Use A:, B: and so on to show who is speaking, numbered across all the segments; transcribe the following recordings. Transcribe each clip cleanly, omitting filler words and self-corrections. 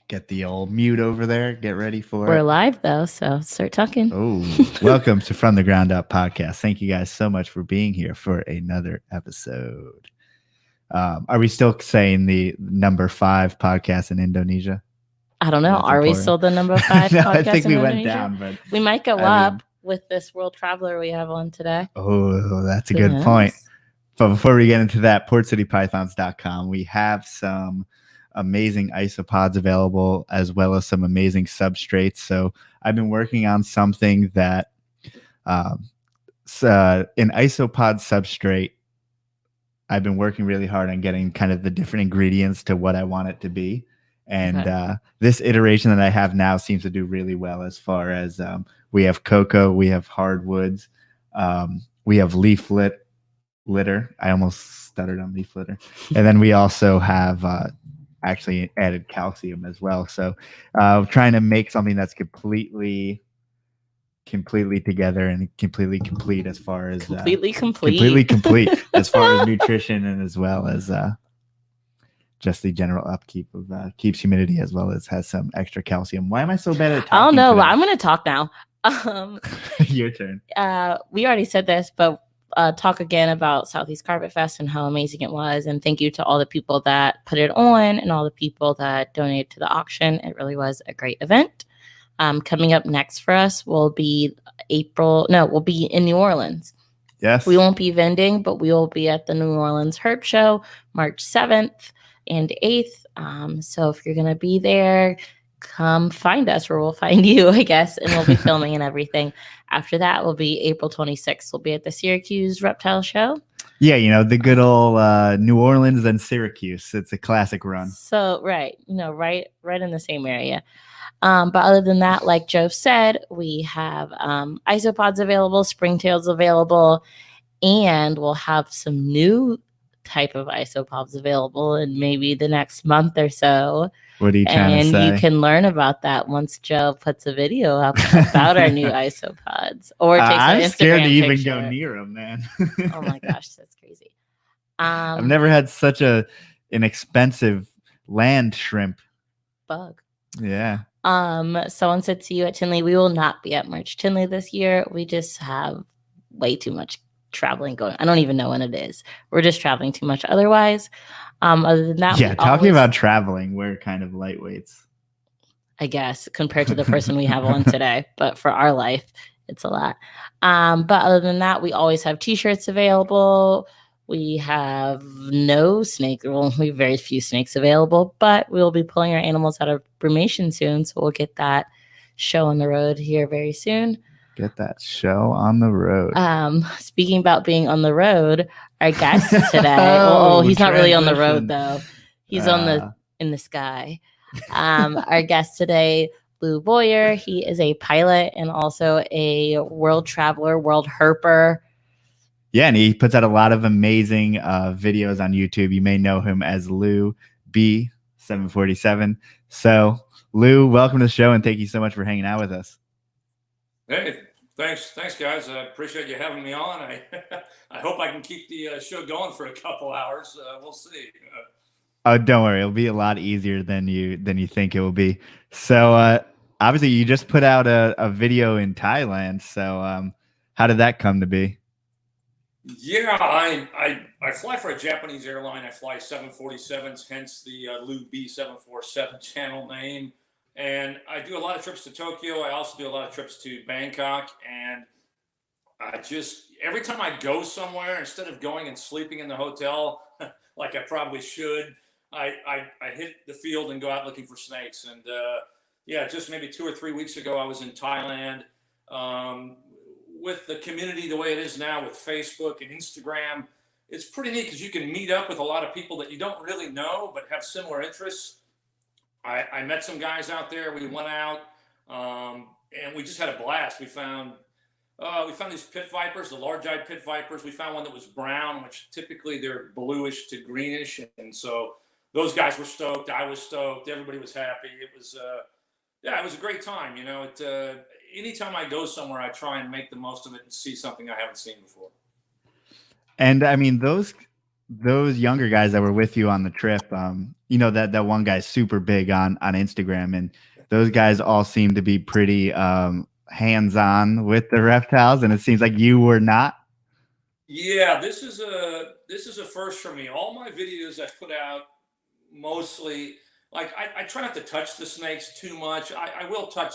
A: Get the old mute over there. Get ready for
B: We're
A: it.
B: live though, so start talking.
A: Oh, welcome to From the Ground Up podcast. Thank you guys so much for being here for another episode. Are we still saying the number 5 podcast in Indonesia?
B: I don't know.
A: That's
B: Are we
A: important.
B: still the number 5
A: No,
B: podcast
A: I think
B: in
A: we
B: Indonesia?
A: went down, but
B: we might go
A: I mean-
B: up with this world traveler we have on today.
A: Oh, that's a
B: Who
A: good
B: knows?
A: point. But before we get into that, portcitypythons.com, we have some amazing isopods available as well as some amazing substrates. So I've been working on something that an isopod substrate. I've been working really hard on getting kind of the different ingredients to what I want it to be. And this iteration that I have now seems to do really well as far as we have cocoa, we have hardwoods, we have leaf litter. I almost stuttered on leaf litter. And then we also have actually added calcium as well. So trying to make something that's completely together and completely complete as far as completely complete as far as nutrition and as well as just the general upkeep of keeps humidity as well as has some extra calcium. Why am I so bad at talking?
B: I don't know.
A: Today?
B: I'm going to talk now.
A: Your turn.
B: We already said this, but talk again about Southeast Carpet Fest and how amazing it was. And thank you to all the people that put it on and all the people that donated to the auction. It really was a great event. Coming up next for us will be we'll be in New Orleans.
A: Yes.
B: We won't be vending, but we will be at the New Orleans Herp Show, March 7th and 8th. So if you're going to be there, come find us or we'll find you, I guess, and we'll be filming and everything. After that will be April 26th. We'll be at the Syracuse Reptile Show.
A: Yeah, the good old New Orleans and Syracuse. It's a classic run.
B: So, right in the same area. But other than that, like Joe said, we have isopods available, springtails available, and we'll have some new type of isopods available in maybe the next month or so.
A: What are you trying to say?
B: And you can learn about that once Joe puts a video up about our new isopods. Or takes
A: I'm
B: an Instagram
A: scared to even
B: picture.
A: go near them, man.
B: Oh my gosh, that's crazy.
A: I've never had such an expensive land shrimp.
B: Bug.
A: Yeah.
B: Someone said see you at Tinley. We will not be at March Tinley this year. We just have way too much traveling going. I don't even know when it is. We're just traveling too much otherwise. Other than that,
A: talking about traveling, we're kind of lightweights,
B: I guess, compared to the person we have on today. But for our life, it's a lot. But other than that, we always have t-shirts available. We have no snake. Well, we have very few snakes available, but we'll be pulling our animals out of brumation soon. So we'll get that show on the road here very soon.
A: Get that show on the road.
B: Speaking about being on the road, our guest today. He's not really on the road though. He's in the sky. Our guest today, Blu Boyer. He is a pilot and also a world traveler, world herper.
A: Yeah, and he puts out a lot of amazing videos on YouTube. You may know him as Lou B747. So, Lou, welcome to the show, and thank you so much for hanging out with us.
C: Hey, thanks, guys. I appreciate you having me on. I hope I can keep the show going for a couple hours. We'll see.
A: Oh, don't worry, it'll be a lot easier than you think it will be. So, obviously, you just put out a video in Thailand. So, how did that come to be?
C: Yeah, I fly for a Japanese airline. I fly 747s, hence the Lou B747 channel name. And I do a lot of trips to Tokyo. I also do a lot of trips to Bangkok. And I just, every time I go somewhere, instead of going and sleeping in the hotel, like I probably should, I hit the field and go out looking for snakes. And just maybe 2 or 3 weeks ago, I was in Thailand. With the community the way it is now with Facebook and Instagram, it's pretty neat because you can meet up with a lot of people that you don't really know but have similar interests. I met some guys out there. We went out and we just had a blast. We found these pit vipers, the large-eyed pit vipers. We found one that was brown, which typically they're bluish to greenish, and so those guys were stoked. I was stoked. Everybody was happy. It was it was a great time. Anytime I go somewhere, I try and make the most of it and see something I haven't seen before.
A: And I mean, those younger guys that were with you on the trip, you know, that one guy's super big on Instagram, and those guys all seem to be pretty hands-on with the reptiles, and it seems like you were not.
C: Yeah, this is a first for me. All my videos I put out mostly, like I try not to touch the snakes too much. I will touch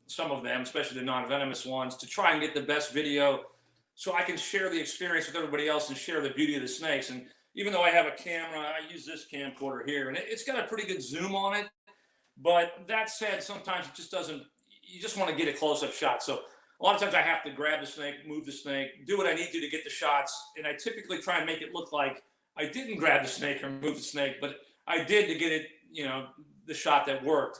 C: some of them, especially the non-venomous ones, to try and get the best video so I can share the experience with everybody else and share the beauty of the snakes. And even though I have a camera, I use this camcorder here, and it's got a pretty good zoom on it. But that said, sometimes it just doesn't, you just want to get a close-up shot. So a lot of times I have to grab the snake, move the snake, do what I need to get the shots. And I typically try and make it look like I didn't grab the snake or move the snake, but I did to get it, you know, the shot that worked.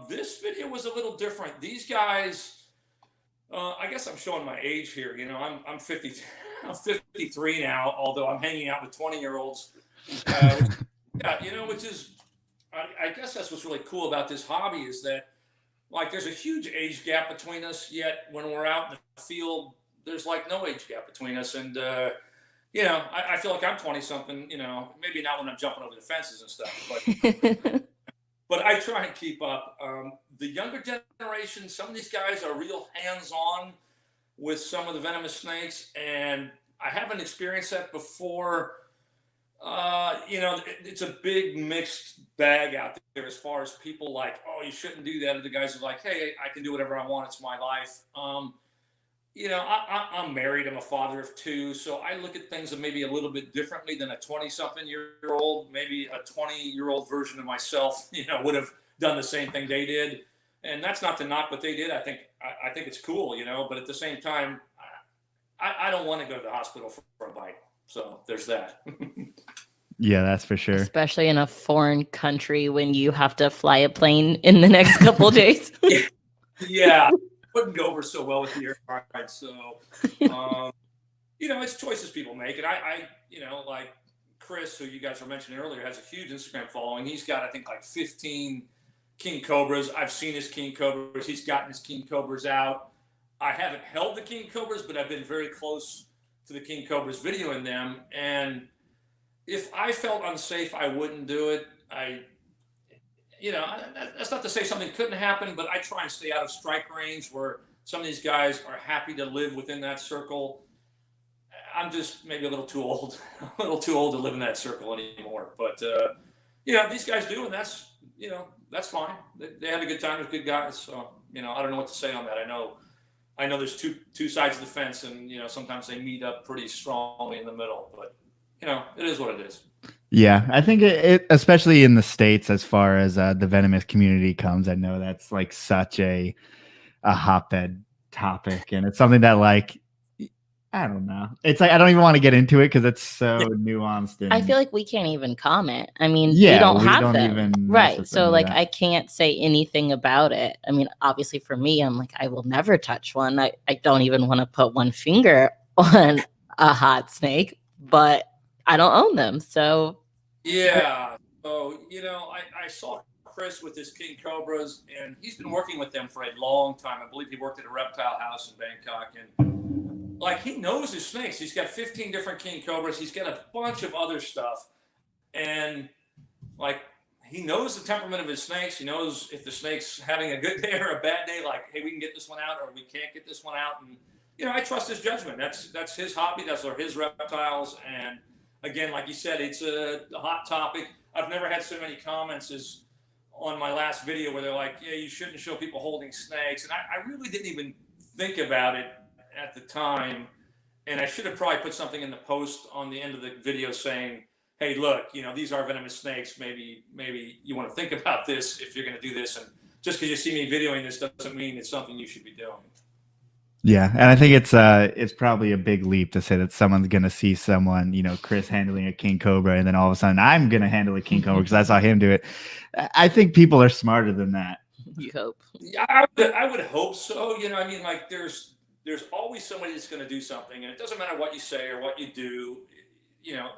C: This video was a little different. These guys, I guess I'm showing my age here. You know, I'm 50, I'm 53 now, although I'm hanging out with 20-year-olds. Yeah, you know, which is, I guess that's what's really cool about this hobby is that, like, there's a huge age gap between us, yet when we're out in the field, there's like no age gap between us. And, you know, I feel like I'm 20 something, you know, maybe not when I'm jumping over the fences and stuff, but I try and keep up. The younger generation, some of these guys are real hands-on with some of the venomous snakes, and I haven't experienced that before. You know, it's a big mixed bag out there as far as people like, oh, you shouldn't do that. And the guys are like, hey, I can do whatever I want. It's my life. You know, I'm married. I'm a father of two. So I look at things maybe a little bit differently than a 20-something-year-old. Maybe a 20-year-old version of myself, you know, would have done the same thing they did. And that's not to knock what they did. I think it's cool, you know, but at the same time, I don't want to go to the hospital for a bite. So there's that.
A: Yeah, that's for sure.
B: Especially in a foreign country when you have to fly a plane in the next couple of days.
C: Yeah. Wouldn't go over so well with the air ride. So, you know, it's choices people make. And I, you know, like Chris, who you guys were mentioning earlier, has a huge Instagram following. He's got, I think, like 15 king cobras. I've seen his king cobras. He's gotten his king cobras out. I haven't held the king cobras, but I've been very close to the king cobras videoing them. And if I felt unsafe, I wouldn't do it. You know, that's not to say something couldn't happen, but I try and stay out of strike range where some of these guys are happy to live within that circle. I'm just maybe a little too old to live in that circle anymore. But, you know, these guys do, and that's, you know, that's fine. They had a good time with good guys. So, you know, I don't know what to say on that. I know there's two sides of the fence, and, you know, sometimes they meet up pretty strongly in the middle, but, you know, it is what it is.
A: Yeah, I think it especially in the States, as far as the venomous community comes, I know that's like such a hotbed topic, and it's something that, like, I don't know. It's like I don't even want to get into it because it's so nuanced. And
B: I feel like we can't even comment. I mean,
A: yeah,
B: we don't
A: we
B: have
A: don't
B: them.
A: even mess
B: Right.
A: with
B: So,
A: them,
B: like,
A: yeah.
B: I can't say anything about it. I mean, obviously for me, I'm like, I will never touch one. I don't even want to put one finger on a hot snake, but I don't own them. So,
C: Yeah. So, you know, I saw Chris with his king cobras, and he's been working with them for a long time. I believe he worked at a reptile house in Bangkok, and like, he knows his snakes. He's got 15 different king cobras. He's got a bunch of other stuff, and like, he knows the temperament of his snakes. He knows if the snake's having a good day or a bad day. Like, hey, we can get this one out, or we can't get this one out. And, you know, I trust his judgment. That's his hobby. Those are his reptiles. And again, like you said, it's a hot topic. I've never had so many comments as on my last video where they're like, yeah, you shouldn't show people holding snakes. And I really didn't even think about it at the time. And I should have probably put something in the post on the end of the video saying, hey, look, you know, these are venomous snakes. Maybe you want to think about this if you're going to do this. And just because you see me videoing this doesn't mean it's something you should be doing.
A: Yeah, and I think it's probably a big leap to say that someone's gonna see someone, you know, Chris handling a king cobra, and then all of a sudden I'm gonna handle a king cobra because I saw him do it. I think people are smarter than that.
B: you hope.
C: Yeah, I would hope so. You know, I mean, like, there's always somebody that's going to do something, and it doesn't matter what you say or what you do. You know,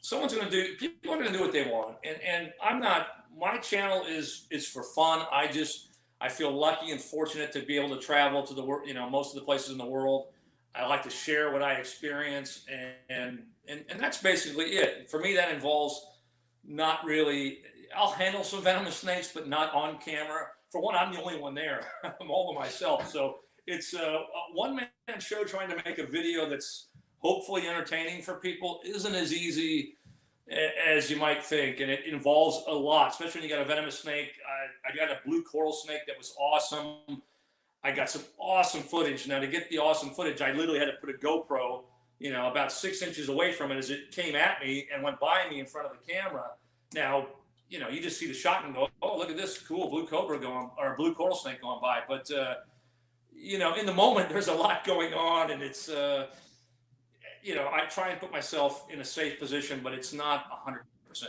C: people are going to do what they want, and I'm not. My channel is for fun. I feel lucky and fortunate to be able to travel to the world, you know, most of the places in the world. I like to share what I experience, and that's basically it. For me, that involves not really. I'll handle some venomous snakes, but not on camera. For one, I'm the only one there. I'm all by myself. So it's a one-man show trying to make a video that's hopefully entertaining for people isn't as easy as you might think. And it involves a lot, especially when you got a venomous snake. I got a blue coral snake that was awesome. I got some awesome footage. Now, to get the awesome footage, I literally had to put a GoPro, about 6 inches away from it as it came at me and went by me in front of the camera. Now, you just see the shot and go, oh, look at this cool blue cobra or blue coral snake going by. But, in the moment, there's a lot going on, and it's, I try and put myself in a safe position, but it's not 100%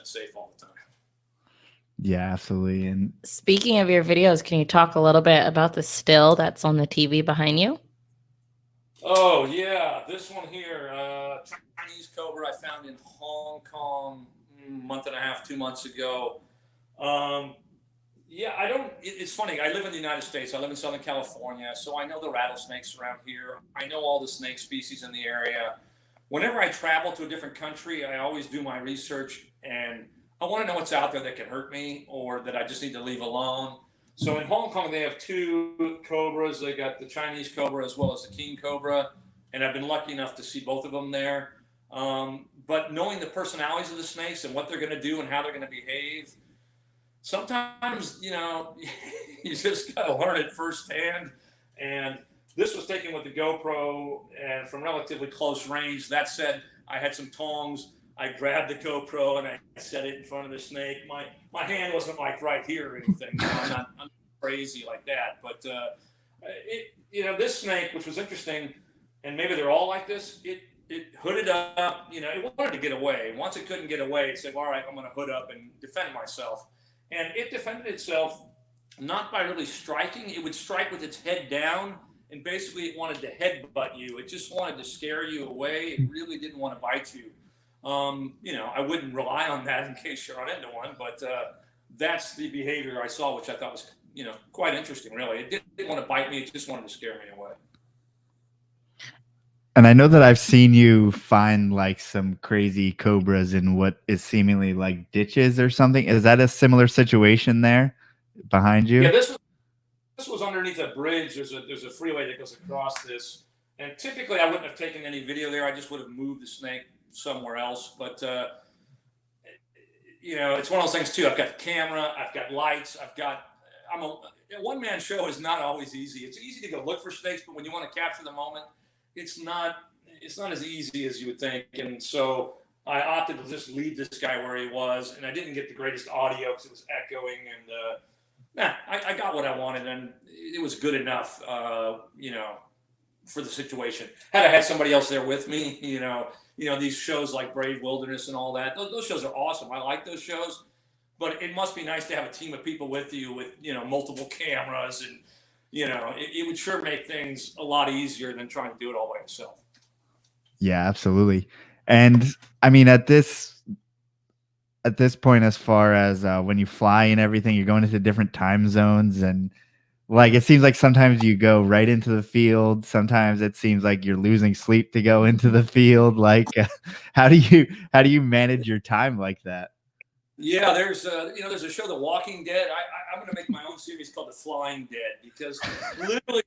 C: safe all the time.
A: Yeah, absolutely. And
B: speaking of your videos, can you talk a little bit about the still that's on the TV behind you?
C: Oh, yeah. This one here, Chinese Cobra I found in Hong Kong a month and a half, 2 months ago. Yeah, it's funny. I live in the United States. I live in Southern California, so I know the rattlesnakes around here. I know all the snake species in the area. Whenever I travel to a different country, I always do my research, and I want to know what's out there that can hurt me or that I just need to leave alone. So in Hong Kong, they have 2 cobras. They got the Chinese Cobra as well as the King Cobra, and I've been lucky enough to see both of them there. But knowing the personalities of the snakes and what they're going to do and how they're going to behave, sometimes, you just got to learn it firsthand. And this was taken with the GoPro and from relatively close range. That said, I had some tongs. I grabbed the GoPro and I set it in front of the snake. My hand wasn't like right here or anything. I'm not crazy like that. But this snake, which was interesting, and maybe they're all like this. It hooded up. It wanted to get away. Once it couldn't get away, it said, "All right, I'm going to hood up and defend myself." And it defended itself not by really striking. It would strike with its head down, and basically it wanted to headbutt you. It just wanted to scare you away. It really didn't want to bite you. I wouldn't rely on that in case you run into one, but that's the behavior I saw, which I thought was, quite interesting, really. It didn't want to bite me. It just wanted to scare me away.
A: And I know that I've seen you find like some crazy cobras in what is seemingly like ditches or something. Is that a similar situation there behind you?
C: Yeah, this was underneath a bridge. There's a freeway that goes across this. And typically I wouldn't have taken any video there. I just would have moved the snake somewhere else. But, it's one of those things too. I've got the camera, I've got lights, a one-man show is not always easy. It's easy to go look for snakes, but when you want to capture the moment, it's not as easy as you would think. And so I opted to just leave this guy where he was, and I didn't get the greatest audio because it was echoing. And I got what I wanted, and it was good enough, for the situation. Had I had somebody else there with me, these shows like Brave Wilderness and all that, those shows are awesome. I like those shows, but it must be nice to have a team of people with you with, multiple cameras, and, it would sure make things a lot easier than trying to do it all by yourself.
A: Yeah, absolutely. And I mean, at this point, as far as when you fly and everything, you're going into different time zones, and like it seems like sometimes you go right into the field. Sometimes it seems like you're losing sleep to go into the field. Like, how do you manage your time like that?
C: Yeah, there's a show, The Walking Dead. I'm going to make my own series called The Flying Dead, because literally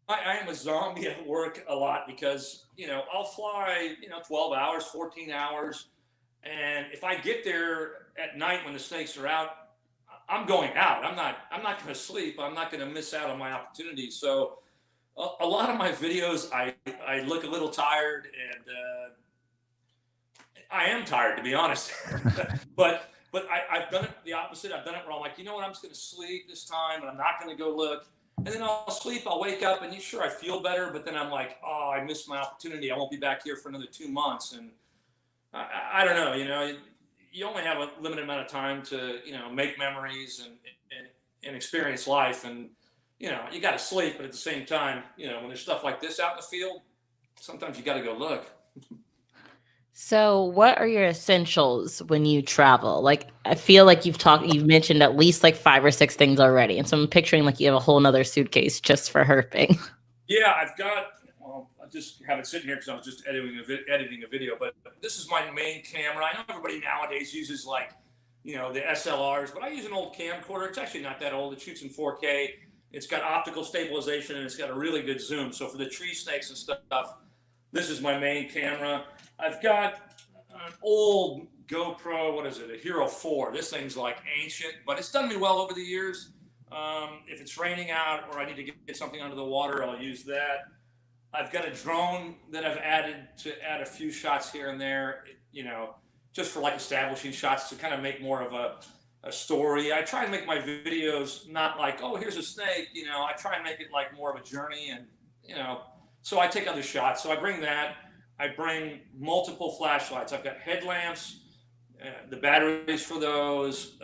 C: I am a zombie at work a lot, because, I'll fly, 12 hours, 14 hours. And if I get there at night when the snakes are out, I'm going out. I'm not going to sleep. I'm not going to miss out on my opportunities. So a lot of my videos, I look a little tired, and I am tired, to be honest. But I've done it the opposite. I've done it where I'm like, you know what, I'm just going to sleep this time, and I'm not going to go look. And then I'll sleep, I'll wake up, and I feel better. But then I'm like, oh, I missed my opportunity. I won't be back here for another 2 months. And I don't know, you only have a limited amount of time to, make memories and experience life. And, you got to sleep. But at the same time, when there's stuff like this out in the field, sometimes you got to go look.
B: So what are your essentials when you travel? Like, I feel like you've mentioned at least like 5 or 6 things already. And so I'm picturing like you have a whole nother suitcase just for herping.
C: Yeah, I just have it sitting here because I was just editing a video, but this is my main camera. I know everybody nowadays uses like you know, the SLRs, but I use an old camcorder. It's actually not that old. It shoots in 4K. It's got optical stabilization and it's got a really good zoom. So for the tree snakes and stuff, this is my main camera. I've got an old GoPro, what is it, a Hero 4. This thing's like ancient, but it's done me well over the years. If it's raining out or I need to get something under the water, I'll use that. I've got a drone that I've added to add a few shots here and there, you know, just for like establishing shots to kind of make more of a story. I try and make my videos not like, oh, here's a snake, you know, I try and make it like more of a journey and, you know, so I take other shots. So I bring that. I bring multiple flashlights. I've got headlamps, the batteries for those.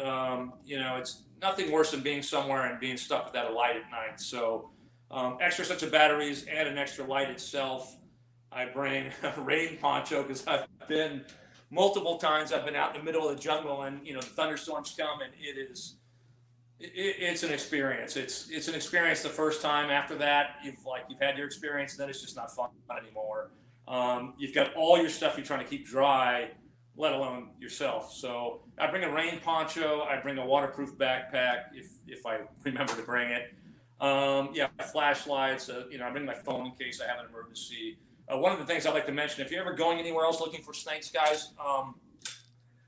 C: You know, it's nothing worse than being somewhere and being stuck without a light at night. So extra sets of batteries and an extra light itself. I bring a rain poncho because I've been multiple times. I've been out in the middle of the jungle and, you know, the thunderstorms come and it's an experience. It's an experience the first time. After that, you've had your experience, and then it's just not fun anymore. You've got all your stuff you're trying to keep dry, let alone yourself. So I bring a rain poncho. I bring a waterproof backpack if I remember to bring it. Yeah, flashlights. You know, I bring my phone in case I have an emergency. One of the things I'd like to mention, if you're ever going anywhere else looking for snakes, guys,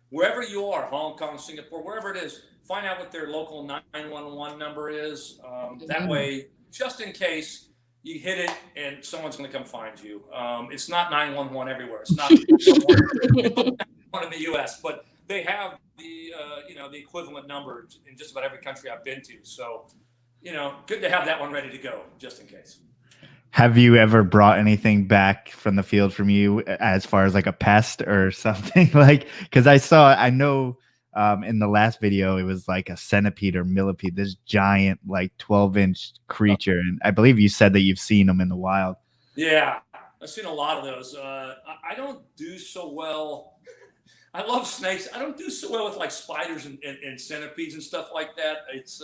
C: wherever you are, Hong Kong, Singapore, wherever it is, find out what their local 911 number is. That way, just in case you hit it and someone's going to come find you. It's not 911 everywhere. It's not 911 in the U.S., but they have the you know, the equivalent number in just about every country I've been to. So, you know, good to have that one ready to go just in case.
A: Have you ever brought anything back from the field from you as far as like a pest or something? Like, because I know in the last video, it was like a centipede or millipede, this giant, like 12-inch creature. And I believe you said that you've seen them in the wild.
C: Yeah, I've seen a lot of those. I don't do so well. I love snakes. I don't do so well with like spiders and centipedes and stuff like that. It's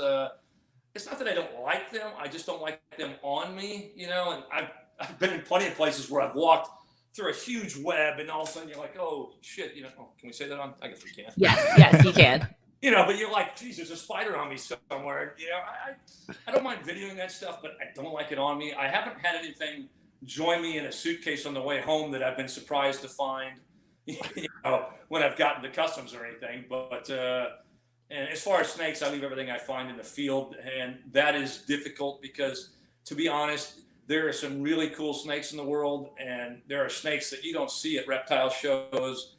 C: not that I don't like them. I just don't like them on me, you know. And I've been in plenty of places where I've walked through a huge web, and all of a sudden you're like, oh shit, you know. Oh, can we say that on? I guess we can.
B: Yes, you can.
C: You know, but you're like, geez, there's a spider on me somewhere. You know, I don't mind videoing that stuff, but I don't like it on me. I haven't had anything join me in a suitcase on the way home that I've been surprised to find, you know, when I've gotten to customs or anything. But and as far as snakes, I leave everything I find in the field, and that is difficult because, to be honest, there are some really cool snakes in the world, and there are snakes that you don't see at reptile shows,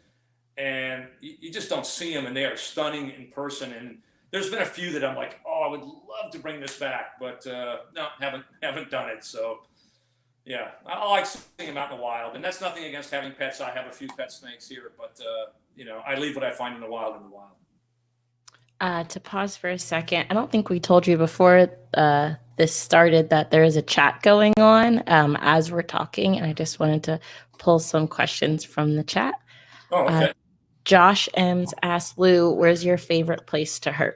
C: and you just don't see them, and they are stunning in person. And there's been a few that I'm like, oh, I would love to bring this back, but no, haven't done it. So yeah, I like seeing them out in the wild, and that's nothing against having pets. I have a few pet snakes here, but you know, I leave what I find in the wild in the wild.
B: To pause for a second, I don't think we told you before this started that there is a chat going on as we're talking, and I just wanted to pull some questions from the chat.
C: Oh, okay.
B: Josh M's asked Lou, where's your favorite place to herp?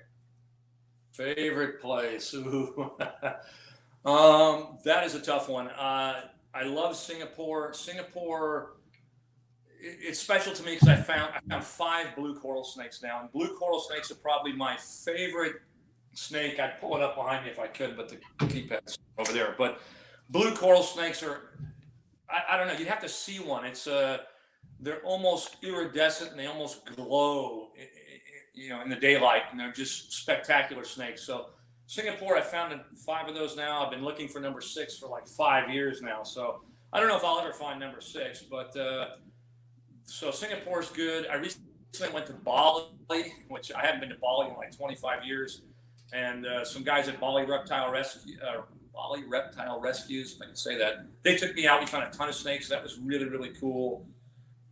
C: Favorite place? Ooh. That is a tough one. I love Singapore. Singapore, it's special to me because I found 5 blue coral snakes now, and blue coral snakes are probably my favorite snake. I'd pull it up behind me if I could, but the keypad's over there. But blue coral snakes are, I don't know, you'd have to see one. It's they're almost iridescent and they almost glow, you know, in the daylight, and they're just spectacular snakes. So Singapore, I found 5 of those now. I've been looking for number 6 for like 5 years now. So I don't know if I'll ever find number 6, but so Singapore's good. I recently went to Bali, which I haven't been to Bali in like 25 years. And some guys at Bali Reptile Rescues, if I can say that, they took me out. We found a ton of snakes. That was really, really cool.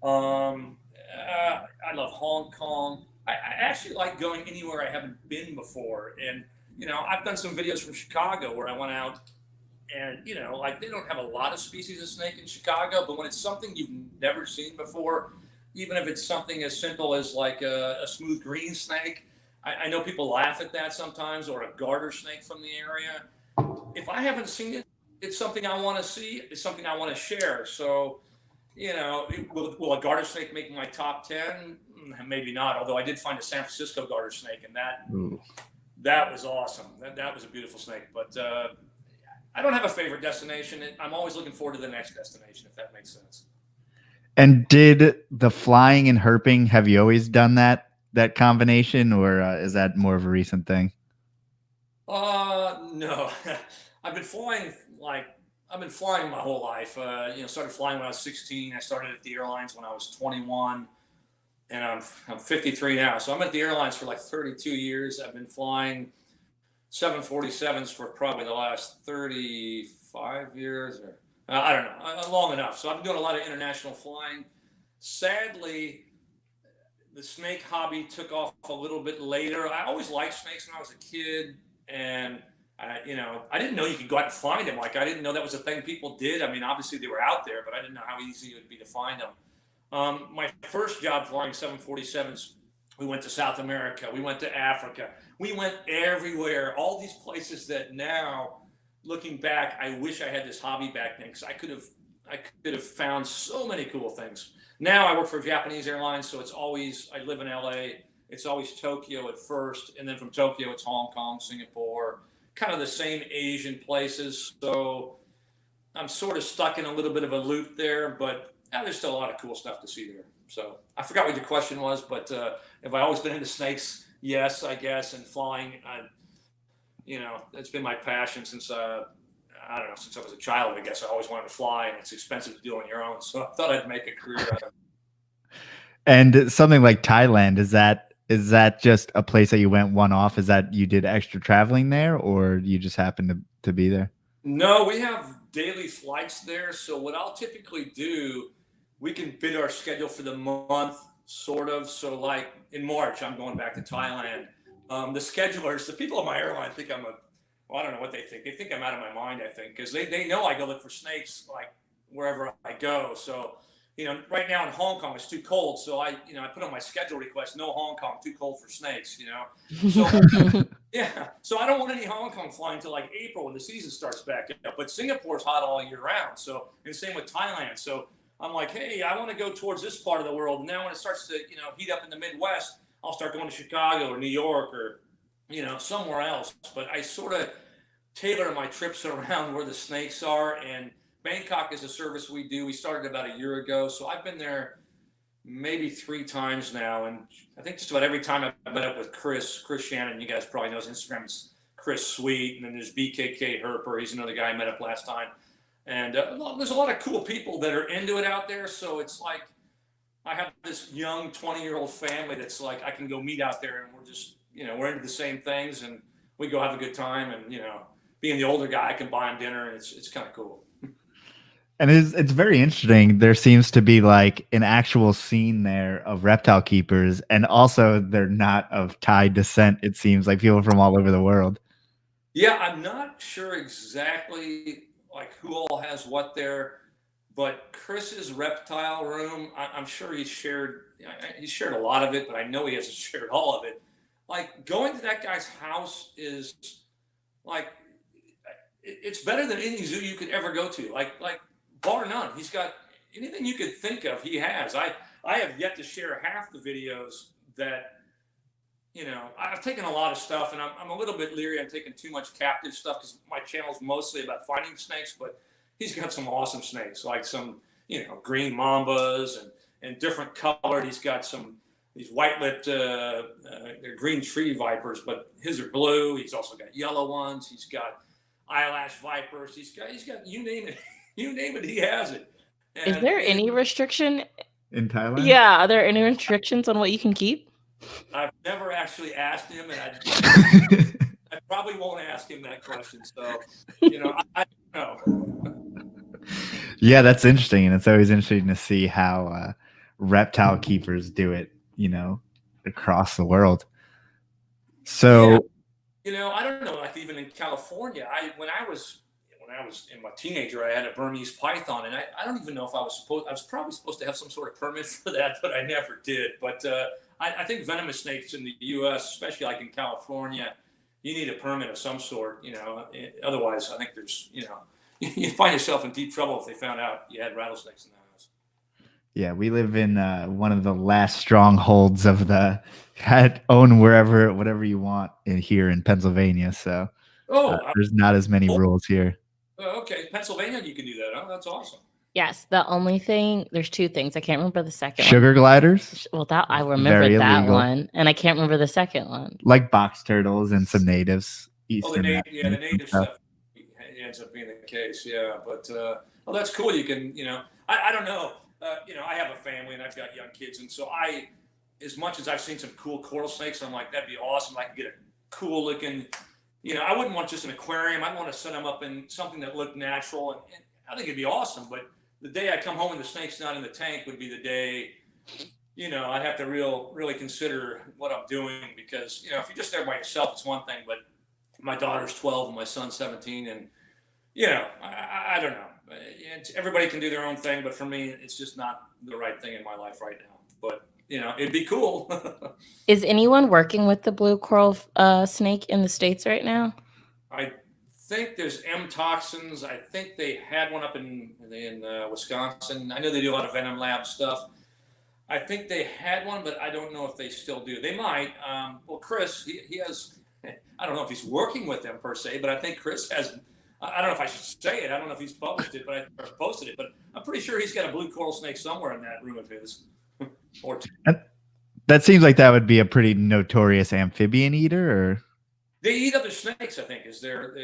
C: I love Hong Kong. I actually like going anywhere I haven't been before. And, you know, I've done some videos from Chicago where I went out and, you know, like they don't have a lot of species of snake in Chicago, but when it's something you've never seen before, even if it's something as simple as like a smooth green snake, I know people laugh at that sometimes, or a garter snake from the area. If I haven't seen it, it's something I want to see. It's something I want to share. So, you know, will a garter snake make my top 10? maybe not. Although I did find a San Francisco Gartersnake, and
A: Ooh.
C: that was awesome. That was a beautiful snake. But I don't have a favorite destination. I'm always looking forward to the next destination, if that makes sense.
A: And did the flying and herping, have you always done that combination, or is that more of a recent thing?
C: No. I've been flying my whole life. Started flying when I was 16. I started at the airlines when I was 21, and I'm 53 now. So I'm at the airlines for like 32 years. I've been flying 747s for probably the last 35 years, or I don't know, long enough. So I've been doing a lot of international flying. Sadly, the snake hobby took off a little bit later. I always liked snakes when I was a kid, and I didn't know you could go out and find them. Like, I didn't know that was a thing people did. I mean, obviously they were out there, but I didn't know how easy it would be to find them. My first job flying 747s, we went to South America, we went to Africa, we went everywhere, all these places that now, looking back, I wish I had this hobby back then, because I could have found so many cool things. Now I work for Japanese Airlines, so I live in LA. It's always Tokyo at first, and then from Tokyo it's Hong Kong, Singapore, kind of the same Asian places. So I'm sort of stuck in a little bit of a loop there, but there's still a lot of cool stuff to see there. So I forgot what your question was, but have I always been into snakes? Yes, I guess. And flying, it's been my passion since since I was a child. I guess I always wanted to fly, and it's expensive to do on your own. So I thought I'd make a career out of it.
A: And something like Thailand, is that just a place that you went one-off? Is that you did extra traveling there, or you just happened to be there?
C: No, we have daily flights there. So what I'll typically do, we can bid our schedule for the month, sort of. So like in March, I'm going back to Thailand. The schedulers, the people at my airline think I don't know what they think. They think I'm out of my mind, I think, because they know I go look for snakes like wherever I go. So, right now in Hong Kong, it's too cold. So I put on my schedule request, no Hong Kong, too cold for snakes, So, yeah. So I don't want any Hong Kong flying until like April when the season starts back up. But Singapore's hot all year round. So, and same with Thailand. So I'm like, hey, I want to go towards this part of the world. And now when it starts to, heat up in the Midwest, I'll start going to Chicago or New York or, somewhere else. But I sort of tailor my trips around where the snakes are. And Bangkok is a service we do. We started about a year ago. So I've been there maybe 3 times now. And I think just about every time I've met up with Chris Shannon, you guys probably know his Instagram is Chris Sweet. And then there's BKK Herper. He's another guy I met up last time. And there's a lot of cool people that are into it out there. So it's like I have this young 20-year-old family that's like I can go meet out there, and we're just, we're into the same things, and we go have a good time. And, being the older guy, I can buy him dinner, and it's kind of cool.
A: And it's very interesting. There seems to be like an actual scene there of reptile keepers, and also they're not of Thai descent. It seems like people from all over the world.
C: Yeah, I'm not sure exactly like who all has what there, but Chris's reptile room, I'm sure he shared a lot of it, but I know he hasn't shared all of it. Like going to that guy's house is like it's better than any zoo you could ever go to. Like bar none. He's got anything you could think of. He has. I have yet to share half the videos that. I've taken a lot of stuff, and I'm a little bit leery on taking too much captive stuff because my channel is mostly about finding snakes, but he's got some awesome snakes, like some, green mambas and different colored. He's got these white-lipped green tree vipers, but his are blue. He's also got yellow ones. He's got eyelash vipers. He's got you name it. You name it, he has it. And
B: Is there any restriction
A: In Thailand?
B: Yeah, are there any restrictions on what you can keep?
C: I've never actually asked him, and I probably won't ask him that question. So, I don't know.
A: Yeah, that's interesting. And it's always interesting to see how reptile keepers do it, across the world. So,
C: yeah. I don't know, like even in California, when I was in my teenager, I had a Burmese python, and I don't even know if I was probably supposed to have some sort of permit for that, but I never did. But I think venomous snakes in the U.S., especially like in California, you need a permit of some sort. Otherwise, I think there's you find yourself in deep trouble if they found out you had rattlesnakes in the house.
A: Yeah, we live in one of the last strongholds of the own whatever you want here in Pennsylvania. So
C: Oh,
A: there's not as many rules here.
C: Okay. Pennsylvania, you can do that. Huh? That's awesome.
B: Yes, the only thing, there's two things. I can't remember the second
A: Sugar gliders?
B: one. Well, that I remember
A: Very
B: that
A: illegal.
B: one, and I can't remember the second one.
A: Like box turtles and some natives.
C: The native stuff ends up being the case. Yeah, but well, that's cool. You can, I don't know. I have a family and I've got young kids, and so as much as I've seen some cool coral snakes, I'm like, that'd be awesome. I could get a cool looking. I wouldn't want just an aquarium. I'd want to set them up in something that looked natural, and I think it'd be awesome. But the day I come home and the snake's not in the tank would be the day, I'd have to really consider what I'm doing, because, if you're just there by yourself, it's one thing, but my daughter's 12 and my son's 17, and, I don't know. Everybody can do their own thing, but for me, it's just not the right thing in my life right now. But, it'd be cool.
B: Is anyone working with the blue coral snake in the States right now?
C: I think there's M toxins. I think they had one up in Wisconsin. I know they do a lot of venom lab stuff. I think they had one, but I don't know if they still do. They might. Well, Chris, he has. I don't know if he's working with them per se, but I think Chris has. I don't know if I should say it. I don't know if he's published it, or posted it, but I'm pretty sure he's got a blue coral snake somewhere in that room of his. Or two.
A: That seems like that would be a pretty notorious amphibian eater, or
C: they eat other snakes, I think, is their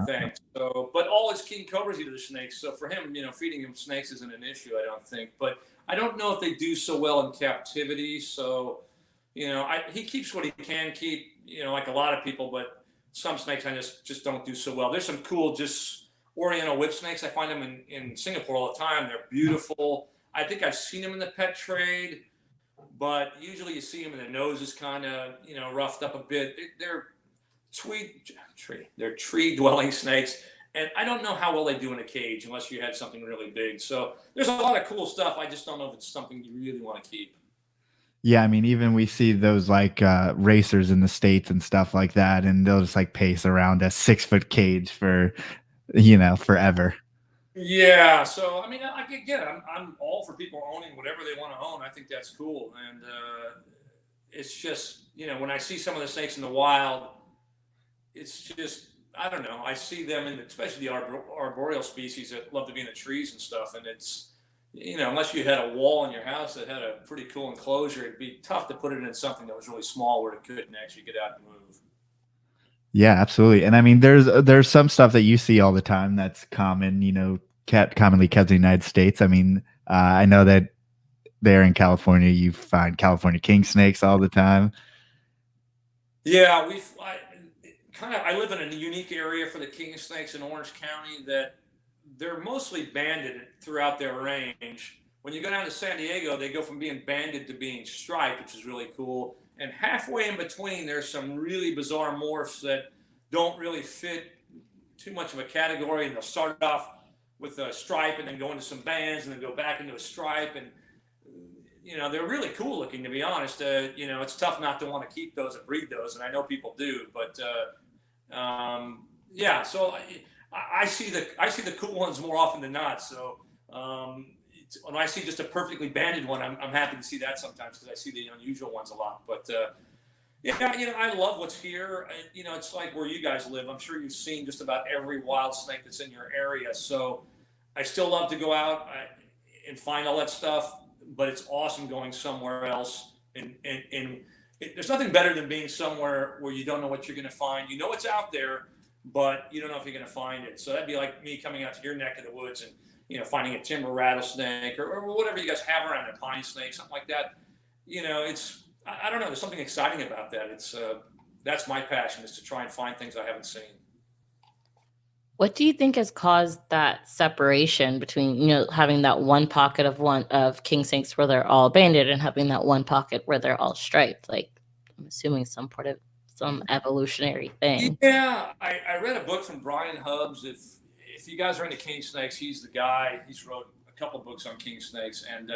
C: thing. So, but all his king cobras eat other snakes. So for him, feeding him snakes isn't an issue, I don't think. But I don't know if they do so well in captivity. So, he keeps what he can keep, like a lot of people, but some snakes I just don't do so well. There's some cool, just Oriental whip snakes. I find them in Singapore all the time. They're beautiful. I think I've seen them in the pet trade, but usually you see them and their nose is kind of, roughed up a bit. They're tree dwelling snakes. And I don't know how well they do in a cage unless you had something really big. So there's a lot of cool stuff. I just don't know if it's something you really want to keep.
A: Yeah, I mean, even we see those like racers in the States and stuff like that, and they'll just like pace around a 6-foot cage for, forever.
C: Yeah. So, I mean, I'm all for people owning whatever they want to own. I think that's cool. And it's just, when I see some of the snakes in the wild, it's just, I don't know. I see them especially the arboreal species that love to be in the trees and stuff. And it's, unless you had a wall in your house that had a pretty cool enclosure, it'd be tough to put it in something that was really small where it couldn't actually get out and move.
A: Yeah, absolutely. And I mean, there's some stuff that you see all the time that's common, commonly kept in the United States. I mean, I know that there in California, you find California king snakes all the time.
C: Yeah, I live in a unique area for the king snakes in Orange County that they're mostly banded throughout their range. When you go down to San Diego, they go from being banded to being striped, which is really cool. And halfway in between, there's some really bizarre morphs that don't really fit too much of a category. And they'll start off with a stripe and then go into some bands and then go back into a stripe. And, they're really cool looking, to be honest. It's tough not to want to keep those and breed those. And I know people do, but yeah, so I see the cool ones more often than not. So when I see just a perfectly banded one, I'm happy to see that sometimes, because I see the unusual ones a lot. But I love what's here. It's like where you guys live. I'm sure you've seen just about every wild snake that's in your area. So I still love to go out and find all that stuff. But it's awesome going somewhere else. And there's nothing better than being somewhere where you don't know what you're going to find. You know it's out there, but you don't know if you're going to find it. So that'd be like me coming out to your neck of the woods and finding a timber rattlesnake or whatever you guys have around, a pine snake, something like that. It's, I don't know. There's something exciting about that. It's that's my passion, is to try and find things I haven't seen.
B: What do you think has caused that separation between, having that one pocket of king snakes where they're all banded and having that one pocket where they're all striped? Like, I'm assuming some evolutionary thing.
C: Yeah, I read a book from Brian Hubbs. If you guys are into king snakes, he's the guy. He's wrote a couple books on king snakes, and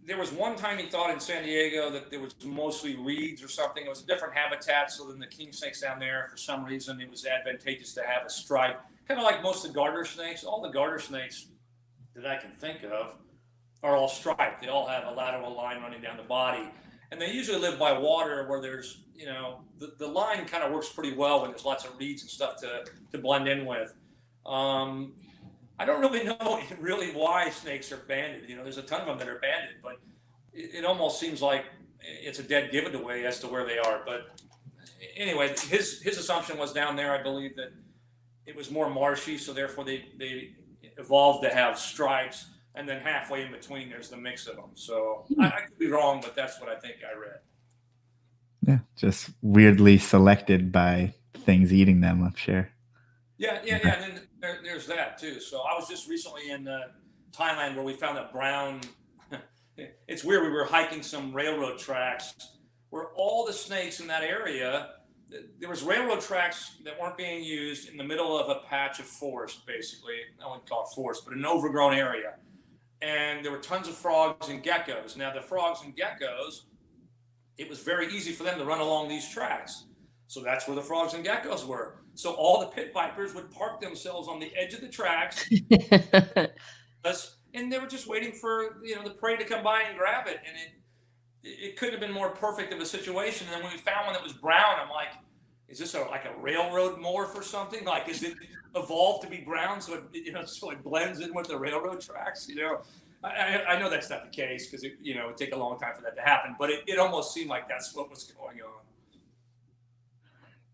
C: there was one time he thought in San Diego that there was mostly reeds or something. It was a different habitat, so than the king snakes down there, for some reason, it was advantageous to have a stripe. Kind of like most of the garter snakes. All the garter snakes, that I can think of are all striped. They all have a lateral line running down the body. And they usually live by water where there's, the line kind of works pretty well when there's lots of reeds and stuff to blend in with. I don't really know really why snakes are banded. There's a ton of them that are banded, but it almost seems like it's a dead giveaway as to where they are. But anyway, his assumption was down there, I believe, that it was more marshy, so therefore they evolved to have stripes, and then halfway in between there's the mix of them. So I could be wrong, but that's what I think I read.
A: Yeah, just weirdly selected by things eating them, I'm sure.
C: Yeah. And then there's that too. So I was just recently in Thailand where we found a brown. It's weird. We were hiking some railroad tracks where all the snakes in that area, there was railroad tracks that weren't being used in the middle of a patch of forest, basically. I wouldn't call it forest, but an overgrown area. And there were tons of frogs and geckos. Now the frogs and geckos, it was very easy for them to run along these tracks. So that's where the frogs and geckos were. So all the pit vipers would park themselves on the edge of the tracks. And they were just waiting for the prey to come by and grab it. And it couldn't have been more perfect of a situation. And then when we found one that was brown, I'm like, is this like a railroad morph or something? Like, is it evolved to be brown so it blends in with the railroad tracks? I know that's not the case because it would take a long time for that to happen. But it almost seemed like that's what was going on.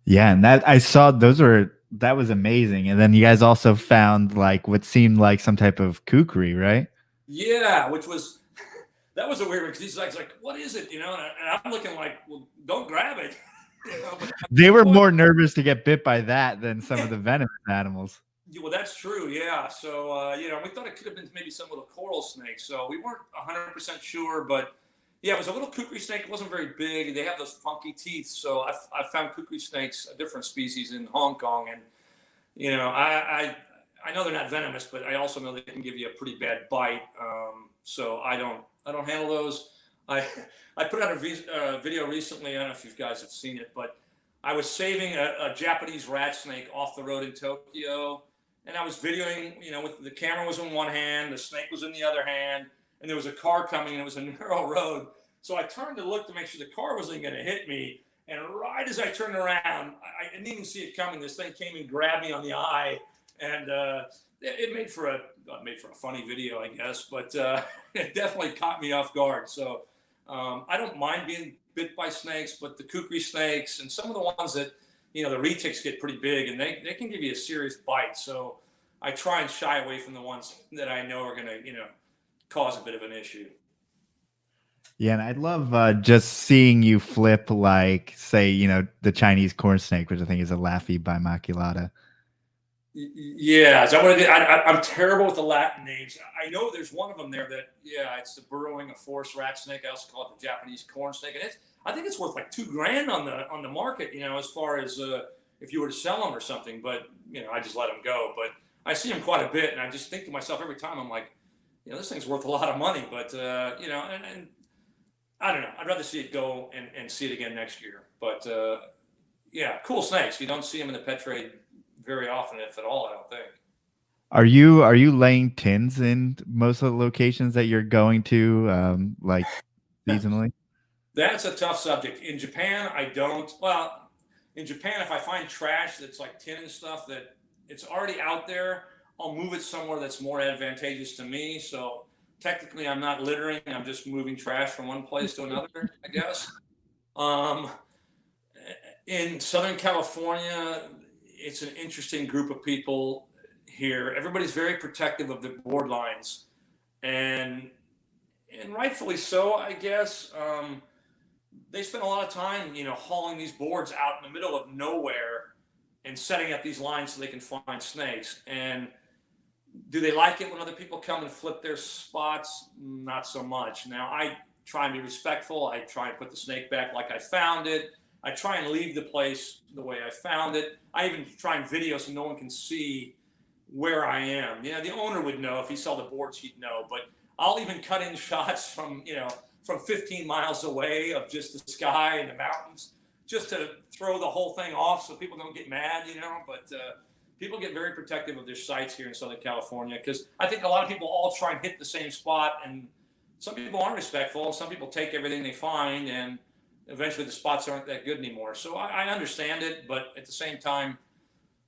A: Yeah, and that I saw that was amazing. And then you guys also found like what seemed like some type of kukri, right?
C: Yeah, that was a weird one because he's like, what is it? And I'm looking like, well, don't grab it.
A: They were more nervous to get bit by that than some of the venomous animals.
C: Well, that's true. Yeah. So, we thought it could have been maybe some little coral snake. So we weren't 100% sure, but yeah, it was a little kukri snake. It wasn't very big. They have those funky teeth. So I found kukri snakes, a different species in Hong Kong. And, I know they're not venomous, but I also know they can give you a pretty bad bite. So I don't handle those. I put out a video recently. I don't know if you guys have seen it, but I was saving a Japanese rat snake off the road in Tokyo. And I was videoing, with the camera was in one hand, the snake was in the other hand. And there was a car coming, and it was a narrow road. So I turned to look to make sure the car wasn't going to hit me. And right as I turned around, I didn't even see it coming. This thing came and grabbed me on the eye. And it made for a funny video, I guess. But it definitely caught me off guard. So I don't mind being bit by snakes, but the kukri snakes and some of the ones that, the retics get pretty big, and they can give you a serious bite. So I try and shy away from the ones that I know are going to, cause a bit of an issue.
A: Yeah, and I'd love just seeing you flip, like, say, the Chinese corn snake, which I think is a Laffy bimaculata.
C: Yeah, is that what it is? I'm terrible with the Latin names. I know there's one of them there that, it's the burrowing a forest rat snake. I also call it the Japanese corn snake. And I think it's worth like $2,000 on the market, as far as if you were to sell them or something. But, I just let them go. But I see them quite a bit, and I just think to myself every time, I'm like, this thing's worth a lot of money. But, and I don't know. I'd rather see it go and see it again next year. But, cool snakes. You don't see them in the pet trade very often, if at all, I don't think.
A: Are you laying tins in most of the locations that you're going to, like seasonally?
C: That's a tough subject. In Japan, I don't. Well, in Japan, if I find trash that's like tin and stuff that it's already out there, I'll move it somewhere that's more advantageous to me. So technically, I'm not littering. I'm just moving trash from one place to another, I guess. In Southern California, it's an interesting group of people here. Everybody's very protective of the board lines, and rightfully so, I guess. They spend a lot of time, hauling these boards out in the middle of nowhere and setting up these lines so they can find snakes. And do they like it when other people come and flip their spots? Not so much. Now, I try and be respectful. I try and put the snake back like I found it. I try and leave the place the way I found it. I even try and video so no one can see where I am. The owner would know. If he saw the boards, he'd know. But I'll even cut in shots from 15 miles away of just the sky and the mountains, just to throw the whole thing off so people don't get mad, But people get very protective of their sites here in Southern California, because I think a lot of people all try and hit the same spot, and some people aren't respectful, and some people take everything they find, and eventually the spots aren't that good anymore. So I understand it, but at the same time,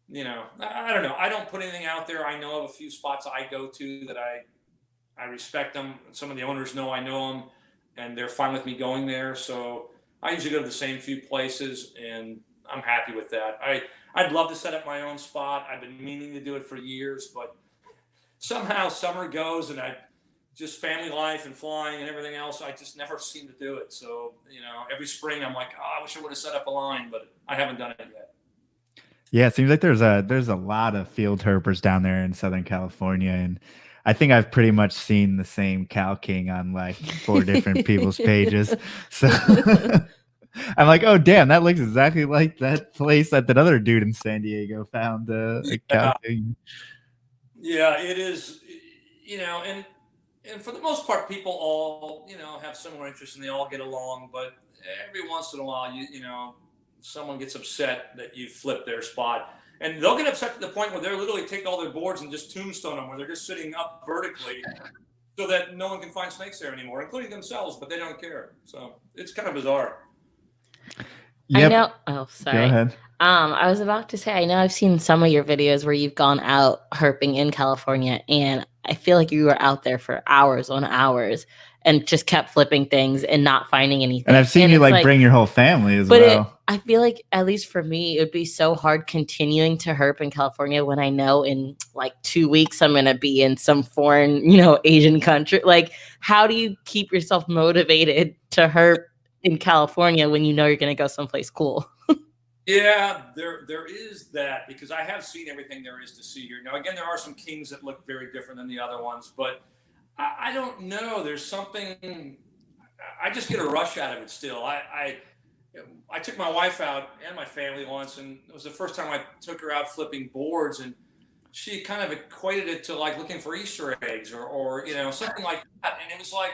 C: you know, I don't know. I don't put anything out there. I know of a few spots I go to that I respect them. Some of the owners know I know them, and they're fine with me going there. So I usually go to the same few places, and I'm happy with that. I'd love to set up my own spot. I've been meaning to do it for years, but somehow summer goes, and I just family life and flying and everything else, I just never seem to do it. So, you know, every spring I'm like, oh, I wish I would have set up a line, but I haven't done it yet.
A: Yeah, it seems like there's a lot of field herpers down there in Southern California, and I think I've pretty much seen the same cow king on like 4 different people's pages. So I'm like, oh damn, that looks exactly like that place that other dude in San Diego found a cow king.
C: Yeah, it is. You know, and for the most part, people all, you know, have similar interests and they all get along. But every once in a while, you know, someone gets upset that you flip their spot, and they'll get upset to the point where they'll literally take all their boards and just tombstone them, where they're just sitting up vertically, so that no one can find snakes there anymore, including themselves. But they don't care. So it's kind of bizarre.
A: Yep.
B: I know. Oh, sorry.
A: Go ahead.
B: I was about to say, I know I've seen some of your videos where you've gone out herping in California, and I feel like you were out there for hours on hours and just kept flipping things and not finding anything.
A: And I've seen you like bring your whole family as
B: but
A: well.
B: I feel like, at least for me, it would be so hard continuing to herp in California when I know in like 2 weeks I'm going to be in some foreign, you know, Asian country. Like, how do you keep yourself motivated to herp in California when you know you're going to go someplace cool?
C: Yeah, there is that, because I have seen everything there is to see here. Now, again, there are some kings that look very different than the other ones, but I don't know. There's something, I just get a rush out of it still. I took my wife out and my family once, and it was the first time I took her out flipping boards, and she kind of equated it to like looking for Easter eggs or you know, something like that. And it was like,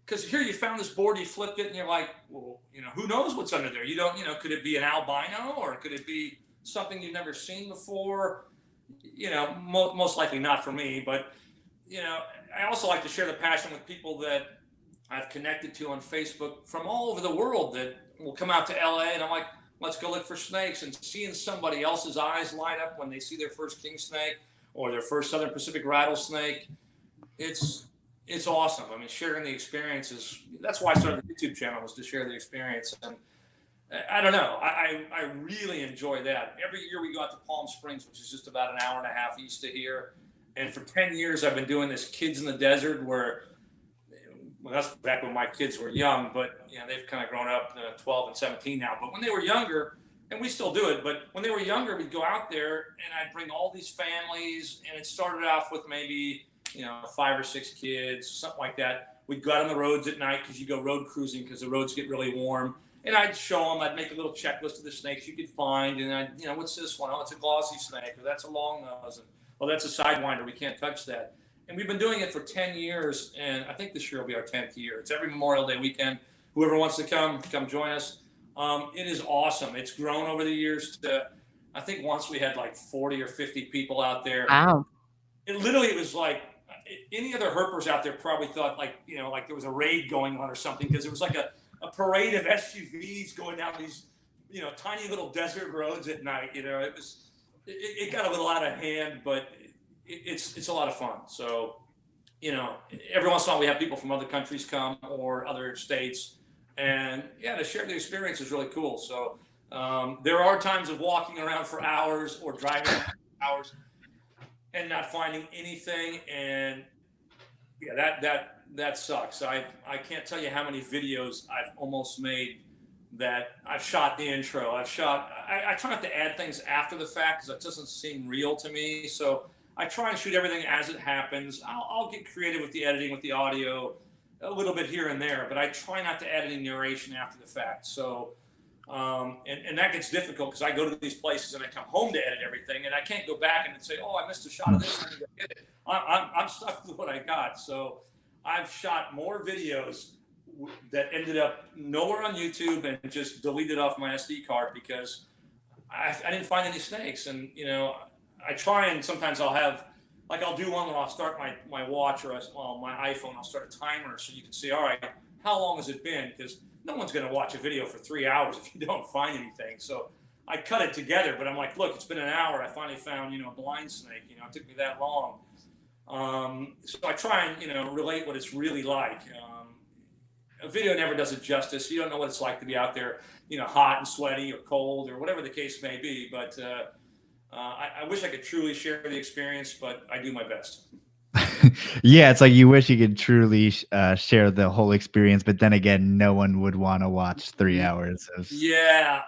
C: because here you found this board, you flipped it, and you're like, well, you know, who knows what's under there? You don't, you know, could it be an albino, or could it be something you've never seen before? You know, most likely not for me, but, you know, I also like to share the passion with people that I've connected to on Facebook from all over the world that will come out to LA, and I'm like, let's go look for snakes, and seeing somebody else's eyes light up when they see their first king snake or their first Southern Pacific rattlesnake, it's awesome. I mean, sharing the experiences, that's why I started the YouTube channel, was to share the experience. And I don't know, I really enjoy that. Every year we go out to Palm Springs, which is just about an hour and a half east of here. And for 10 years, I've been doing this Kids in the Desert, where, well, that's back when my kids were young, but you know, they've kind of grown up, 12 and 17 now. But when they were younger, and we still do it, but when they were younger, we'd go out there and I'd bring all these families, and it started off with maybe, you know, 5 or 6 kids, something like that. We'd go out on the roads at night, because you go road cruising because the roads get really warm. And I'd show them, I'd make a little checklist of the snakes you could find. And I'd, you know, what's this one? Oh, it's a glossy snake, or that's a long nose. And, oh, that's a sidewinder. We can't touch that. And we've been doing it for 10 years. And I think this year will be our 10th year. It's every Memorial Day weekend. Whoever wants to come join us. It is awesome. It's grown over the years to, I think once we had like 40 or 50 people out there.
B: Wow.
C: It was like, any other herpers out there probably thought like, you know, like there was a raid going on or something, because it was like a parade of SUVs going down these, you know, tiny little desert roads at night. You know, it got a little out of hand, but it's a lot of fun. So, you know, every once in a while we have people from other countries come, or other states, and yeah, to share the experience is really cool. So there are times of walking around for hours or driving for hours and not finding anything, and yeah, that sucks. I can't tell you how many videos I've almost made that I've shot the intro. I try not to add things after the fact, because that doesn't seem real to me. So I try and shoot everything as it happens. I'll get creative with the editing, with the audio, a little bit here and there, but I try not to add any narration after the fact. So and that gets difficult, because I go to these places and I come home to edit everything, and I can't go back and say, oh, I missed a shot of this. I'm stuck with what I got. So I've shot more videos that ended up nowhere on YouTube and just deleted off my SD card, because I didn't find any snakes. And, you know, I try, and sometimes I'll have, like, I'll do one where I'll start my watch or my iPhone. I'll start a timer so you can see, all right, how long has it been? Because no one's going to watch a video for 3 hours if you don't find anything. So I cut it together, but I'm like, look, it's been an hour. I finally found, a blind snake. It took me that long. So I try and, relate what it's really like. A video never does it justice. You don't know what it's like to be out there, hot and sweaty or cold or whatever the case may be. But I wish I could truly share the experience, but I do my best.
A: Yeah, it's like you wish you could truly share the whole experience, but then again, no one would want to watch 3 hours of.
C: Yeah,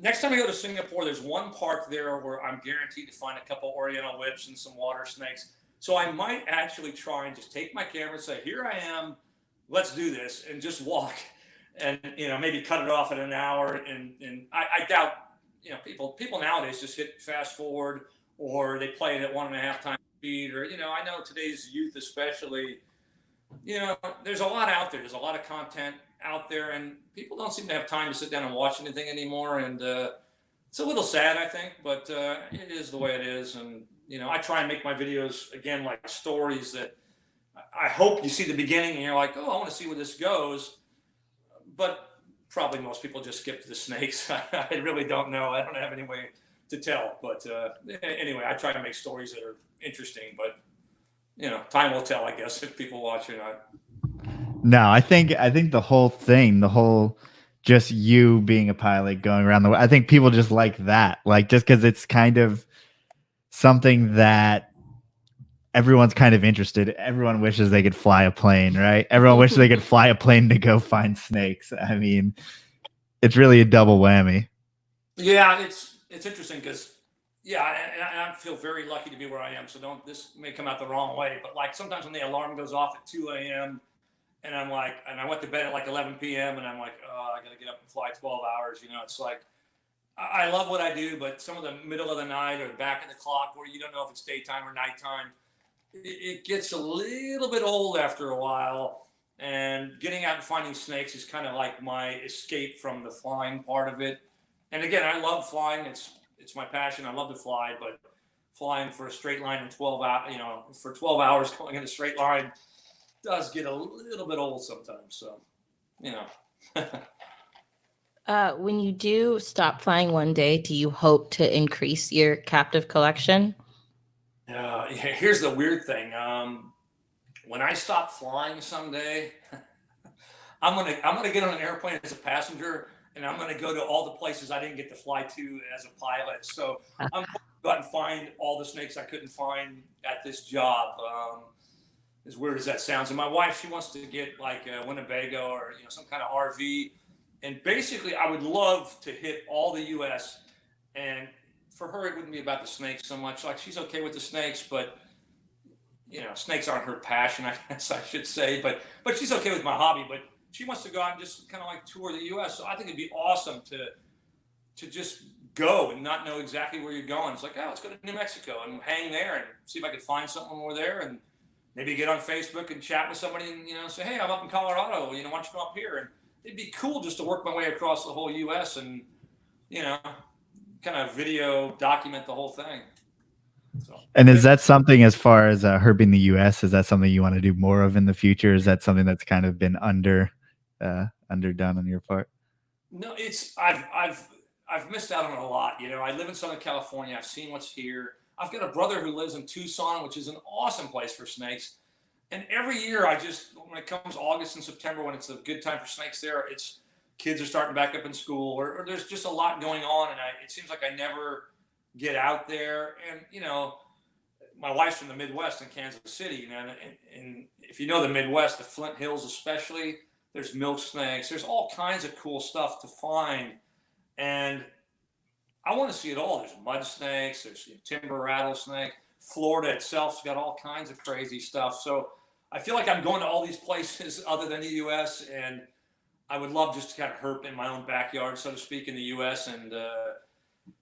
C: next time I go to Singapore, there's one park there where I'm guaranteed to find a couple Oriental whips and some water snakes. So I might actually try and just take my camera and say, here I am, let's do this, and just walk, and maybe cut it off in an hour. And I doubt people nowadays just hit fast forward, or they play it at 1.5 times speed, or I know today's youth especially, there's a lot out there. There's a lot of content out there, and people don't seem to have time to sit down and watch anything anymore. And it's a little sad, I think, but it is the way it is. And I try and make my videos again like stories that I hope you see the beginning and you're like, oh, I want to see where this goes. But probably most people just skip to the snakes. I really don't know. I don't have any way to tell. But anyway, I try to make stories that are interesting. But time will tell, I guess, if people watch or not.
A: No, I think the whole thing, just you being a pilot going around the world, I think people just like that. Like, just because it's kind of something that everyone's kind of interested. Everyone wishes they could fly a plane, right? Everyone wishes they could fly a plane to go find snakes. I mean, it's really a double whammy.
C: Yeah, it's interesting because, yeah, and I feel very lucky to be where I am. So this may come out the wrong way, but like sometimes when the alarm goes off at 2 a.m. and I'm like, and I went to bed at like 11 p.m. and I'm like, oh, I got to get up and fly 12 hours. It's like, I love what I do, but some of the middle of the night or the back of the clock where you don't know if it's daytime or nighttime, it gets a little bit old after a while. And getting out and finding snakes is kind of like my escape from the flying part of it. And again, I love flying. It's my passion. I love to fly, but flying for a straight line in 12 hours, for 12 hours going in a straight line does get a little bit old sometimes. So,
B: When you do stop flying one day, do you hope to increase your captive collection?
C: Here's the weird thing. When I stop flying someday, I'm gonna get on an airplane as a passenger, and I'm gonna go to all the places I didn't get to fly to as a pilot. So I'm going to go out and find all the snakes I couldn't find at this job. As weird as that sounds, and my wife, she wants to get like a Winnebago or some kind of RV, and basically I would love to hit all the U.S. and for her, it wouldn't be about the snakes so much. Like, she's okay with the snakes, but snakes aren't her passion, I guess I should say. But she's okay with my hobby. But she wants to go out and just kind of like tour the U.S. So I think it'd be awesome to just go and not know exactly where you're going. It's like, oh, let's go to New Mexico and hang there and see if I can find something when we're there, and maybe get on Facebook and chat with somebody and say, hey, I'm up in Colorado. Why don't you come up here? And it'd be cool just to work my way across the whole U.S. and kind of video document the whole thing. So,
A: and is that something, as far as herping the U.S., is that something you want to do more of in the future? Is that something that's kind of been underdone on your part?
C: No, I've missed out on a lot. I live in Southern California. I've seen what's here. I've got a brother who lives in Tucson, which is an awesome place for snakes. And every year when it comes August and September, when it's a good time for snakes there, kids are starting back up in school, or there's just a lot going on, and it seems like I never get out there. And my wife's from the Midwest in Kansas City, and if you know the Midwest, the Flint Hills especially, there's milk snakes, there's all kinds of cool stuff to find, and I want to see it all. There's mud snakes, there's timber rattlesnake. Florida itself's got all kinds of crazy stuff. So I feel like I'm going to all these places other than the U.S., and I would love just to kind of herp in my own backyard, so to speak, in the U.S. And,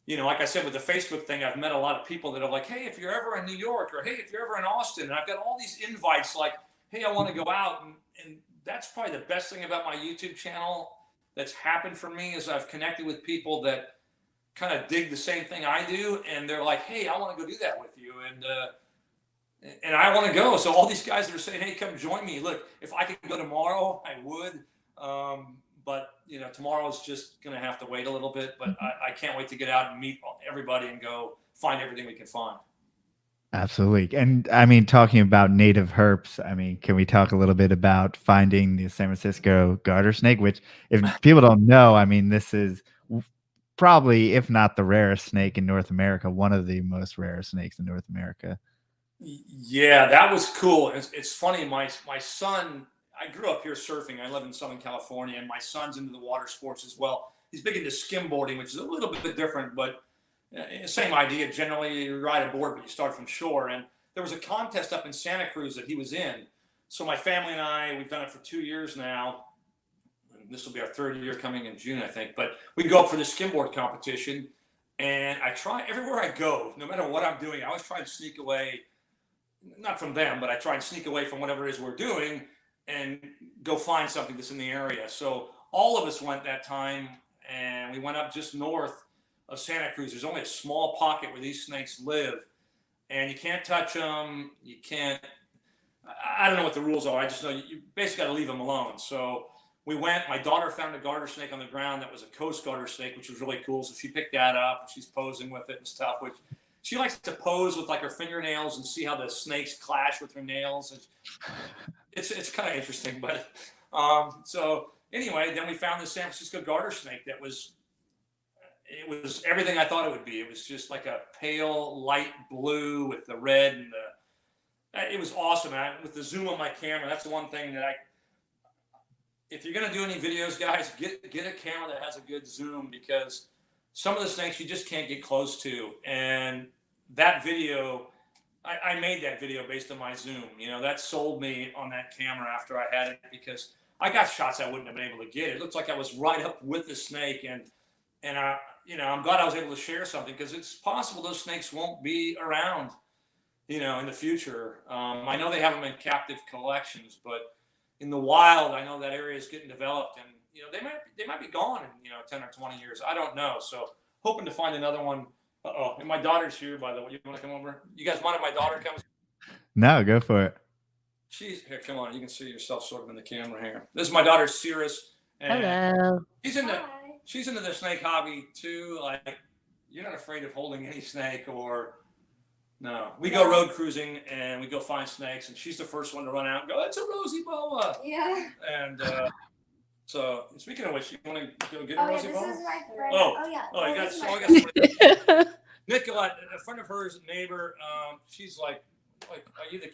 C: like I said, with the Facebook thing, I've met a lot of people that are like, hey, if you're ever in New York, or hey, if you're ever in Austin, and I've got all these invites like, hey, I want to go out. And that's probably the best thing about my YouTube channel that's happened for me, is I've connected with people that kind of dig the same thing I do, and they're like, hey, I want to go do that with you, and I want to go. So all these guys that are saying, hey, come join me. Look, if I could go tomorrow, I would. But you know, tomorrow is just going to have to wait a little bit. But I can't wait to get out and meet everybody and go find everything we can find.
A: Absolutely. And I mean, talking about native herps, I mean, can we talk a little bit about finding the San Francisco gartersnake, which if people don't know, I mean, this is probably, if not the rarest snake in North America, one of the most rare snakes in North America.
C: Yeah, that was cool. It's funny. My son, I grew up here surfing. I live in Southern California, and my son's into the water sports as well. He's big into skimboarding, which is a little bit different, but same idea. Generally, you ride a board, but you start from shore. And there was a contest up in Santa Cruz that he was in. So my family and I, we've done it for 2 years now. And this will be our 3rd year coming in June, I think. But we go up for the skimboard competition, and I try everywhere I go, no matter what I'm doing. I always try to sneak away, not from them, but I try and sneak away from whatever it is we're doing and go find something that's in the area. So all of us went that time, and we went up just north of Santa Cruz. There's only a small pocket where these snakes live, and you can't touch them. You can't, I don't know what the rules are. I just know you basically got to leave them alone. So we went, my daughter found a garter snake on the ground that was a coast garter snake, which was really cool. So she picked that up, and she's posing with it and stuff, which she likes to pose with like her fingernails and see how the snakes clash with her nails. It's kind of interesting, but so anyway, then we found the San Francisco garter snake that was, it was everything I thought it would be. It was just like a pale light blue with the red and it was awesome. With the zoom on my camera, that's the one thing that if you're going to do any videos, guys, get a camera that has a good zoom, because some of the snakes you just can't get close to. And that video, I made that video based on my zoom. You know, that sold me on that camera after I had it, because I got shots I wouldn't have been able to get. It looked like I was right up with the snake, and you know, I'm glad I was able to share something, because it's possible those snakes won't be around, you know, in the future. I know they have them in captive collections, but in the wild, I know that area is getting developed, and you know, they might be gone in 10 or 20 years. I don't know. So hoping to find another one. Uh-oh, and my daughter's here, by the way. You want to come over? You guys mind if my daughter comes?
A: No, go for it.
C: She's here. Come on, you can see yourself sort of in the camera here. This is my daughter, Cirrus. And
B: Hello.
C: she's into the snake hobby too. Like, you're not afraid of holding any snake, or no? We go road cruising and we go find snakes, and she's the first one to run out and go, "It's a rosy boa."
D: Yeah.
C: And so speaking of which, you want to go get a
D: Oh, yeah,
C: rosy
D: this
C: boa?
D: is my friend.
C: Oh,
D: yeah.
C: Oh, you got
D: this is
C: so
D: my
C: I
D: friend.
C: got Nicolette, a friend of hers, neighbor. She's like, are you the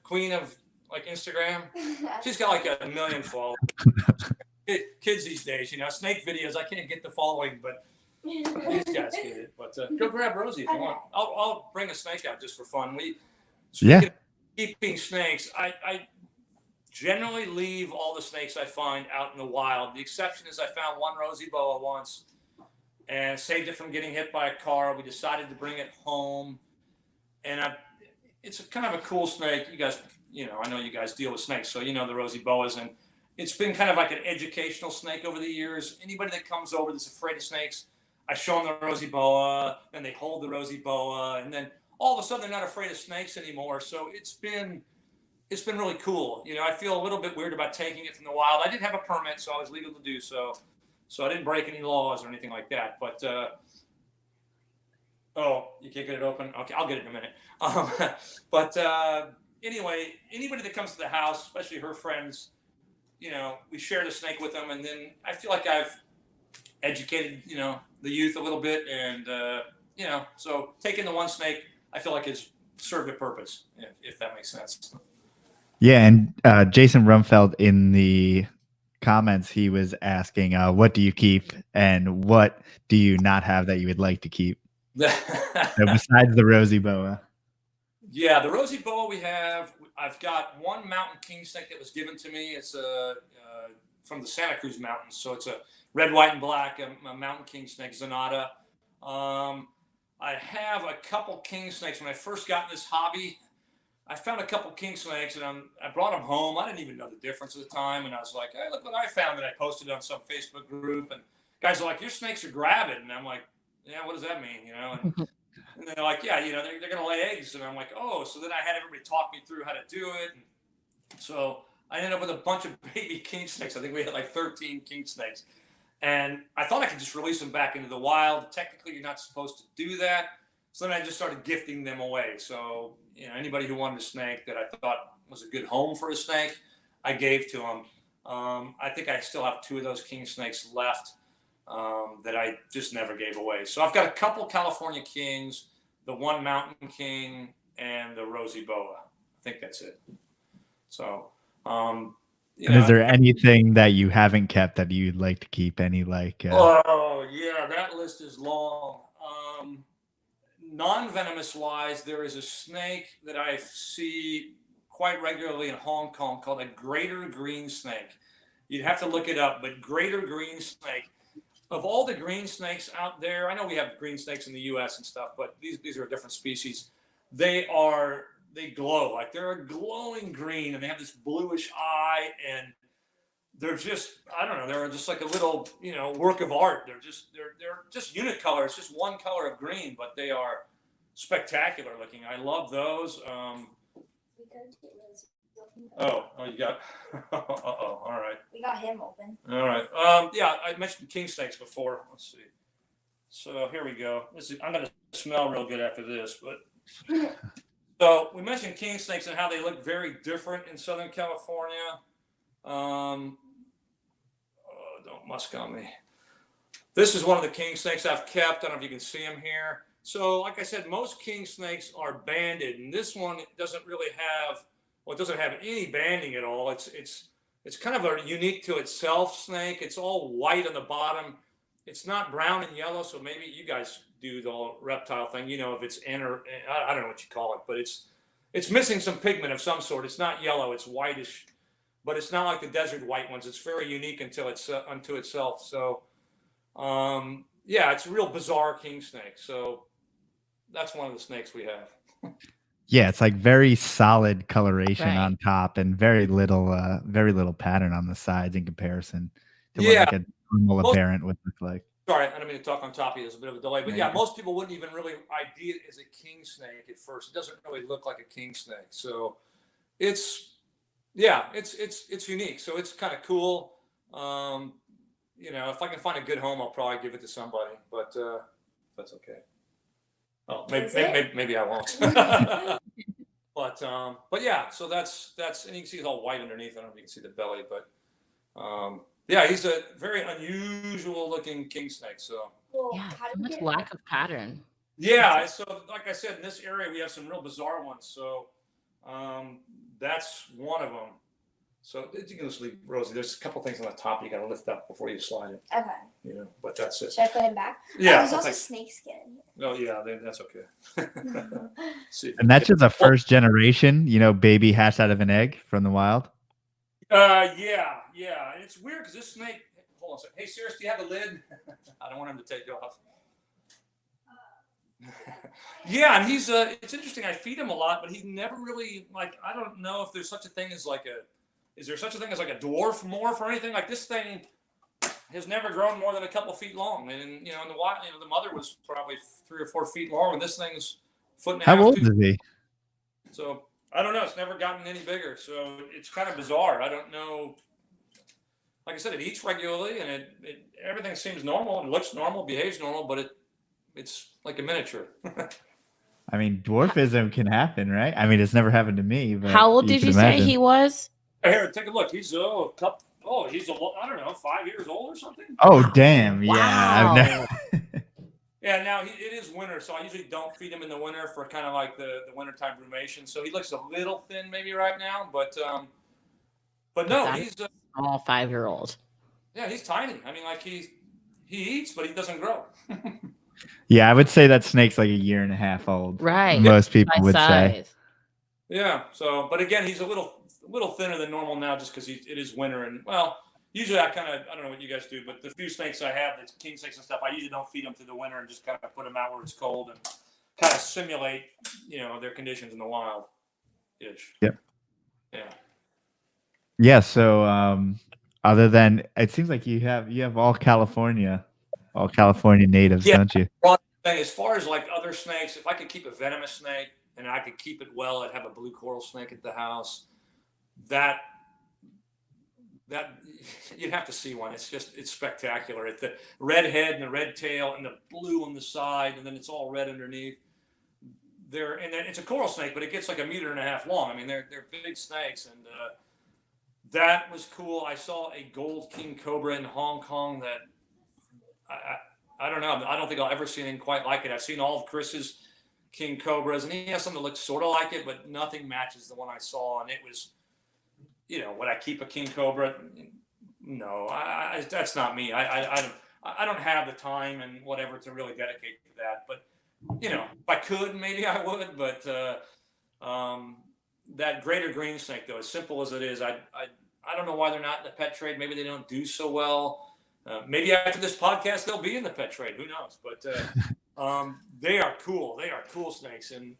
C: queen of like Instagram? She's got like 1 million followers. Kids these days, snake videos. I can't get the following, but these guys get it. But go grab Rosie if you want. I'll bring a snake out just for fun. Speaking of keeping snakes, I generally leave all the snakes I find out in the wild. The exception is I found one rosy boa once and saved it from getting hit by a car. We decided to bring it home, and it's kind of a cool snake. You guys, I know you guys deal with snakes, so you know the rosy boas, and it's been kind of like an educational snake over the years. Anybody that comes over that's afraid of snakes, I show them the rosy boa, and they hold the rosy boa, and then all of a sudden they're not afraid of snakes anymore. So it's been really cool. I feel a little bit weird about taking it from the wild. I did have a permit, so I was legal to do so. So I didn't break any laws or anything like that. But you can't get it open? Okay, I'll get it in a minute. But anyway, anybody that comes to the house, especially her friends, we share the snake with them, and then I feel like I've educated, the youth a little bit, and so taking the one snake, I feel like has served a purpose, if that makes sense.
A: Yeah, and Jason Rumfeld in the comments, he was asking, what do you keep and what do you not have that you would like to keep? So besides the rosy boa.
C: Yeah, the rosy boa I've got one mountain king snake that was given to me. It's from the Santa Cruz Mountains. So it's a red, white, and black, a mountain king snake, Zanata. I have a couple king snakes. When I first got in this hobby, I found a couple king snakes, and I brought them home. I didn't even know the difference at the time. And I was like, hey, look what I found. And I posted on some Facebook group. And guys are like, your snakes are gravid. And I'm like, yeah, what does that mean? You know, and they're like, yeah, you know, they're going to lay eggs. And I'm like, oh, so then I had everybody talk me through how to do it. And so I ended up with a bunch of baby king snakes. I think we had like 13 king snakes. And I thought I could just release them back into the wild. Technically, you're not supposed to do that. So then I just started gifting them away. So, you know, anybody who wanted a snake that I thought was a good home for a snake, I gave to them. I think I still have 2 of those king snakes left that I just never gave away. So I've got a couple California kings, the one mountain king, and the rosy boa. I think that's it. So,
A: and is there anything that you haven't kept that you'd like to keep? Any like?
C: Oh yeah, that list is long. Non-venomous wise, there is a snake that I see quite regularly in Hong Kong called a greater green snake. You'd have to look it up, but greater green snake. Of all the green snakes out there, I know we have green snakes in the U.S. and stuff, but these are a different species. They glow like they're a glowing green, and they have this bluish eye, and they're just, I don't know, they're just like a little, you know, work of art. They're just unicolor. It's just one color of green, but they are spectacular looking. I love those. Oh, you got, all right.
D: We got him open.
C: All right. Yeah, I mentioned king snakes before. Let's see. So here we go. I'm going to smell real good after this, but so we mentioned king snakes and how they look very different in Southern California. Don't musk on me. This is one of the king snakes I've kept. I don't know if you can see him here. So like I said, most king snakes are banded, and this one doesn't really have, well, it doesn't have any banding at all. It's kind of a unique to itself snake. It's all white on the bottom. It's not brown and yellow, so maybe you guys do the reptile thing, you know, if it's I don't know what you call it, but it's missing some pigment of some sort. It's not yellow, it's whitish, but it's not like the desert white ones. It's very unique unto itself. So, yeah, it's a real bizarre king snake. So that's one of the snakes we have.
A: Yeah, it's like very solid coloration on top and very little pattern on the sides in comparison to what like a normal apparent would look like.
C: Sorry, I don't mean to talk on top of you. There's a bit of a delay, but yeah, most people wouldn't even really ID it as a king snake at first. It doesn't really look like a king snake. So it's unique. So it's kind of cool. You know, if I can find a good home, I'll probably give it to somebody, but that's okay. Oh, maybe I won't. But yeah, so that's, and you can see it's all white underneath. I don't know if you can see the belly, but yeah, he's a very unusual looking king snake. So
B: yeah, so much lack of pattern.
C: Yeah, so like I said, in this area we have some real bizarre ones. So that's one of them. So you can just leave Rosie. There's a couple things on the top you got to lift up before you slide it.
D: Okay.
C: You know, but that's it.
D: Should I put him back?
C: Yeah.
D: There's also snake skin.
C: Oh yeah, that's okay.
A: And that's just a first generation, you know, baby hatched out of an egg from the wild.
C: Yeah. And it's weird because this snake. Hold on a second. Hey, Sirius, do you have a lid? I don't want him to take it off. Yeah, and he's it's interesting. I feed him a lot, but he's never really like. I don't know if there's such a thing as like a. Is there such a thing as like a dwarf morph or anything? Like this thing has never grown more than a couple feet long, and you know, in the wild, you know, the mother was probably 3 or 4 feet long, and this thing's foot and a half.
A: How old is he?
C: So I don't know. It's never gotten any bigger, so it's kind of bizarre. I don't know. Like I said, it eats regularly, and it everything seems normal. It looks normal, behaves normal, but it's like a miniature.
A: I mean, dwarfism can happen, right? I mean, it's never happened to me. But
B: how old did you say he was?
C: Here, take a look. He's he's I don't know, 5 years old or something.
A: Oh, damn!
B: Wow.
A: Yeah.
C: Yeah. Now it is winter, so I usually don't feed him in the winter for kind of like the wintertime brumation. So he looks a little thin maybe right now, but no, he's a
B: small 5-year-old.
C: Yeah, he's tiny. I mean, like he eats, but he doesn't grow.
A: Yeah, I would say that snake's like 1.5 years old.
B: Right.
A: Most people would say.
C: Yeah. So, but again, he's a little thinner than normal now, just because it is winter. And well, usually I don't know what you guys do, but the few snakes I have, the king snakes and stuff, I usually don't feed them through the winter and just kind of put them out where it's cold and kind of simulate, you know, their conditions in the wild. Ish.
A: Yep.
C: Yeah.
A: Yeah. So, other than it seems like you have all California. all California natives,
C: Yeah.
A: don't you?
C: Well, as far as like other snakes, if I could keep a venomous snake and I could keep it well, I'd have a blue coral snake at the house. That you'd have to see one. It's spectacular. It's the red head and the red tail and the blue on the side, and then it's all red underneath. And then it's a coral snake, but it gets like 1.5 meters long. I mean, they're big snakes, and that was cool. I saw a gold king cobra in Hong Kong that I don't know. I don't think I'll ever see anything quite like it. I've seen all of Chris's king cobras, and he has something that looks sort of like it, but nothing matches the one I saw. And it was, would I keep a king cobra? No, that's not me. I don't have the time and whatever to really dedicate to that. But if I could, maybe I would. But that greater green snake, though, as simple as it is, I don't know why they're not in the pet trade. Maybe they don't do so well. Maybe after this podcast, they'll be in the pet trade. Who knows? But they are cool. They are cool snakes, and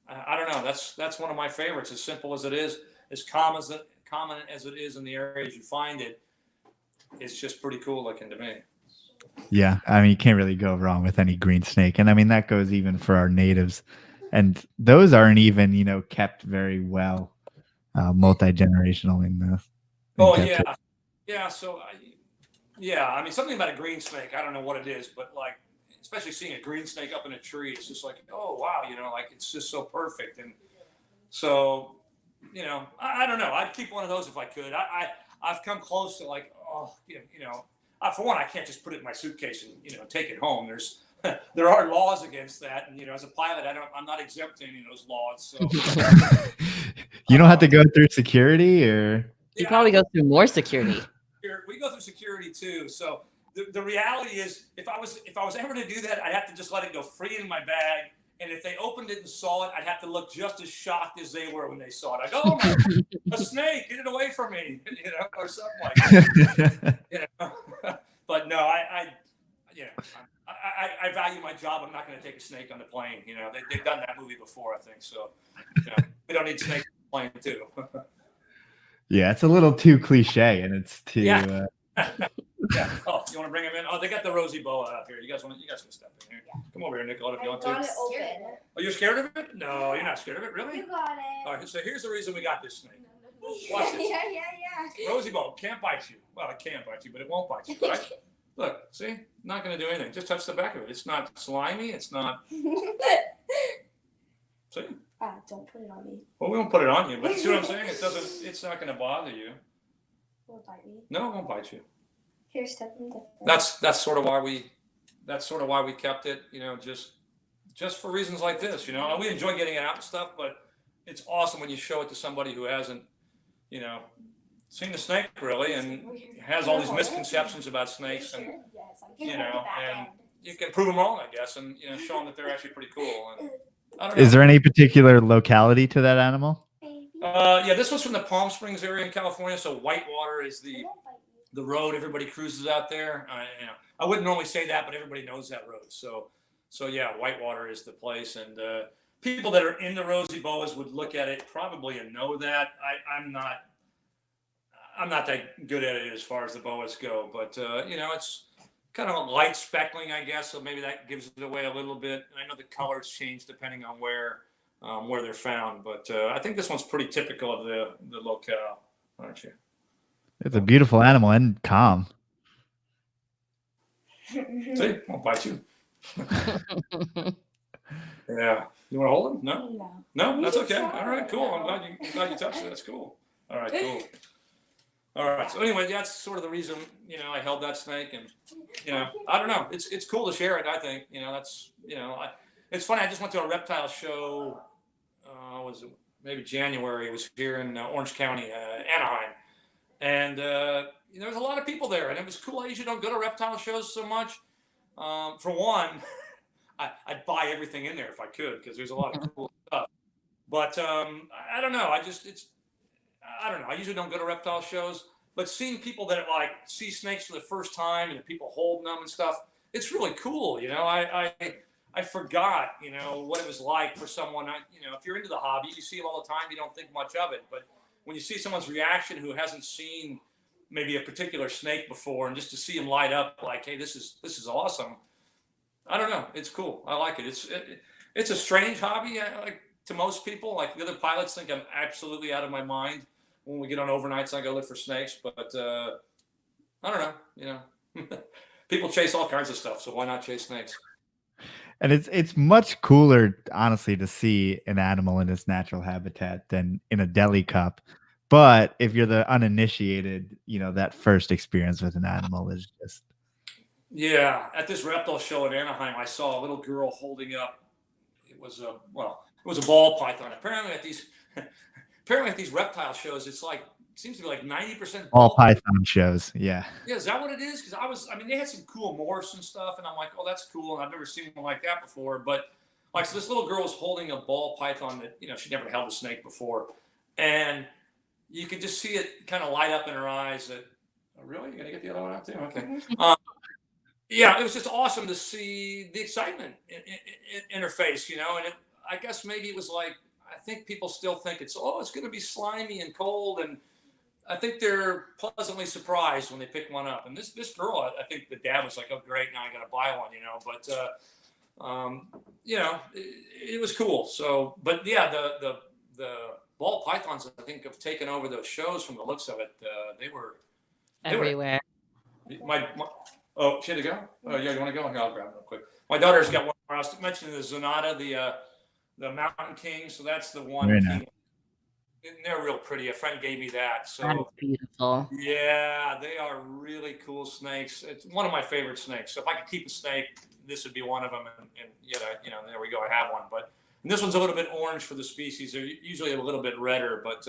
C: I don't know. That's one of my favorites. As simple as it is, as common as it is in the areas you find it, it's just pretty cool looking to me.
A: Yeah, I mean, you can't really go wrong with any green snake, and I mean that goes even for our natives, and those aren't even kept very well, multi-generational in the.
C: Yeah. So I mean, something about a green snake. I don't know what it is, but like, especially seeing a green snake up in a tree, it's just like, oh wow, like it's just so perfect. And so, I don't know. I'd keep one of those if I could. I've come close to like, for one, I can't just put it in my suitcase and take it home. There are laws against that, and as a pilot, I'm not exempt to any of those laws. So
A: you don't have to go through security, or
B: you probably go through more security.
C: We go through security too. So the reality is, if I was ever to do that, I'd have to just let it go free in my bag. And if they opened it and saw it, I'd have to look just as shocked as they were when they saw it. I go, oh my God, a snake, get it away from me, or something like that. But no, I value my job. I'm not going to take a snake on the plane. They've done that movie before, I think. So we don't need snakes on the plane too.
A: Yeah, it's a little too cliche, and it's too.
C: Yeah. Yeah. Oh, you want to bring him in? Oh, they got the rosy boa out here. You guys can step in here. Yeah. Come over here, Nicole, if you want to. Oh, you're scared of it? No, you're not scared of it, really?
D: You got it.
C: All right. So here's the reason we got this snake. Watch this.
D: Yeah.
C: Rosy boa can't bite you. Well, it can bite you, but it won't bite you, right? Look, see, not going to do anything. Just touch the back of it. It's not slimy. It's not. See.
D: Don't put it on me.
C: Well, we won't put it on you, but see what I'm saying? It's not going to bother you.
D: Will it bite me?
C: No, it won't bite you.
D: Here's something different.
C: That's sort of why we kept it, just for reasons like this, and we enjoy getting it out and stuff, but it's awesome when you show it to somebody who hasn't, seen the snake really and has all these misconceptions about snakes, and and you can prove them wrong, I guess, and show them that they're actually pretty cool. And I don't know.
A: Is there any particular locality to that animal?
C: Yeah, this was from the Palm Springs area in California. So Whitewater is the road everybody cruises out there. I wouldn't normally say that, but everybody knows that road. So yeah, Whitewater is the place, and people that are into rosy boas would look at it probably and know that. I'm not that good at it as far as the boas go, but it's kind of a light speckling, I guess. So maybe that gives it away a little bit. And I know the colors change depending on where they're found, but I think this one's pretty typical of the locale, aren't you?
A: It's a beautiful animal and calm.
C: See, won't bite you. Yeah, you want to hold him? No, that's okay. All right, cool. I'm glad you touched it. That's cool. All right, cool. All right. So anyway, that's sort of the reason I held that snake, and I don't know. It's cool to share it. I think that's it's funny. I just went to a reptile show. Was it maybe January? It was here in Orange County, Anaheim, and there was a lot of people there, and it was cool. I usually don't go to reptile shows so much. For one, I'd buy everything in there if I could, because there's a lot of cool stuff. But I don't know. I don't know. I usually don't go to reptile shows, but seeing people that like see snakes for the first time and people holding them and stuff, it's really cool. I forgot, what it was like for someone. If you're into the hobby, you see it all the time. You don't think much of it, but when you see someone's reaction who hasn't seen, maybe a particular snake before, and just to see them light up like, hey, this is awesome. I don't know. It's cool. I like it. It's a strange hobby. Like to most people, like the other pilots think I'm absolutely out of my mind when we get on overnights. I go look for snakes, but I don't know. You know, people chase all kinds of stuff, so why not chase snakes?
A: And it's much cooler, honestly, to see an animal in its natural habitat than in a deli cup. But if you're the uninitiated, you know, that first experience with an animal is just.
C: Yeah, at this reptile show in Anaheim, I saw a little girl holding up. It was a ball python. Apparently at these reptile shows, it's like seems to be like 90%
A: All python shows. Yeah.
C: Yeah, is that what it is? Because I mean, they had some cool morphs and stuff, and I'm like, oh, that's cool, and I've never seen one like that before. But like, so this little girl was holding a ball python that, you know, she never held a snake before, and you could just see it kind of light up in her eyes. That, oh, really, you're gonna get the other one out too? Okay. Yeah, it was just awesome to see the excitement in her face, you know, and I guess maybe it was like, I think people still think it's going to be slimy and cold, and I think they're pleasantly surprised when they pick one up. And this girl, I think the dad was like, oh, great, now I got to buy one, you know. But, you know, it was cool. So, but yeah, the ball pythons, I think, have taken over those shows from the looks of it. They were
B: everywhere.
C: Oh, she had to go? Oh, yeah, you want to go? Here, I'll grab it real quick. My daughter's got one more. I was mentioning the Zonata, the Mountain King. So that's the one.
A: Very nice.
C: And they're real pretty. A friend gave me that. So
B: That is beautiful.
C: Yeah, they are really cool snakes. It's one of my favorite snakes. So if I could keep a snake, this would be one of them. And you know, there we go. I have one. But and this one's a little bit orange for the species. They're usually a little bit redder. But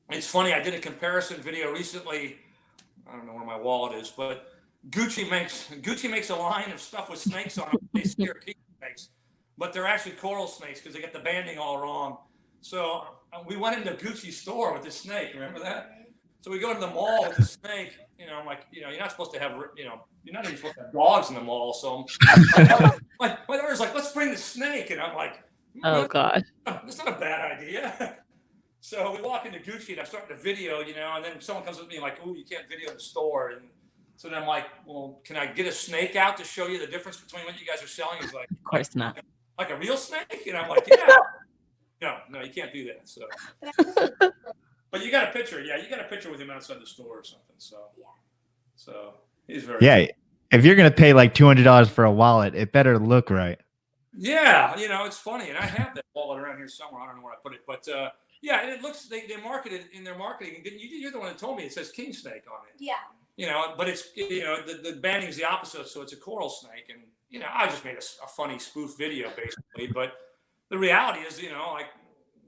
C: it's funny. I did a comparison video recently. I don't know where my wallet is, but Gucci makes a line of stuff with snakes on them. They scare king snakes, but they're actually coral snakes because they get the banding all wrong. So we went into Gucci store with this snake. Remember that? So we go into the mall with the snake. You know, I'm like, you know, you're not supposed to have, you know, you're not even supposed to have dogs in the mall. So my daughter's like, let's bring the snake, and I'm like,
B: oh god,
C: that's not a bad idea. So we walk into Gucci and I'm starting to video, you know, and then someone comes with me like, "Ooh, you can't video in the store." And so then I'm like, "Well, can I get a snake out to show you the difference between what you guys are selling?" He's like,
B: of course not.
C: Like a real snake? And I'm like, "Yeah." No, you can't do that. So, but you got a picture. Yeah, you got a picture with him outside the store or something. So he's very
A: cool. If you're gonna pay like $200 for a wallet, it better look right.
C: Yeah, you know, it's funny, and I have that wallet around here somewhere. I don't know where I put it, but. Yeah, and it looks they market it in their marketing. You're the one that told me it says king snake on it.
D: Yeah.
C: You know, but it's, you know, the banding is the opposite, so it's a coral snake. And you know, I just made a funny spoof video basically. But the reality is, you know, like,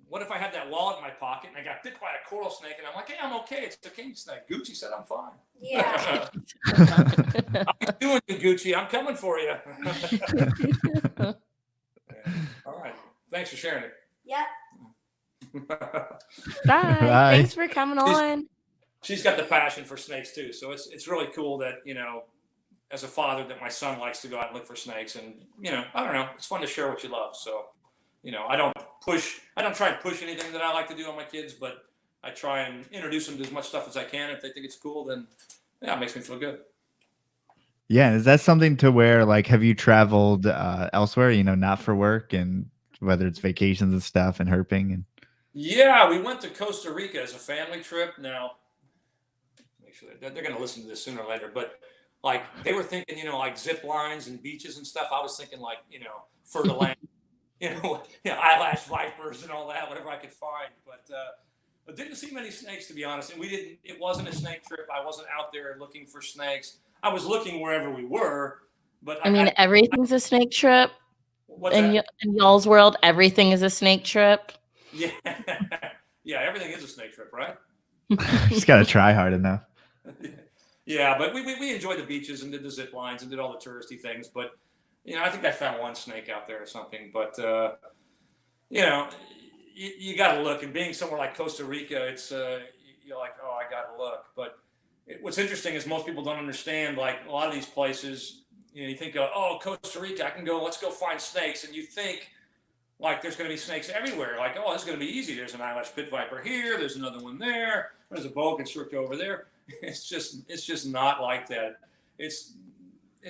C: what if I had that wallet in my pocket and I got bit by a coral snake and I'm like, hey, I'm okay. It's a king snake. Gucci said I'm fine.
D: Yeah.
C: I'm doing it, Gucci. I'm coming for you. Yeah. All right. Thanks for sharing it.
D: Yep.
B: Bye.
A: Bye.
B: Thanks for coming on.
C: She's got the passion for snakes too, so it's really cool that, you know, as a father, that my son likes to go out and look for snakes, and you know, I don't know, it's fun to share what you love. So, you know, I don't try and push anything that I like to do on my kids, but I try and introduce them to as much stuff as I can. If they think it's cool, then yeah, it makes me feel good.
A: Yeah, is that something to where, like, have you traveled elsewhere? You know, not for work, and whether it's vacations and stuff and herping and.
C: Yeah, we went to Costa Rica as a family trip. Now, make sure they're going to listen to this sooner or later, but like they were thinking, you know, like zip lines and beaches and stuff. I was thinking like, you know, fur to land, you know, eyelash vipers and all that, whatever I could find. But I didn't see many snakes, to be honest. And it wasn't a snake trip. I wasn't out there looking for snakes. I was looking wherever we were, but
B: I mean, everything's a snake trip. In y'all's world, everything is a snake trip.
C: Yeah, yeah, everything is a snake trip, right?
A: Just gotta try hard enough.
C: Yeah, but we enjoyed the beaches and did the zip lines and did all the touristy things. But you know, I think I found one snake out there or something. But you know, you got to look. And being somewhere like Costa Rica, it's you're like, oh, I got to look. But what's interesting is most people don't understand. Like a lot of these places, you know, you think, oh, Costa Rica, I can go. Let's go find snakes, and you think. like there's going to be snakes everywhere. Like, oh, this is going to be easy. There's an eyelash pit viper here. There's another one there. There's a boa constrictor over there. It's just not like that. It's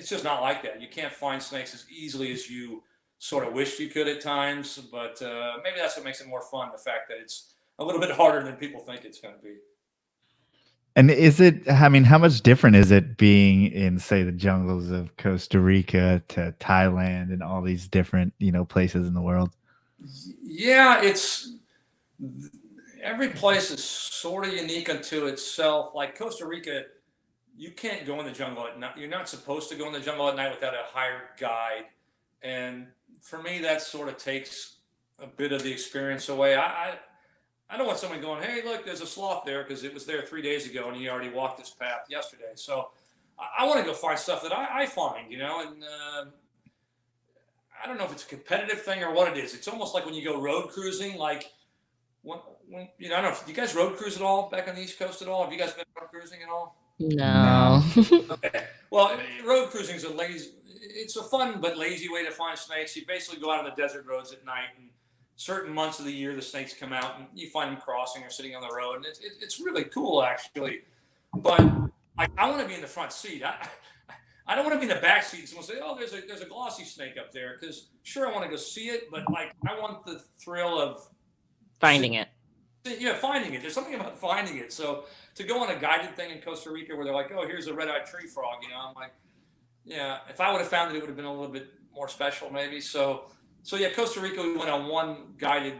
C: just not like that. You can't find snakes as easily as you sort of wished you could at times. But maybe that's what makes it more fun. The fact that it's a little bit harder than people think it's going to be.
A: And is it, I mean, how much different is it being in, say, the jungles of Costa Rica to Thailand and all these different, places in the world?
C: Yeah, every place is sort of unique unto itself. Like Costa Rica, you can't go in the jungle at night. You're not supposed to go in the jungle at night without a hired guide. And for me, that sort of takes a bit of the experience away. I don't want someone going, hey, look, there's a sloth there because it was there 3 days ago and he already walked this path yesterday. So I want to go find stuff that I find, and I don't know if it's a competitive thing or what it is. It's almost like when you go road cruising, like when I don't know, do you guys road cruise at all back on the East Coast at all? Have you guys been road cruising at all?
B: No.
C: Okay. Well, road cruising is it's a fun but lazy way to find snakes. You basically go out on the desert roads at night, and certain months of the year the snakes come out and you find them crossing or sitting on the road, and it's really cool actually. But I want to be in the front seat. I don't want to be in the back seat and someone say, oh, there's a glossy snake up there, because sure, I want to go see it, but like I want the thrill of
B: Finding it.
C: Yeah, finding it. There's something about finding it. So to go on a guided thing in Costa Rica where they're like, oh, here's a red-eyed tree frog, I'm like, yeah, if I would have found it, it would have been a little bit more special maybe. So yeah, Costa Rica, we went on one guided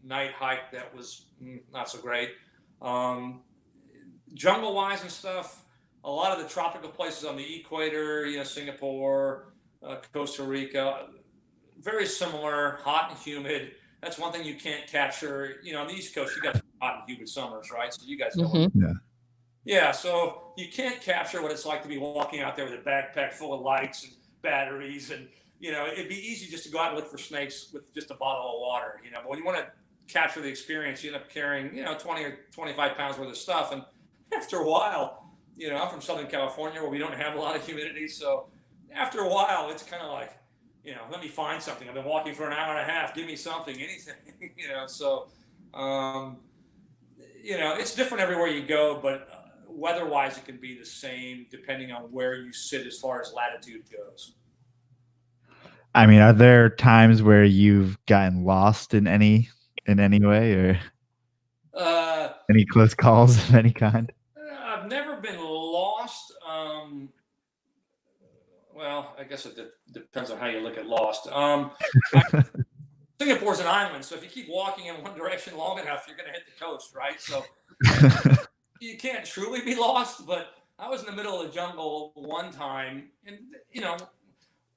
C: night hike that was not so great. Jungle-wise and stuff, a lot of the tropical places on the equator, Singapore, Costa Rica, very similar, hot and humid. That's one thing you can't capture. On the East Coast, you got hot and humid summers, right? So you guys know.
B: Mm-hmm.
C: Yeah, so you can't capture what it's like to be walking out there with a backpack full of lights and batteries, and it'd be easy just to go out and look for snakes with just a bottle of water. But when you want to capture the experience, you end up carrying 20 or 25 pounds worth of stuff, and after a while, I'm from Southern California where we don't have a lot of humidity, so after a while, it's kind of like, let me find something. I've been walking for an hour and a half. Give me something, anything, So, it's different everywhere you go, but weather-wise, it can be the same depending on where you sit as far as latitude goes.
A: I mean, are there times where you've gotten lost in any way, or any close calls of any kind?
C: I've never been lost. Well, I guess it depends on how you look at lost. Singapore's an island, so if you keep walking in one direction long enough, you're going to hit the coast, right? So you can't truly be lost, but I was in the middle of the jungle one time, and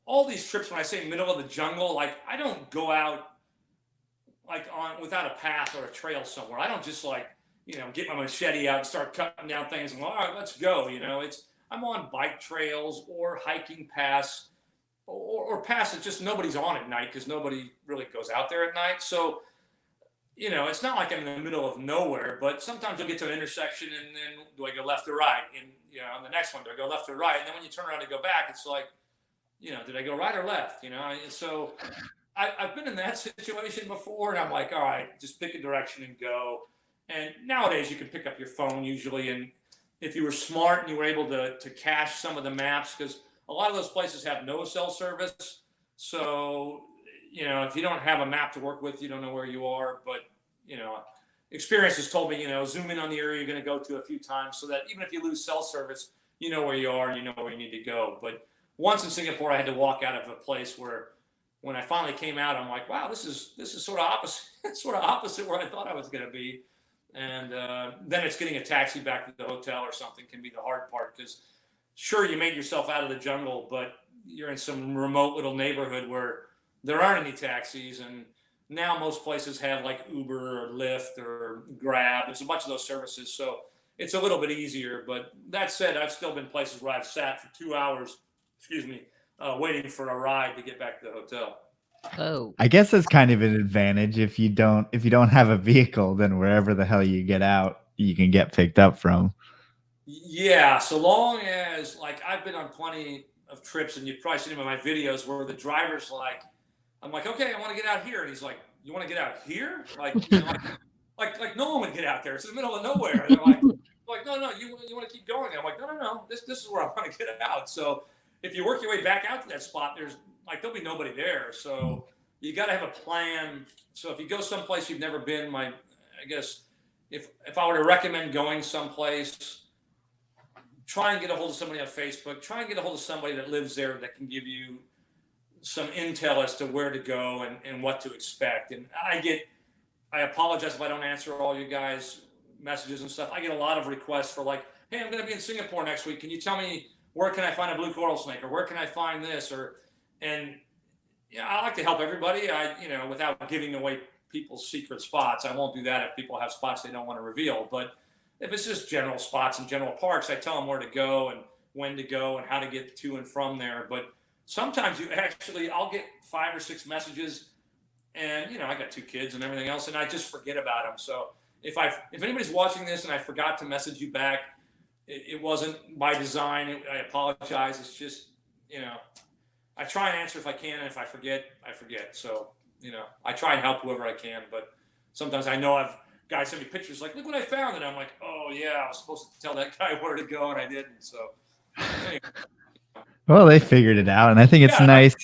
C: all these trips, when I say middle of the jungle, like I don't go out like without a path or a trail somewhere. I don't just get my machete out and start cutting down things and all right, let's go. I'm on bike trails or hiking paths or paths that just nobody's on at night because nobody really goes out there at night. So, it's not like I'm in the middle of nowhere, but sometimes you'll get to an intersection and then do I go left or right? And, on the next one, do I go left or right? And then when you turn around to go back, it's like, did I go right or left? And so I've been in that situation before, and I'm like, all right, just pick a direction and go. And nowadays you can pick up your phone usually, and if you were smart and you were able to cache some of the maps, because a lot of those places have no cell service. So, if you don't have a map to work with, you don't know where you are. But, experience has told me, zoom in on the area you're going to go to a few times so that even if you lose cell service, you know where you are and you know where you need to go. But once in Singapore, I had to walk out of a place where when I finally came out, I'm like, wow, this is sort of opposite where I thought I was going to be. And then it's getting a taxi back to the hotel or something can be the hard part, because sure, you made yourself out of the jungle, but you're in some remote little neighborhood where there aren't any taxis. And now most places have like Uber or Lyft or Grab. There's a bunch of those services. So it's a little bit easier. But that said, I've still been places where I've sat for 2 hours, waiting for a ride to get back to the hotel.
B: Oh,
A: I guess that's kind of an advantage if you don't have a vehicle, then wherever the hell you get out, you can get picked up from.
C: Yeah, so long as I've been on plenty of trips, and you've probably seen them in my videos where the driver's like, I'm like, okay, I want to get out here. And he's like, you want to get out here? Like, you know, like no one would get out there. It's in the middle of nowhere. And they're like, no, you want to keep going. And I'm like, no. This is where I want to get out. So if you work your way back out to that spot, there'll be nobody there. So you got to have a plan. So if you go someplace you've never been, I guess if I were to recommend going someplace, try and get a hold of somebody on Facebook. Try and get a hold of somebody that lives there that can give you some intel as to where to go and what to expect. And I apologize if I don't answer all you guys' messages and stuff. I get a lot of requests for like, hey, I'm going to be in Singapore next week. Can you tell me where can I find a blue coral snake, or where can I find this? And yeah, I like to help everybody. Without giving away people's secret spots. I won't do that if people have spots they don't want to reveal. But if it's just general spots and general parks, I tell them where to go and when to go and how to get to and from there. But sometimes I'll get 5 or 6 messages, and I got 2 kids and everything else, and I just forget about them. So if anybody's watching this and I forgot to message you back, it wasn't by design. I apologize. It's just, I try and answer if I can, and if I forget, I forget. So, I try and help whoever I can, but sometimes I know guys send me pictures like, look what I found, and I'm like, oh yeah, I was supposed to tell that guy where to go, and I didn't. So anyway.
A: Well, they figured it out, and I think it's nice.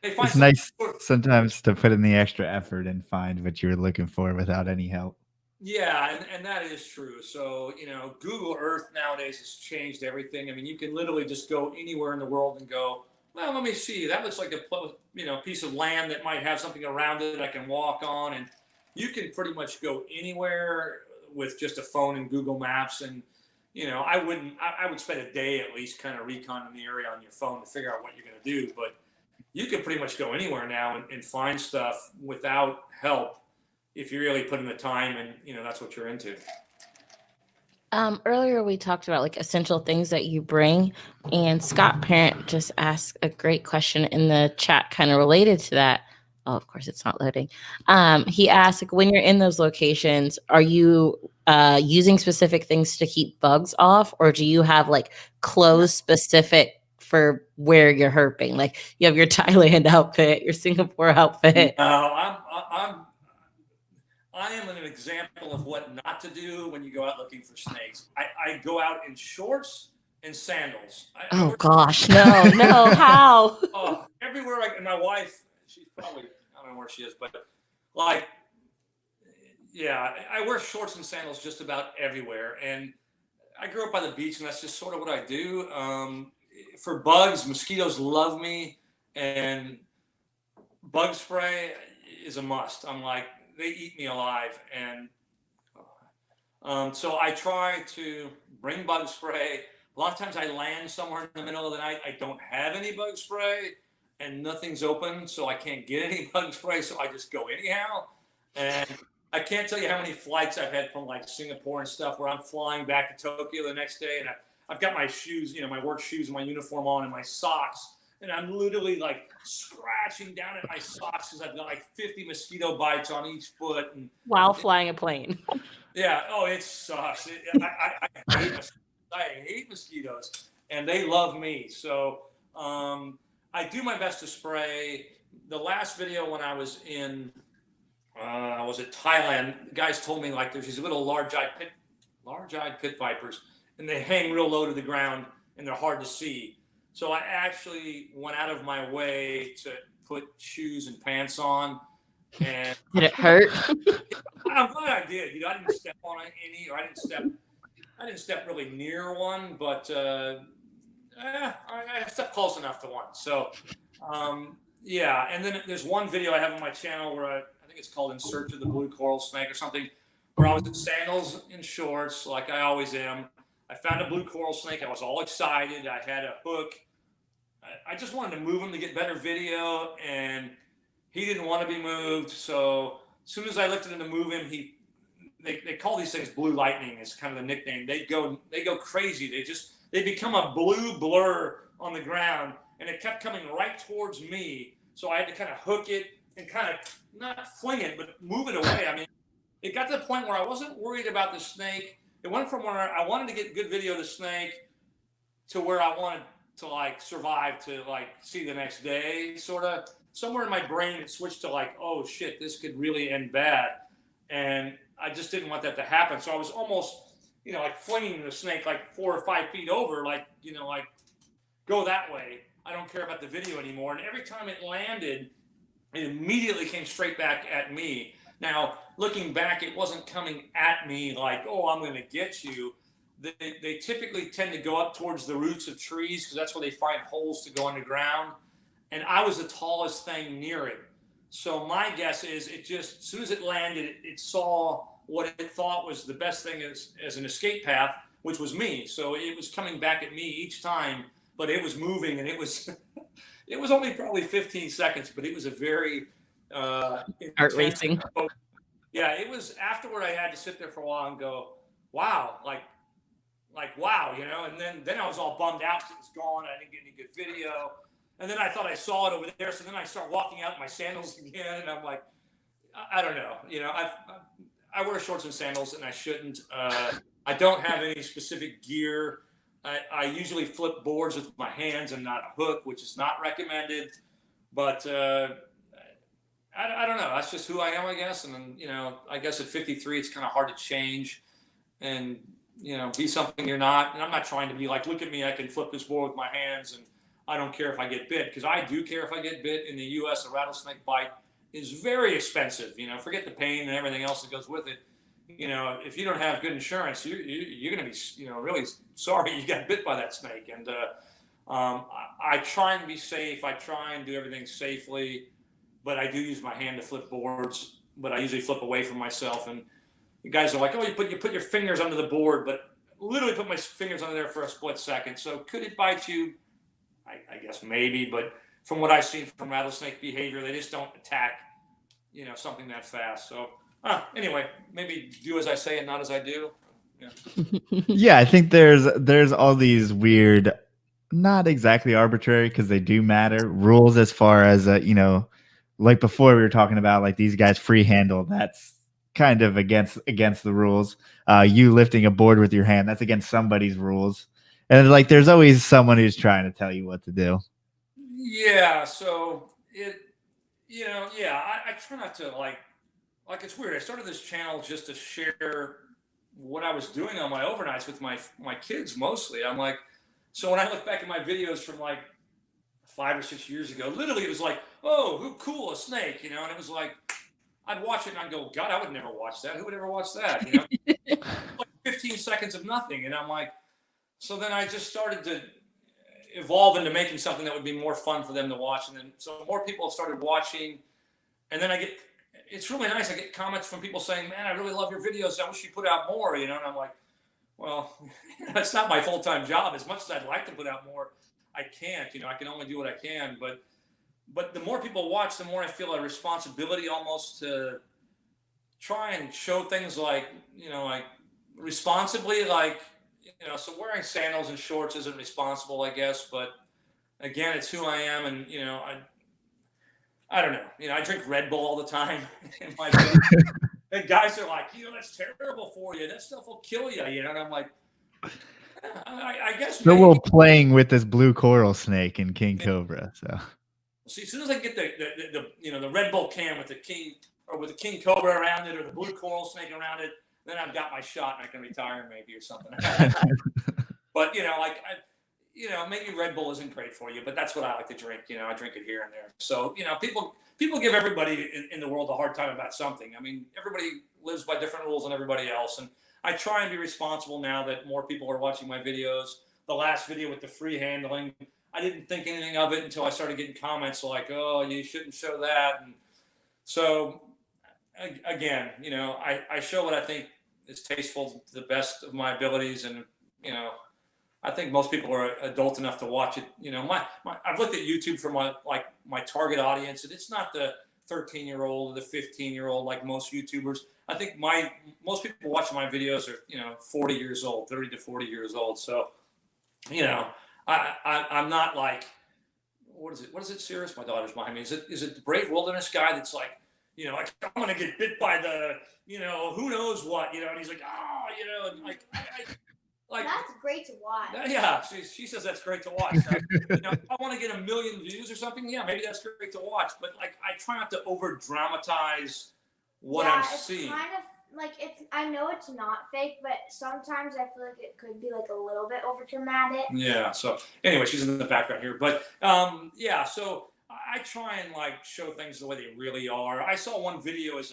A: It's nice
C: sort
A: sometimes to put in the extra effort and find what you were looking for without any help.
C: Yeah, and that is true. So, Google Earth nowadays has changed everything. I mean, you can literally just go anywhere in the world and go, well, let me see. That looks like a piece of land that might have something around it I can walk on. And you can pretty much go anywhere with just a phone and Google Maps. And, I would spend a day at least kind of reconning the area on your phone to figure out what you're going to do. But you can pretty much go anywhere now and find stuff without help, if you really put in the time and that's what you're into.
B: Earlier we talked about like essential things that you bring, and Scott Parent just asked a great question in the chat kind of related to that. Oh, of course it's not loading. He asked, like, when you're in those locations, are you using specific things to keep bugs off, or do you have like clothes specific for where you're herping? Like you have your Thailand outfit, your Singapore outfit.
C: No, I am an example of what not to do when you go out looking for snakes. I go out in shorts and sandals.
B: Oh gosh, no, how?
C: Everywhere. And my wife, she's probably, I don't know where she is, but like, yeah, I wear shorts and sandals just about everywhere. And I grew up by the beach, and that's just sort of what I do. For bugs, mosquitoes love me, and bug spray is a must. I'm like, they eat me alive. And so I try to bring bug spray. A lot of times I land somewhere in the middle of the night. I don't have any bug spray and nothing's open, so I can't get any bug spray. So I just go anyhow. And I can't tell you how many flights I've had from like Singapore and stuff where I'm flying back to Tokyo the next day, and I've got my shoes, my work shoes and my uniform on and my socks. And I'm literally like scratching down at my socks because I've got like 50 mosquito bites on each foot. And
B: while flying a plane.
C: Yeah. Oh, it sucks. I hate mosquitoes, and they love me. So I do my best to spray. The last video when I was in, I was at Thailand, the guys told me like there's these little large-eyed pit vipers, and they hang real low to the ground, and they're hard to see. So I actually went out of my way to put shoes and pants on. And
B: did it hurt?
C: I'm glad I did. I didn't step on any, or I didn't step really near one, but I stepped close enough to one. So yeah. And then there's one video I have on my channel where I think it's called "In Search of the Blue Coral Snake" or something, where I was in sandals and shorts like I always am. I found a blue coral snake. I was all excited. I had a hook. I just wanted to move him to get better video, and he didn't want to be moved. So as soon as I lifted him to move him, they call these things blue lightning. It's kind of the nickname. They go crazy. They become a blue blur on the ground, and it kept coming right towards me. So I had to kind of hook it and kind of not fling it, but move it away. I mean, it got to the point where I wasn't worried about the snake. It went from where I wanted to get good video of the snake to where I wanted to like survive to like see the next day. Sort of somewhere in my brain it switched to like, oh shit, this could really end bad, and I just didn't want that to happen. So I was almost, like flinging the snake like 4 or 5 feet over, like, like go that way. I don't care about the video anymore. And every time it landed, it immediately came straight back at me. Now, looking back, it wasn't coming at me like, oh, I'm going to get you. They typically tend to go up towards the roots of trees because that's where they find holes to go underground. And I was the tallest thing near it. So my guess is it just, as soon as it landed, it saw what it thought was the best thing as an escape path, which was me. So it was coming back at me each time, but it was moving, and it was it was only probably 15 seconds, but it was a very
B: heart racing.
C: Yeah, it was afterward. I had to sit there for a while and go, wow, like wow, and then I was all bummed out because it was gone. I didn't get any good video. And then I thought I saw it over there. So then I start walking out in my sandals again. And I'm like, I don't know. I wear shorts and sandals, and I shouldn't. I don't have any specific gear. I usually flip boards with my hands and not a hook, which is not recommended. But I don't know. That's just who I am, I guess. And then, I guess at 53, it's kind of hard to change and, be something you're not. And I'm not trying to be like, look at me, I can flip this board with my hands, and I don't care if I get bit. Because I do care if I get bit. In the U.S., a rattlesnake bite is very expensive. Forget the pain and everything else that goes with it. If you don't have good insurance, you're going to be, really sorry you got bit by that snake. And I try and be safe. I try and do everything safely, but I do use my hand to flip boards, but I usually flip away from myself. And you guys are like, oh, you put your fingers under the board, but literally put my fingers under there for a split second. So could it bite you? I guess maybe, but from what I've seen from rattlesnake behavior, they just don't attack, something that fast. So anyway, maybe do as I say and not as I do. Yeah,
A: yeah, I think there's all these weird, not exactly arbitrary because they do matter, rules as far as like before we were talking about like these guys free handle. That's kind of against the rules. You lifting a board with your hand, that's against somebody's rules. And like there's always someone who's trying to tell you what to do.
C: Yeah, so I try not to like it's weird. I started this channel just to share what I was doing on my overnights with my kids mostly. I'm like, so when I look back at my videos from like 5 or 6 years ago, literally it was like, oh, who cool, a snake, and it was like, I'd watch it and I'd go, God, I would never watch that. Who would ever watch that? Like 15 seconds of nothing. And I'm like, so then I just started to evolve into making something that would be more fun for them to watch. And then, so more people started watching, and then it's really nice. I get comments from people saying, man, I really love your videos. I wish you put out more, and I'm like, well, it's not my full-time job. As much as I'd like to put out more, I can't, I can only do what I can. But the more people watch, the more I feel a responsibility almost to try and show things like, like responsibly, like, so wearing sandals and shorts isn't responsible, I guess. But again, it's who I am. And, I don't know. I drink Red Bull all the time. And guys are like, that's terrible for you. That stuff will kill you, And I'm like, I guess.
A: So we're playing with this blue coral snake in King Cobra. So
C: see, as soon as I get the Red Bull can with the King Cobra around it, or the blue coral snake around it, then I've got my shot and I can retire maybe or something. But maybe Red Bull isn't great for you, but that's what I like to drink. I drink it here and there. So people give everybody in the world a hard time about something. I mean, everybody lives by different rules than everybody else, and I try and be responsible now that more people are watching my videos. The last video with the free handling, I didn't think anything of it until I started getting comments like, oh, you shouldn't show that. And so again, I show what I think is tasteful to the best of my abilities. And, I think most people are adult enough to watch it. I've looked at YouTube for my target audience, and it's not the 13-year-old or the 15-year-old like most YouTubers. I think most people watching my videos are 40 years old, 30 to 40 years old. So I'm not like, what is it, Cirrus? My daughter's behind me. Is it the Brave Wilderness guy that's like, like, I'm gonna get bit by the who knows what, and he's like, oh, and like like
D: That's great to watch.
C: yeah, she says that's great to watch. You know, if I want to get 1 million views or something, yeah, maybe that's great to watch. But like, I try not to over dramatize what I'm seeing.
D: Kind of like it's. I know it's not fake, but sometimes I feel like it could be like a little bit over dramatic.
C: Yeah. So anyway, she's in the background here, but yeah. So I try and like show things the way they really are. I saw one video as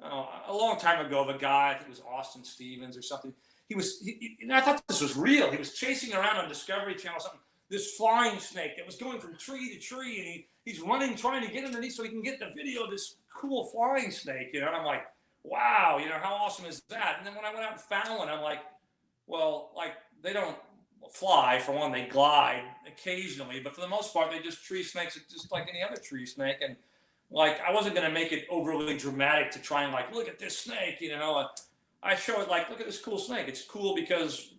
C: a long time ago of a guy. I think it was Austin Stevens or something. And I thought this was real. He was chasing around on Discovery Channel or something. This flying snake that was going from tree to tree, and he's running, trying to get underneath so he can get the video of this cool flying snake. You know, and I'm like, wow, you know, how awesome is that? And then when I went out and found one, I'm like, well, like they don't fly for one, they glide occasionally, but for the most part, they just tree snakes, just like any other tree snake. And like, I wasn't going to make it overly dramatic to try and like, look at this snake, you know. I show it like, look at this cool snake. It's cool because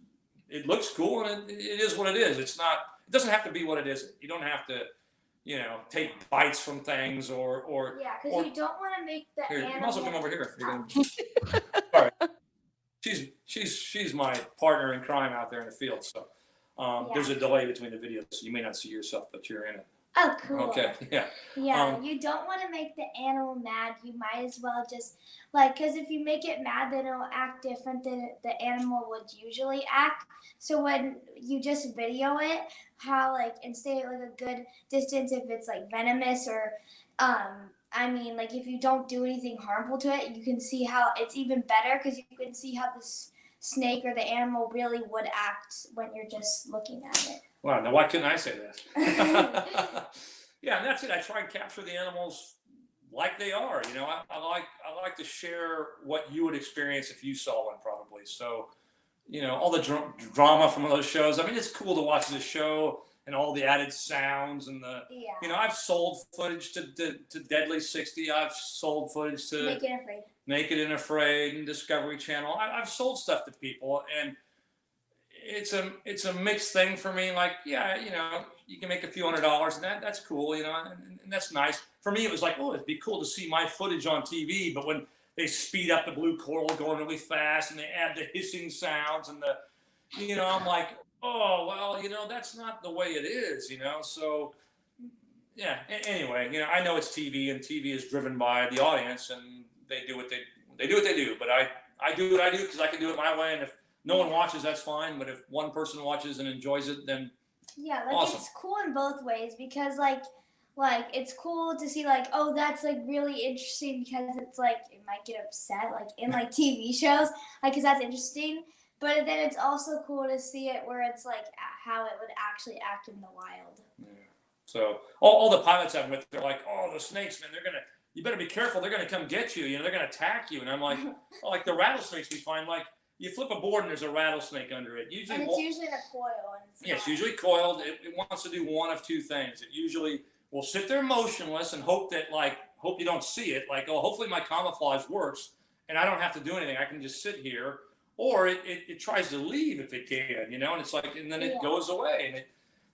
C: it looks cool, and it is what it is. It doesn't have to be what it is. You don't have to, you know, take bites from things or
D: yeah, because you don't want to make the
C: here,
D: animal.
C: you can also come over here. All right. She's my partner in crime out there in the field. So there's a delay between the videos, so you may not see yourself, but you're in it.
D: Oh, cool.
C: Okay, yeah.
D: Yeah, you don't want to make the animal mad. You might as well just, like, because if you make it mad, then it'll act different than the animal would usually act. So when you just video it, how, like, and stay at, like, a good distance if it's, like, venomous or, I mean, like, if you don't do anything harmful to it, you can see how it's even better because you can see how this snake or the animal really would act when you're just looking at it.
C: Wow, now why couldn't I say that? Yeah, and that's it. I try and capture the animals like they are. You know, I like to share what you would experience if you saw one, probably. So, you know, all the drama from those shows. I mean, it's cool to watch the show and all the added sounds and you know, I've sold footage to Deadly 60. I've sold footage to Naked and Afraid and Discovery Channel. I've sold stuff to people, and it's a mixed thing for me. Like, yeah, you know, you can make a few $100s, and that's cool, you know, and that's nice. For me, it was like, oh, it'd be cool to see my footage on TV, but when they speed up the blue coral going really fast and they add the hissing sounds and you know, I'm like, oh, well, you know, that's not the way it is, you know. So yeah, anyway, you know, I know it's TV, and TV is driven by the audience, and they do what they do, but I do what I do because I can do it my way, and if no one watches, that's fine. But if one person watches and enjoys it, then
D: yeah, like
C: awesome.
D: It's cool in both ways because like it's cool to see like, oh, that's like really interesting because it's like it might get upset like in like TV shows like because that's interesting. But then it's also cool to see it where it's like how it would actually act in the wild.
C: Yeah. So all the pilots I'm with, they're like, oh, the snakes, man, you better be careful. They're going to come get you. You know, they're going to attack you. And I'm like, oh, like the rattlesnakes we find, like you flip a board and there's a rattlesnake under it. Usually,
D: and it's usually in a coil. And
C: it's usually coiled. It wants to do one of two things. It usually will sit there motionless and hope you don't see it. Like, oh, hopefully my camouflage works and I don't have to do anything. I can just sit here. Or it tries to leave if it can, you know, and it's like, and then it goes away. And it,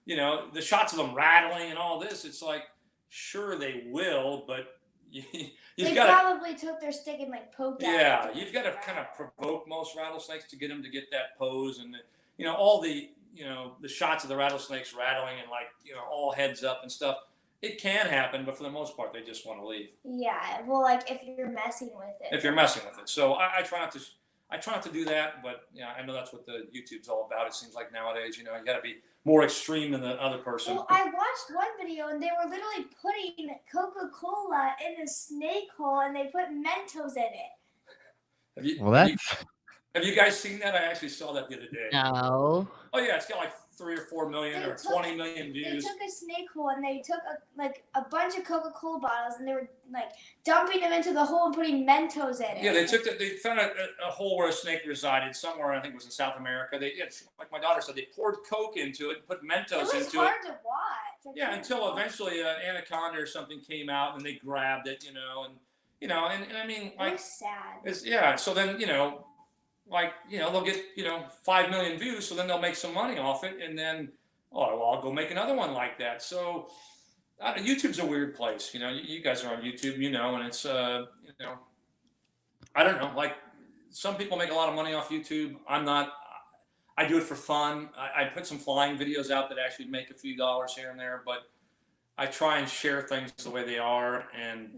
C: you know, the shots of them rattling and all this, it's like, sure they will, but
D: they probably took their stick and like poked at it.
C: Yeah, you've got to kind of provoke most rattlesnakes to get them to get that pose. And, you know, all the, you know, the shots of the rattlesnakes rattling and like, you know, all heads up and stuff. It can happen, but for the most part, they just want to leave.
D: Yeah, well, like if you're messing with it.
C: If you're messing with it. So I try not to do that, but yeah, I know that's what the YouTube's all about. It seems like nowadays, you know, you got to be more extreme than the other person.
D: Well, I watched one video and they were literally putting Coca-Cola in a snake hole and they put Mentos in it.
C: Have you guys seen that? I actually saw that the other day.
B: No.
C: Oh yeah, it's got like 3 or 4 million or 20 million views.
D: They took a snake hole and they took a bunch of Coca-Cola bottles and they were like dumping them into the hole and putting Mentos in it.
C: Yeah, they found a hole where a snake resided somewhere. I think it was in South America. Like my daughter said, they poured Coke into it, put Mentos into it.
D: It was hard to watch.
C: Yeah, until eventually an anaconda or something came out and they grabbed it, and I mean, like,
D: it's sad.
C: So then, they'll get, 5 million views, so then they'll make some money off it, and then, I'll go make another one like that. So YouTube's a weird place, you guys are on YouTube, and it's, I don't know, like some people make a lot of money off YouTube. I'm not, I do it for fun. I put some flying videos out that actually make a few dollars here and there, but I try and share things the way they are, and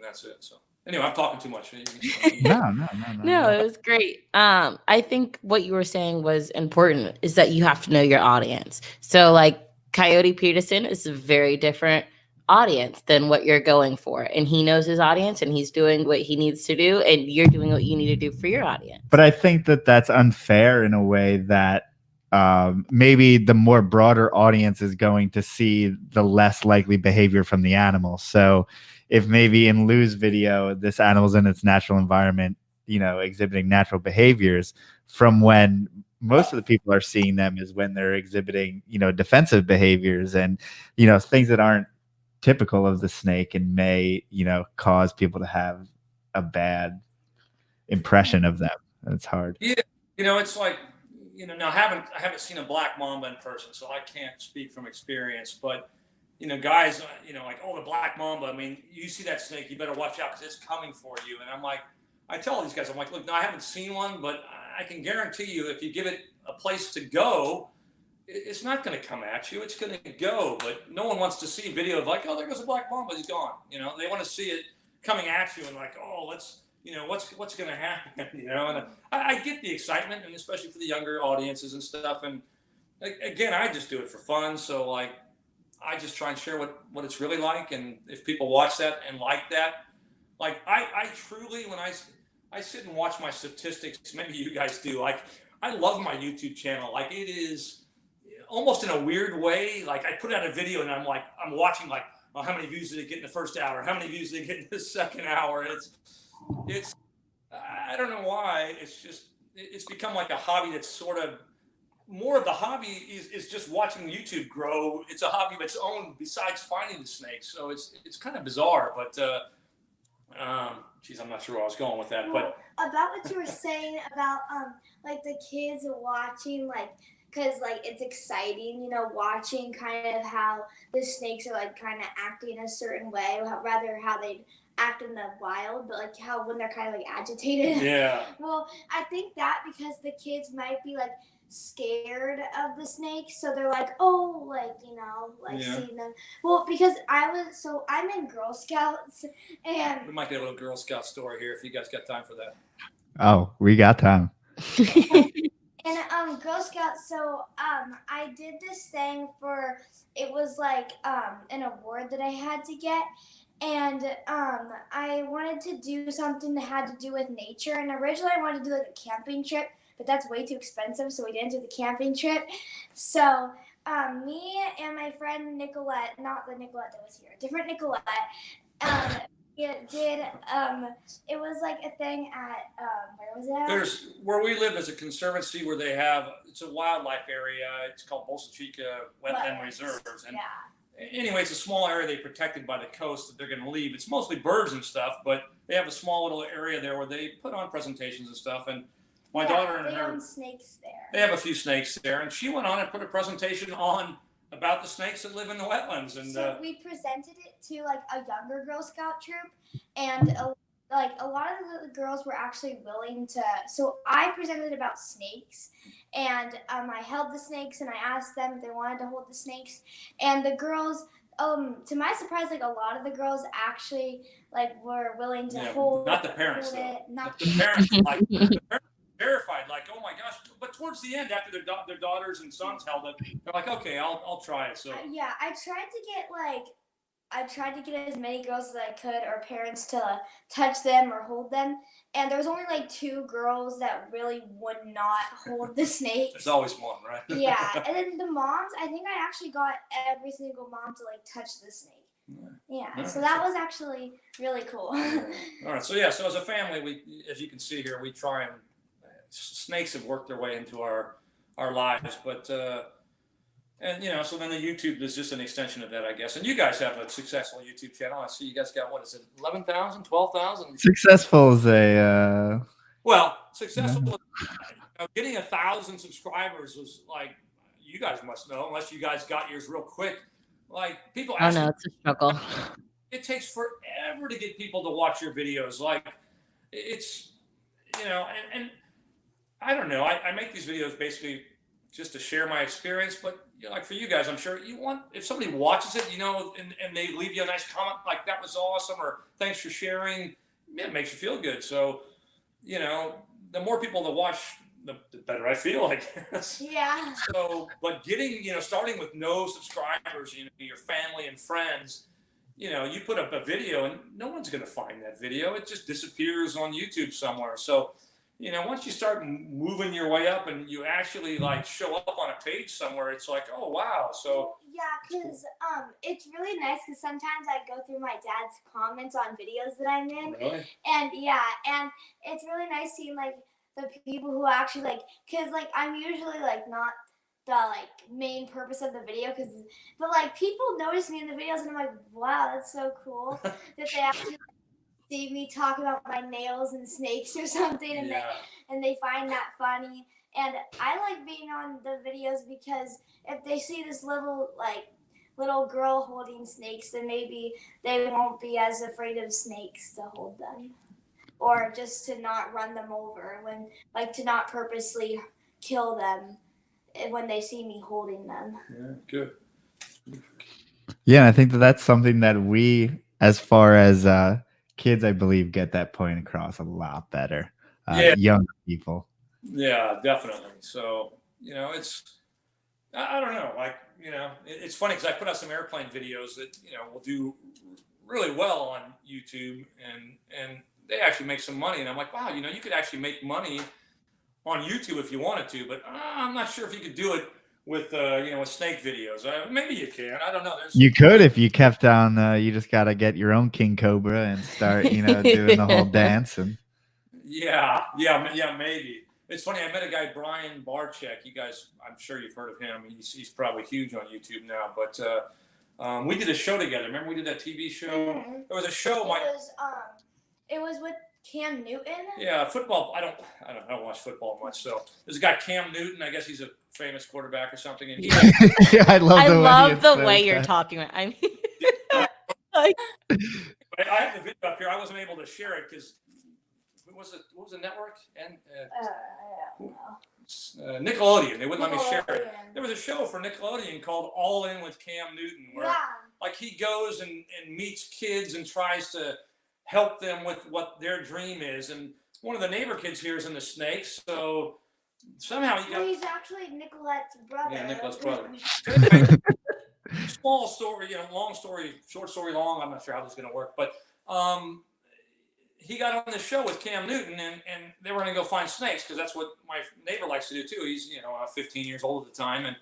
C: that's it. So anyway, I'm talking too much.
B: No, it was great. I think what you were saying was important, is that you have to know your audience. So like Coyote Peterson is a very different audience than what you're going for, and he knows his audience, and he's doing what he needs to do, and you're doing what you need to do for your audience.
A: But I think that that's unfair in a way that maybe the more broader audience is going to see the less likely behavior from the animal. So if maybe in Lou's video, this animal's in its natural environment, exhibiting natural behaviors, from when most of the people are seeing them is when they're exhibiting, defensive behaviors and, things that aren't typical of the snake and may, cause people to have a bad impression of them. It's hard.
C: Yeah, it's like, now I haven't seen a black mamba in person, so I can't speak from experience. But guys, like, oh, the black mamba. I mean, you see that snake, you better watch out because it's coming for you. And I'm like, I tell these guys, I'm like, look, no, I haven't seen one, but I can guarantee you, if you give it a place to go, it's not going to come at you. It's going to go. But no one wants to see a video of like, oh, there goes a black mamba, he's gone. They want to see it coming at you and like, oh, let's. What's going to happen, and I get the excitement, and especially for the younger audiences and stuff. And again, I just do it for fun. So like, I just try and share what it's really like. And if people watch that and like that, like I truly, when I sit and watch my statistics, maybe you guys do, like, I love my YouTube channel. Like, it is almost in a weird way. Like, I put out a video and I'm watching like, oh, how many views did it get in the first hour? How many views did it get in the second hour? It's I don't know why. It's become like a hobby that's sort of more of the hobby is just watching YouTube grow. It's a hobby of its own besides finding the snakes. So it's kind of bizarre, but geez, I'm not sure where I was going with that. But
D: about what you were saying about like the kids watching, like, because like it's exciting, watching kind of how the snakes are like kind of acting a certain way, rather how they act in the wild, but like how when they're kind of like agitated.
C: Yeah.
D: Well, I think that because the kids might be like scared of the snakes, so they're like, oh, like, seeing them. Well, because I'm in Girl Scouts, and
C: we might get a little Girl Scout story here if you guys got time for that.
A: Oh, we got time.
D: And Girl Scouts, so I did this thing it was like an award that I had to get. And I wanted to do something that had to do with nature. And originally I wanted to do like a camping trip, but that's way too expensive, so we didn't do the camping trip. So me and my friend Nicolette, not the Nicolette that was here, a different Nicolette, it was like a thing at, where was it at?
C: Where we live is a conservancy where it's a wildlife area. It's called Bolsa Chica Wetland Reserves. And anyway, it's a small area they protected by the coast that they're going to leave. It's mostly birds and stuff, but they have a small little area there where they put on presentations and stuff. And my daughter and her,
D: own snakes there.
C: They have a few snakes there, and she went on and put a presentation on about the snakes that live in the wetlands. And
D: so we presented it to like a younger Girl Scout troop, and a lot of the girls were actually willing to. So I presented about snakes, and I held the snakes, and I asked them if they wanted to hold the snakes, and the girls, to my surprise, like a lot of the girls actually like were willing to hold.
C: Not the parents, though.
D: Not
C: the parents. Like, the parents terrified, like, oh my gosh. But towards the end, after their daughters and sons held it, they're like, okay, I'll try it. So
D: yeah, I tried to get as many girls as I could, or parents, to touch them or hold them. And there was only like 2 girls that really would not hold the snake.
C: There's always one, right?
D: Yeah. And then the moms, I think I actually got every single mom to like touch the snake. Yeah. So that was actually really cool.
C: All right. So as a family, we, as you can see here, we try and snakes have worked their way into our lives, but and so then the YouTube is just an extension of that, I guess. And you guys have a successful YouTube channel. I see you guys got, what is it, 11,000, 12,000?
A: Successful is a
C: successful. Getting 1,000 subscribers was like, you guys must know, unless you guys got yours real quick. Like, people ask.
B: Oh no, it's a struggle.
C: It takes forever to get people to watch your videos. Like, it's and I don't know. I make these videos basically just to share my experience. But you know, like for you guys, I'm sure you want, if somebody watches it, you know, and they leave you a nice comment like that was awesome, or thanks for sharing, yeah, it makes you feel good. So, you know, the more people that watch, the better I feel, I guess.
D: Yeah.
C: So, but getting, you know, starting with no subscribers, you know, your family and friends, you know, you put up a video and no one's going to find that video. It just disappears on YouTube somewhere. So, you know, once you start moving your way up and you actually like show up on a page somewhere, it's like, oh, wow. So,
D: yeah, because it's really nice because sometimes I go through my dad's comments on videos that I'm in.
C: really?
D: And yeah, and it's really nice seeing like the people who actually like, because like I'm usually like not the like main purpose of the video, but like people notice me in the videos and I'm like, wow, that's so cool that they actually see me talk about my nails and snakes or something, and
C: Yeah.
D: they find that funny. And I like being on the videos because if they see this little girl holding snakes, then maybe they won't be as afraid of snakes to hold them, or just to not run them over, to not purposely kill them when they see me holding them.
C: Yeah, good.
A: Yeah, I think that that's something that we, as far as kids, I believe, get that point across a lot better.
C: Yeah.
A: Younger people.
C: Yeah, definitely. So, you know, I don't know, like, you know, it's funny because I put out some airplane videos that, you know, will do really well on YouTube, and they actually make some money. And I'm like, wow, you know, you could actually make money on YouTube if you wanted to, but I'm not sure if you could do it with, you know, with snake videos. Maybe you can. I don't know.
A: You could if you kept on. You just got to get your own King Cobra and start, you know, doing the whole dance. And
C: yeah, maybe. It's funny. I met a guy, Brian Barczyk. You guys, I'm sure you've heard of him. He's probably huge on YouTube now. But we did a show together. Remember we did that TV show?
D: Mm-hmm.
C: There was a show.
D: It was with Cam Newton.
C: Yeah, football. I don't watch football much. So there's a guy, Cam Newton. I guess he's a famous quarterback or something. And
A: yeah, I love the
B: way you're talking about. I mean,
C: I have the video up here. I wasn't able to share it because what was the network? And Nickelodeon. They wouldn't let me share it. There was a show for Nickelodeon called All In with Cam Newton, where like he goes and meets kids and tries to help them with what their dream is. And one of the neighbor kids here is in the snakes, so somehow
D: he's actually Nicolette's brother.
C: Yeah, Nicolette's brother. Small story, you know, long story, short story long. I'm not sure how this is going to work, but he got on the show with Cam Newton, and they were going to go find snakes because that's what my neighbor likes to do too. He's, you know, 15 years old at the time, and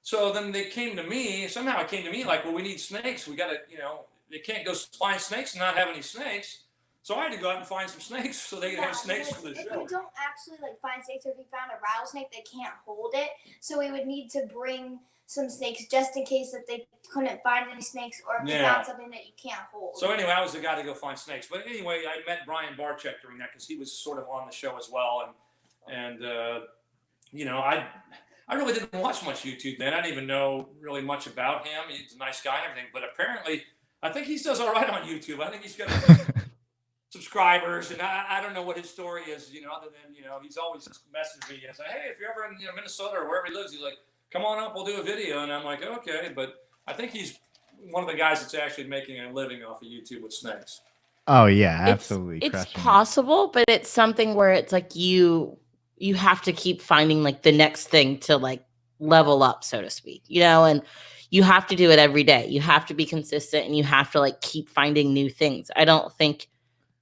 C: so then they came to me. Somehow it came to me like, well, we need snakes. We got to, you know, they can't go find snakes and not have any snakes. So I had to go out and find some snakes so they could have snakes for the show.
D: If you don't actually like find snakes, or if you found a rattlesnake, they can't hold it. So we would need to bring some snakes just in case if they couldn't find any snakes, or if they found something that you can't hold.
C: So anyway, I was the guy to go find snakes. But anyway, I met Brian Barczyk during that because he was sort of on the show as well. And you know, I really didn't watch much YouTube then. I didn't even know really much about him. He's a nice guy and everything. But apparently, I think he does all right on YouTube. I think he's got subscribers, and I don't know what his story is, you know, other than, you know, he's always messaged me and say, hey, if you're ever in, you know, Minnesota or wherever he lives, he's like, come on up, we'll do a video. And I'm like, okay. But I think he's one of the guys that's actually making a living off of YouTube with snakes.
A: Oh yeah, absolutely.
B: It's possible, but it's something where it's like you have to keep finding like the next thing to like level up, so to speak, you know, and you have to do it every day. You have to be consistent, and you have to like keep finding new things. I don't think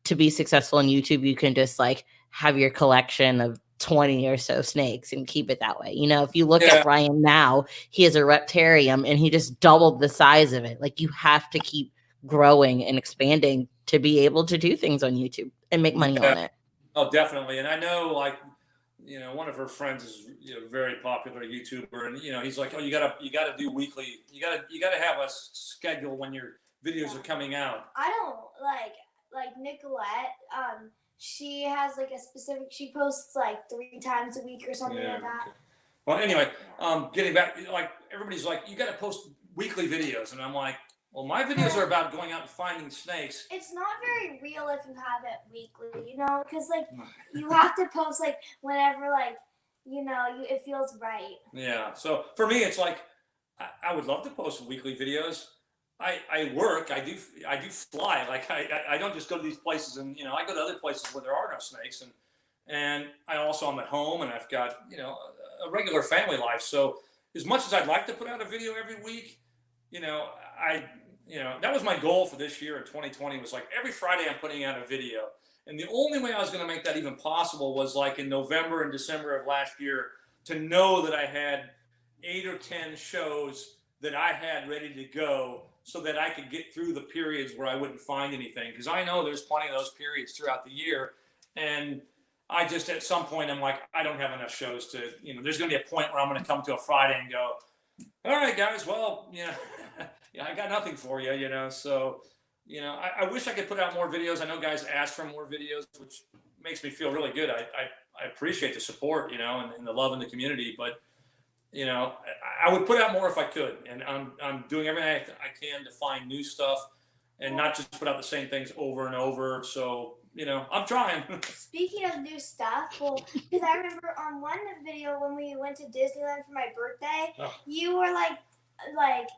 B: to be successful on YouTube, you can just like have your collection of 20 or so snakes and keep it that way. You know, if you look at Brian now, he has a reptarium and he just doubled the size of it. Like you have to keep growing and expanding to be able to do things on YouTube and make money on it.
C: Oh, definitely. And I know, like, you know, one of her friends is, you know, very popular YouTuber, and you know, he's like, oh, you gotta do weekly. You gotta have a schedule when your videos are coming out.
D: I don't like Nicolette. She has like a specific. She posts like 3 times a week or something like that.
C: Okay. Well, anyway, getting back, like everybody's like, you got to post weekly videos, and I'm like, well, my videos are about going out and finding snakes.
D: It's not very real if you have it weekly, you know, because like you have to post like whenever like it feels right.
C: Yeah. So for me, it's like I would love to post weekly videos. I work. I do fly. Like I don't just go to these places, and I go to other places where there are no snakes, and I also am at home, and I've got a regular family life. So as much as I'd like to put out a video every week, I that was my goal for this year in 2020 was like every Friday I'm putting out a video. And the only way I was going to make that even possible was like in November and December of last year to know that I had 8 or 10 shows that I had ready to go so that I could get through the periods where I wouldn't find anything. Because I know there's plenty of those periods throughout the year. And I just, at some point, I'm like, I don't have enough shows to, there's going to be a point where I'm going to come to a Friday and go, all right, guys, well, yeah, I got nothing for you, so, I wish I could put out more videos. I know guys ask for more videos, which makes me feel really good. I appreciate the support, and the love in the community, but, I would put out more if I could, and I'm doing everything I can to find new stuff and not just put out the same things over and over. So, I'm trying.
D: Speaking of new stuff, because I remember on one video when we went to Disneyland for my birthday, you were like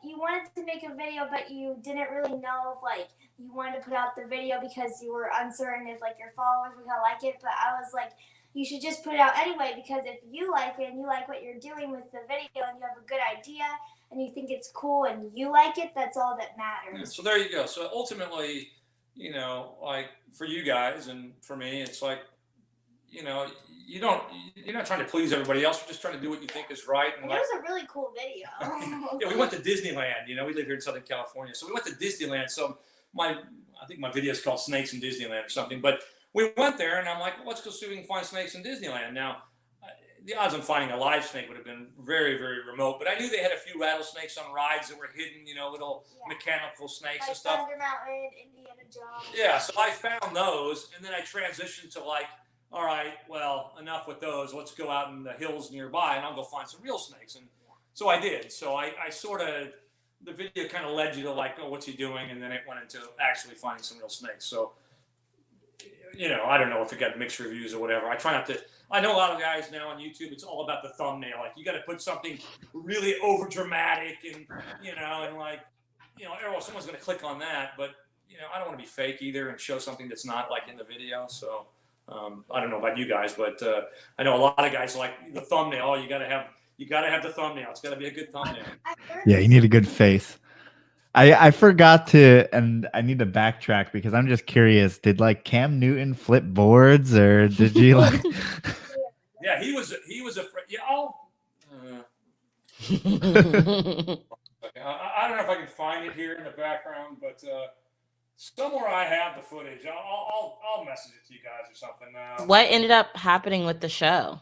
D: you wanted to make a video, but you didn't really know if you wanted to put out the video because you were uncertain if your followers were gonna like it. But I was like, you should just put it out anyway, because if you like it and you like what you're doing with the video and you have a good idea and you think it's cool and you like it, that's all that matters.
C: Yeah, so there you go. So ultimately, like for you guys and for me, it's like, you're not trying to please everybody else. You're just trying to do what you think is right. And
D: it was a really cool video.
C: Yeah, we went to Disneyland. We live here in Southern California, so we went to Disneyland. So I think my video is called Snakes in Disneyland or something. But we went there, and I'm like, well, let's go see if we can find snakes in Disneyland. Now, the odds of finding a live snake would have been very, very remote. But I knew they had a few rattlesnakes on rides that were hidden, little mechanical snakes and stuff.
D: Thunder Mountain, Indiana Jones.
C: Yeah, so I found those, and then I transitioned to all right, well, enough with those. Let's go out in the hills nearby, and I'll go find some real snakes. And so I did. So I sort of, the video kind of led you to oh, what's he doing? And then it went into actually finding some real snakes. So, I don't know if it got mixed reviews or whatever. I try not to. I know a lot of guys now on YouTube, it's all about the thumbnail. You got to put something really over dramatic and, someone's going to click on that. But, I don't want to be fake either and show something that's not in the video. So I don't know about you guys, but I know a lot of guys like the thumbnail. Oh, you got to have the thumbnail. It's got to be a good thumbnail.
A: Yeah, you need a good face. I forgot to, and I need to backtrack because I'm just curious. Did Cam Newton flip boards, or did you
C: Yeah, he was afraid. Yeah, I don't know if I can find it here in the background, but somewhere I have the footage. I'll message it to you guys or something.
B: What ended up happening with the show?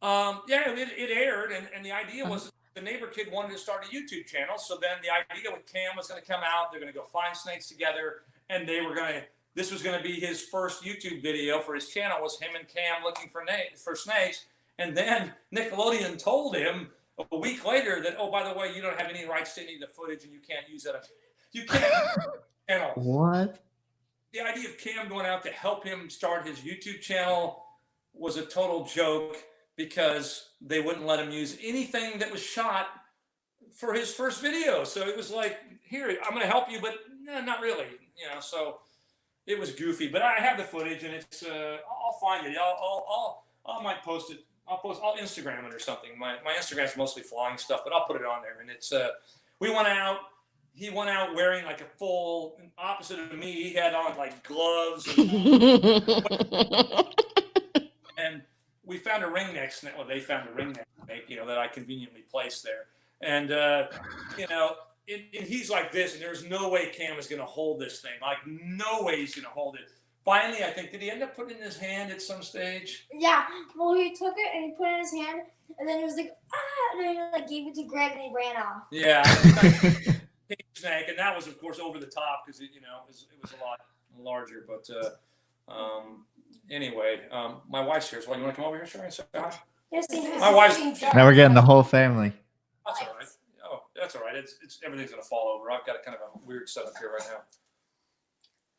C: Yeah, it aired, and the idea was the neighbor kid wanted to start a YouTube channel. So then the idea with Cam was going to come out. They're going to go find snakes together, and this was going to be his first YouTube video for his channel. Was him and Cam looking for snakes, and then Nickelodeon told him a week later that, oh, by the way, you don't have any rights to any of the footage, and you can't use that. You can't. Channel.
A: What?
C: The idea of Cam going out to help him start his YouTube channel was a total joke because they wouldn't let him use anything that was shot for his first video. So it was like, here, I'm going to help you, but not really, so it was goofy, but I have the footage and it's, I'll find it. I might post it. I'll Instagram it or something. My Instagram's mostly flying stuff, but I'll put it on there. And it's, he went out wearing a full opposite of me. He had on gloves and we found a ringneck snake. Well, they found a ringneck snake, that I conveniently placed there. And, and he's like this, and there's no way Cam is going to hold this thing. No way he's going to hold it. Finally, I think, did he end up putting it in his hand at some stage?
D: Yeah. Well, he took it and he put it in his hand, and then he was like, ah, and then he gave it to Greg and he ran off.
C: Yeah. Snake, and that was, of course, over the top because it was a lot larger. But anyway, my wife's here. So you want to come over here, Sharon? Say hi.
D: Yes,
C: my wife's.
A: Now we're getting the whole family.
C: That's all right. Oh, that's all right. It's everything's gonna fall over. I've got a kind of a weird setup here right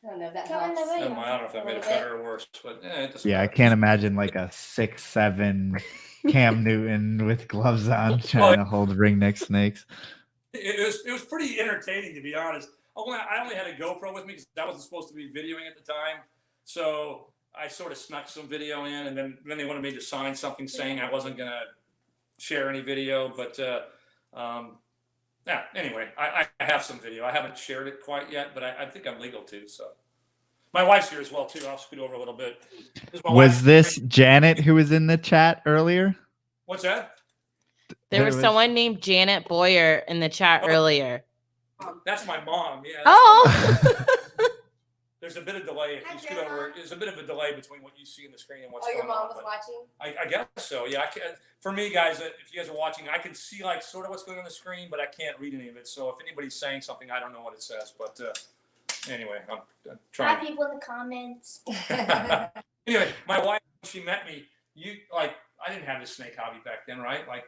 C: now.
E: I don't know if that
D: Come in the
E: helps.
D: video.
C: Never mind, I don't know if that made it better or worse, but it doesn't
A: Yeah, I
C: matter.
A: can't imagine like a 6'7" Cam Newton with gloves on trying to hold ringneck snakes.
C: It was pretty entertaining, to be honest. I only had a GoPro with me because I wasn't supposed to be videoing at the time. So I sort of snuck some video in, and then they wanted me to sign something saying I wasn't going to share any video. But yeah, anyway, I have some video. I haven't shared it quite yet, but I think I'm legal to. So my wife's here as well, too. I'll scoot over a little bit.
A: Was this Janet who was in the chat earlier?
C: What's that?
B: There was someone named Janet Boyer in the chat earlier.
C: That's my mom. Yeah.
B: Oh.
C: There's a bit of delay. If you scoot over, there's a bit of a delay between what you see in the screen and what's
E: Oh,
C: going on.
E: your mom was watching?
C: I guess so. Yeah. For me, guys, if you guys are watching, I can see like sort of what's going on the screen, but I can't read any of it. So if anybody's saying something, I don't know what it says. But anyway, I'm trying.
D: Have people in the comments.
C: Anyway, my wife, when she met me, I didn't have this snake hobby back then, right? Like.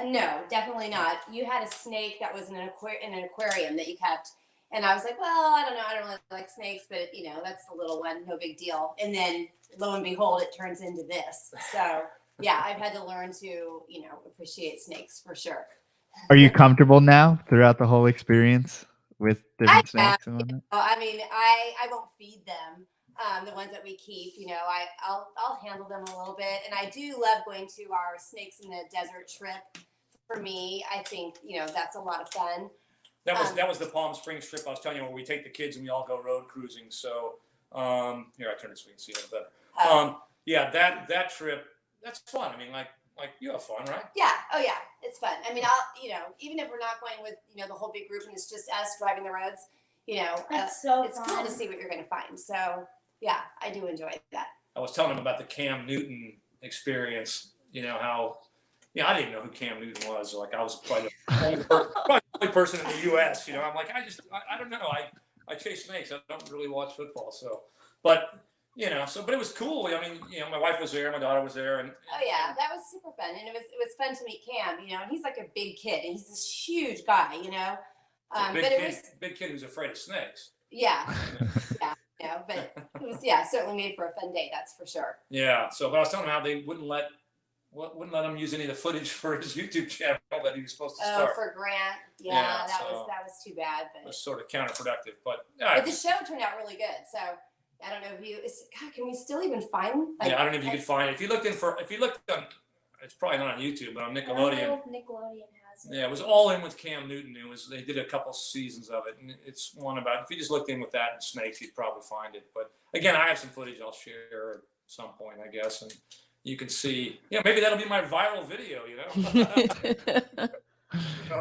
E: No, definitely not. You had a snake that was in an aquarium that you kept. And I was like, well, I don't know. I don't really like snakes, but that's the little one. No big deal. And then lo and behold, it turns into this. So yeah, I've had to learn to, appreciate snakes for sure.
A: Are you comfortable now throughout the whole experience with different snakes and whatnot?
E: I mean, I won't feed them. The ones that we keep, I'll handle them a little bit. And I do love going to our Snakes in the Desert trip. For me, I think, that's a lot of fun.
C: That was the Palm Springs trip I was telling you, where we take the kids and we all go road cruising. So here, I turn it so you can see it better. Yeah, that trip, that's fun. I mean, like you have fun, right?
E: Yeah. Oh yeah, it's fun. I mean, even if we're not going with, the whole big group and it's just us driving the roads,
D: That's so
E: it's
D: fun.
E: cool to see what you're going to find. So yeah, I do enjoy that.
C: I was telling him about the Cam Newton experience. How, I didn't know who Cam Newton was. Like, I was probably the only person in the U.S. I'm like, I don't know. I chase snakes. I don't really watch football. So, but it was cool. I mean, my wife was there, my daughter was there, and
E: oh yeah, that was super fun, and it was fun to meet Cam. And he's like a big kid, and he's this huge guy.
C: Big kid who's afraid of snakes.
E: Yeah. Yeah. But it was certainly made for a fun day. That's for sure.
C: Yeah. So, but I was telling him how they wouldn't let him use any of the footage for his YouTube channel that he was supposed to start.
E: Oh, for Grant. Yeah, that was too bad. But
C: it was sort of counterproductive. But
E: the show turned out really good. So I don't know if can we still even find?
C: I don't know if you could find it. If you looked on, it's probably not on YouTube, but on Nickelodeon.
D: Nickelodeon has it.
C: Yeah, it was All In with Cam Newton. They did a couple seasons of it, and it's one about, if you just looked in with that and snakes, you'd probably find it. But again, I have some footage I'll share at some point, I guess, and you can see. Maybe that'll be my viral video.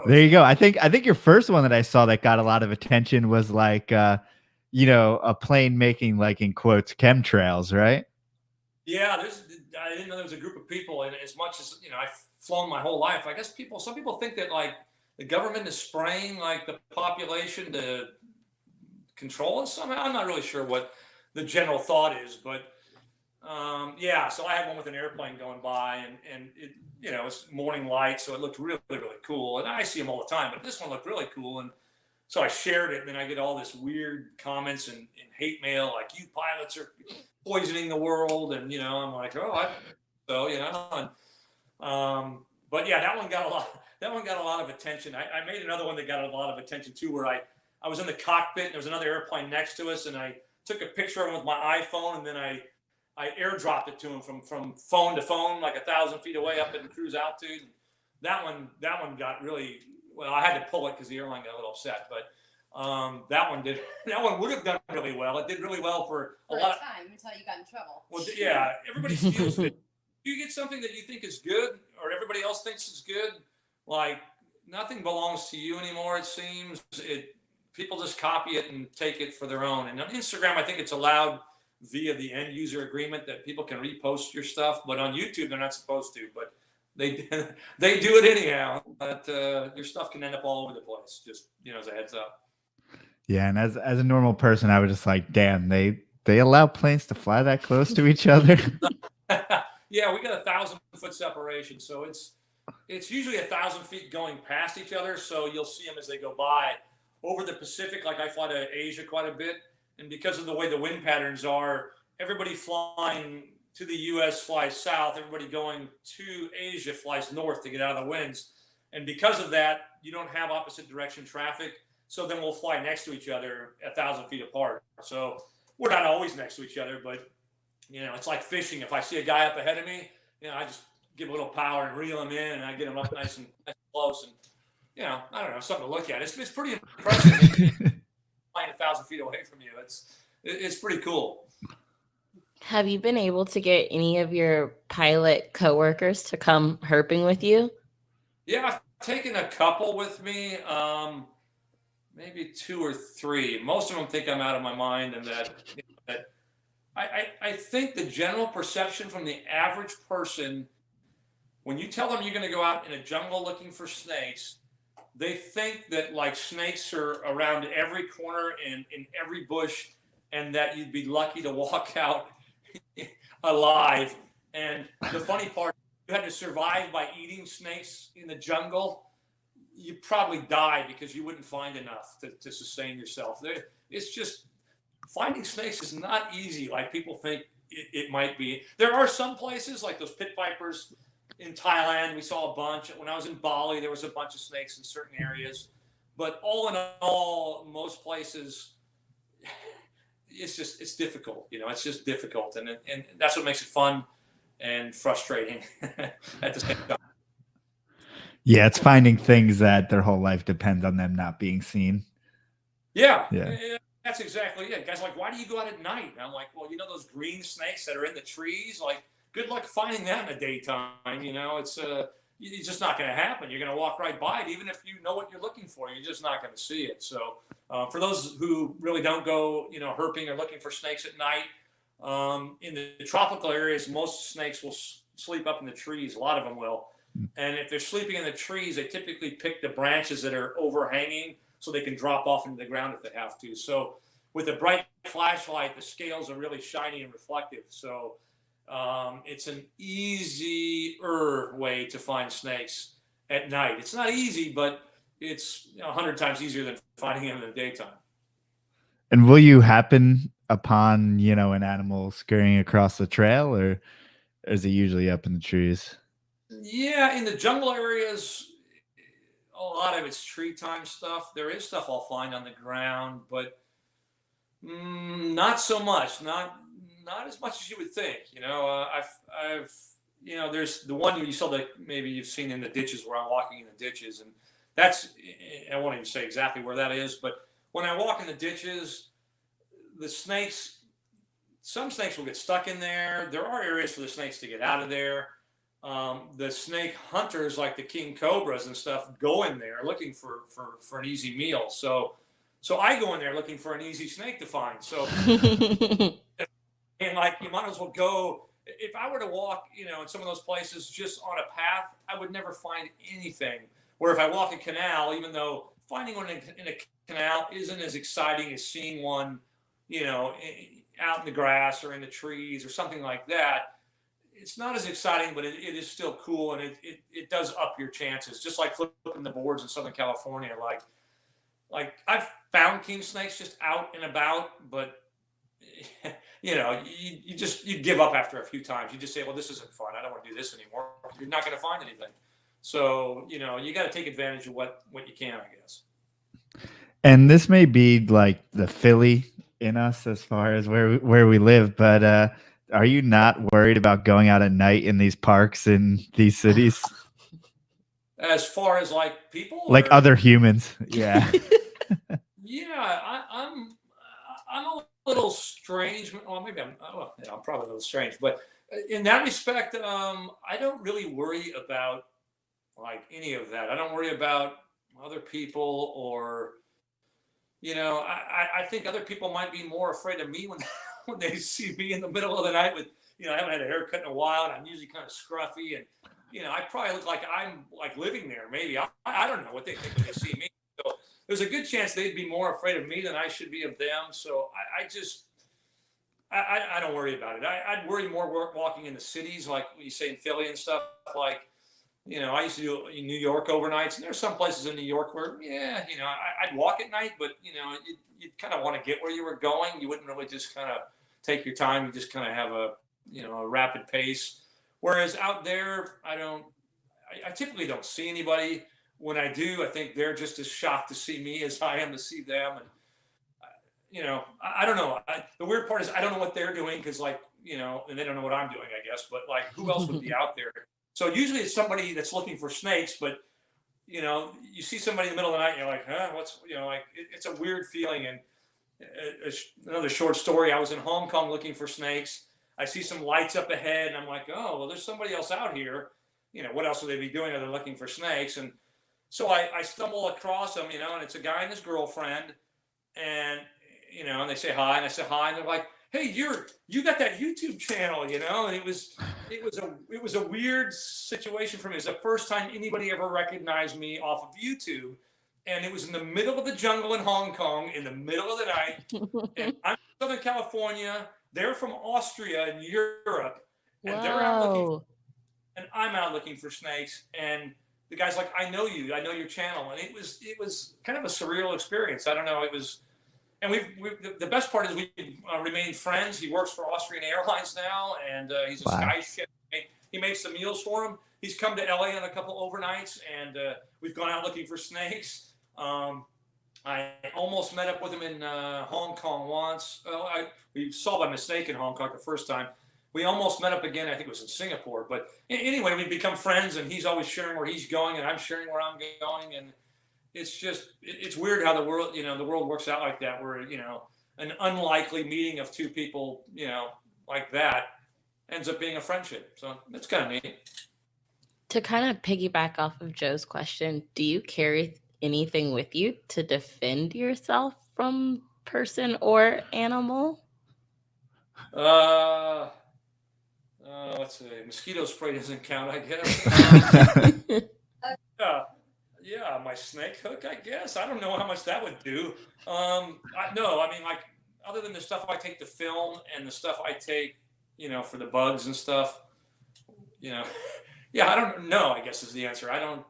A: There you go. I think your first one that I saw that got a lot of attention was like a plane making, like, in quotes, chemtrails, right?
C: Yeah, I didn't know there was a group of people, and as much as I've flown my whole life, I guess some people think that like the government is spraying like the population to control us somehow. I'm not really sure what the general thought is, but so I had one with an airplane going by, and it it's morning light, so it looked really, really cool, and I see them all the time, but this one looked really cool, and so I shared it, and then I get all this weird comments and hate mail, like, you pilots are poisoning the world, and I'm like, but yeah, that one got a lot of attention. I made another one that got a lot of attention too, where I was in the cockpit and there was another airplane next to us, and I took a picture of him with my iPhone, and then I airdropped it to him from phone to phone, like 1,000 feet away up in cruise altitude. That one got really well. I had to pull it because the airline got a little upset, but that one would have done really well. It did really well for a lot of
E: time until you got in trouble.
C: Well, yeah, everybody feels that you get something that you think is good, or everybody else thinks is good. Like, nothing belongs to you anymore. It seems people just copy it and take it for their own. And on Instagram, I think it's allowed via the end user agreement that people can repost your stuff, but on YouTube they're not supposed to. But they do it anyhow. But your stuff can end up all over the place. Just as a heads up.
A: Yeah, and as a normal person, I was just like, damn, they allow planes to fly that close to each other.
C: Yeah, we got 1,000-foot separation, so it's usually 1,000 feet going past each other. So you'll see them as they go by over the Pacific. Like, I fly to Asia quite a bit. And because of the way the wind patterns are, everybody flying to the US flies south, everybody going to Asia flies north to get out of the winds. And because of that, you don't have opposite direction traffic. So then we'll fly next to each other 1,000 feet apart. So we're not always next to each other, but it's like fishing. If I see a guy up ahead of me, I just give a little power and reel him in, and I get him up nice and close. And I don't know, something to look at. It's pretty impressive. Flying 1,000 feet away from you, it's pretty cool.
B: Have you been able to get any of your pilot coworkers to come herping with you?
C: Yeah, I've taken a couple with me, maybe 2 or 3. Most of them think I'm out of my mind, and that I think the general perception from the average person, when you tell them you're going to go out in a jungle looking for snakes, they think that like snakes are around every corner and in every bush, and that you'd be lucky to walk out alive. And the funny part, you had to survive by eating snakes in the jungle. You probably die because you wouldn't find enough to sustain yourself. It's just, finding snakes is not easy like people think it might be. There are some places like those pit vipers in Thailand. We saw a bunch. When I was in Bali, there was a bunch of snakes in certain areas. But all in all, most places, it's difficult. It's just difficult. And that's what makes it fun and frustrating at the same time.
A: Yeah, it's finding things that their whole life depends on them not being seen.
C: Yeah. That's exactly it. Guys are like, why do you go out at night? And I'm like, well, those green snakes that are in the trees, like, good luck finding that in the daytime. It's just not going to happen. You're going to walk right by it. Even if you know what you're looking for, you're just not going to see it. So for those who really don't go, herping or looking for snakes at night, in the tropical areas, most snakes will sleep up in the trees. A lot of them will. And if they're sleeping in the trees, they typically pick the branches that are overhanging so they can drop off into the ground if they have to. So with a bright flashlight, the scales are really shiny and reflective. So it's an easier way to find snakes at night. It's not easy, but it's 100 times easier than finding them in the daytime.
A: And will you happen upon, an animal scurrying across the trail, or is it usually up in the trees?
C: Yeah, in the jungle areas, a lot of it's tree time stuff. There is stuff I'll find on the ground, but not so much. Not as much as you would think. I've there's the one you saw that maybe you've seen in the ditches where I'm walking in the ditches, and that's, I won't even say exactly where that is, but when I walk in the ditches, the snakes, some snakes will get stuck in there. There are areas for the snakes to get out of there. The snake hunters, like the king cobras and stuff, go in there looking for an easy meal. So I go in there looking for an easy snake to find. So, and like, you might as well go. If I were to walk, in some of those places just on a path, I would never find anything. Where if I walk a canal, even though finding one in a canal isn't as exciting as seeing one, out in the grass or in the trees or something like that, it's not as exciting, but it is still cool, and it does up your chances. Just like flipping the boards in Southern California, like I've found king snakes just out and about, but you give up after a few times. You just say, well, this isn't fun. I don't want to do this anymore. You're not going to find anything. So you got to take advantage of what you can, I guess.
A: And this may be like the Philly in us as far as where we live, but are you not worried about going out at night in these parks in these cities?
C: As far as like people,
A: like other humans, yeah.
C: Yeah, I'm a little strange. Well, maybe I'm probably a little strange, but in that respect, I don't really worry about like any of that. I don't worry about other people, or I think other people might be more afraid of me when they see me in the middle of the night with, I haven't had a haircut in a while, and I'm usually kind of scruffy, and I probably look like I'm like living there. Maybe I don't know what they think when they see me. So there's a good chance they'd be more afraid of me than I should be of them. So I don't worry about it. I'd worry more walking in the cities, like you say in Philly and stuff. Like I used to do in New York overnights, and there's some places in New York where, yeah, I'd walk at night, but you'd kind of want to get where you were going. You wouldn't really just kind of take your time. You just kind of have a rapid pace. Whereas out there, I typically don't see anybody. When I do, I think they're just as shocked to see me as I am to see them. And I don't know. The weird part is I don't know what they're doing because, and they don't know what I'm doing, I guess. But who else would be out there? So usually it's somebody that's looking for snakes, but you see somebody in the middle of the night, and you're like, huh, what's it's a weird feeling. And another short story: I was in Hong Kong looking for snakes. I see some lights up ahead, and I'm like, oh, well, there's somebody else out here. What else would they be doing other than looking for snakes? And so I stumble across them, and it's a guy and his girlfriend, and and they say hi, and I say hi, and they're like, hey, you got that YouTube channel, and it was a weird situation for me. It was the first time anybody ever recognized me off of YouTube, and it was in the middle of the jungle in Hong Kong, in the middle of the night, and I'm from Southern California. They're from Austria and Europe, and they're out looking, and I'm out looking for snakes, and the guy's like, I know you, I know your channel, and it was kind of a surreal experience. I don't know, it was. And the best part is we remained friends. He works for Austrian Airlines now, and he's a sky chef. He makes the meals for him. He's come to LA on a couple overnights, and we've gone out looking for snakes. I almost met up with him in Hong Kong once. We saw by mistake in Hong Kong the first time. We almost met up again. I think it was in Singapore. But anyway, we've become friends, and he's always sharing where he's going, and I'm sharing where I'm going, and it's weird how the world works out like that, where an unlikely meeting of two people like that ends up being a friendship. So it's kind of neat.
B: To kind of piggyback off of Joe's question, do you carry anything with you to defend yourself from person or animal?
C: Let's see, mosquito spray doesn't count, I guess. Yeah, my snake hook, I guess. I don't know how much that would do. Other than the stuff I take to film and the stuff I take, for the bugs and stuff, yeah, I don't know, I guess is the answer. I don't,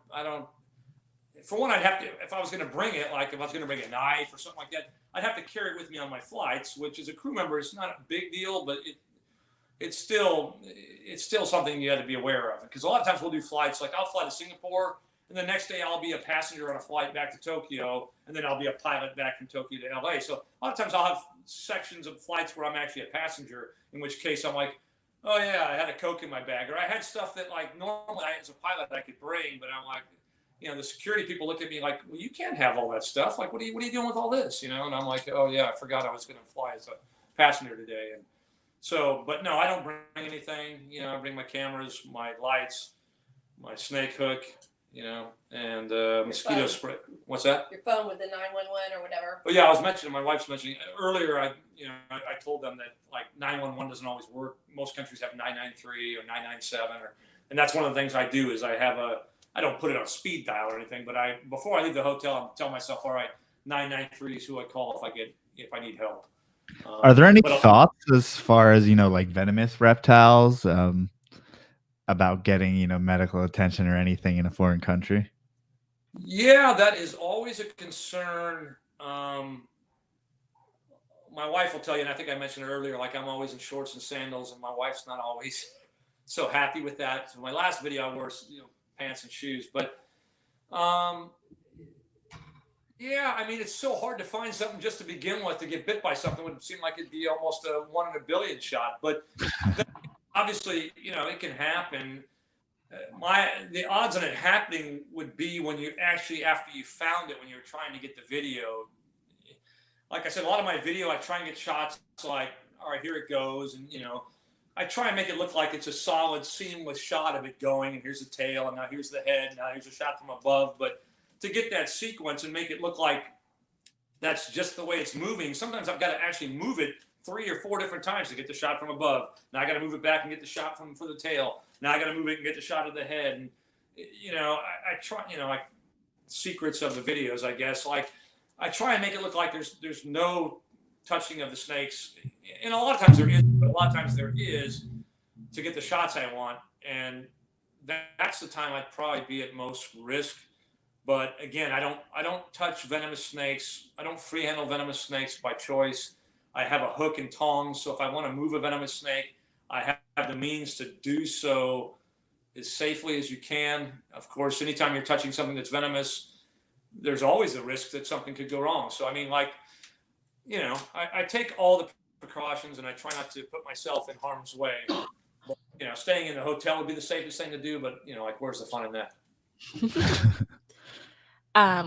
C: for one, I'd have to, if I was going to bring it, like if I was going to bring a knife or something like that, I'd have to carry it with me on my flights, which as a crew member, it's not a big deal, but it's still something you have to be aware of. Because a lot of times we'll do flights, like I'll fly to Singapore, and the next day I'll be a passenger on a flight back to Tokyo, and then I'll be a pilot back from Tokyo to LA. So a lot of times I'll have sections of flights where I'm actually a passenger, in which case I'm like, oh yeah, I had a Coke in my bag, or I had stuff that normally as a pilot I could bring, but I'm like, the security people look at me like, well, you can't have all that stuff. Like, what are you doing with all this? And I'm like, oh yeah, I forgot I was going to fly as a passenger today. And so, but no, I don't bring anything. I bring my cameras, my lights, my snake hook, and mosquito spray. What's that?
E: Your phone with the 911 or whatever.
C: Oh yeah, my wife's mentioning earlier. I told them that 911 doesn't always work. Most countries have 993 or 997, and that's one of the things I do is I don't put it on speed dial or anything, but before I leave the hotel, I tell myself, all right, 993 is who I call if I need help.
A: Are there any thoughts as far as venomous reptiles? About getting medical attention or anything in a foreign country?
C: Yeah, that is always a concern. My wife will tell you, and I think I mentioned earlier, I'm always in shorts and sandals, and my wife's not always so happy with that. So my last video I wore pants and shoes, but yeah, it's so hard to find something just to begin with. To get bit by something would seem like it'd be almost a 1 in a billion shot, but obviously, it can happen. The odds on it happening would be when you actually, after you found it, when you're trying to get the video. Like I said, a lot of my video, I try and get shots like, all right, here it goes. And, I try and make it look like it's a solid, seamless shot of it going. And here's the tail, and now here's the head, and now here's a shot from above. But to get that sequence and make it look like that's just the way it's moving, sometimes I've got to actually move it 3 or 4 different times to get the shot from above. Now I got to move it back and get the shot for the tail. Now I got to move it and get the shot of the head. And I try, secrets of the videos, I guess. I try and make it look like there's no touching of the snakes, and a lot of times there is, but a lot of times there is, to get the shots I want. And that's the time I'd probably be at most risk. But again, I don't touch venomous snakes. I don't free handle venomous snakes by choice. I have a hook and tongs, so if I want to move a venomous snake, I have the means to do so as safely as you can. Of course, anytime you're touching something that's venomous, there's always the risk that something could go wrong. So I mean, like, I take all the precautions and I try not to put myself in harm's way. But, staying in a hotel would be the safest thing to do, but like, where's the fun in that?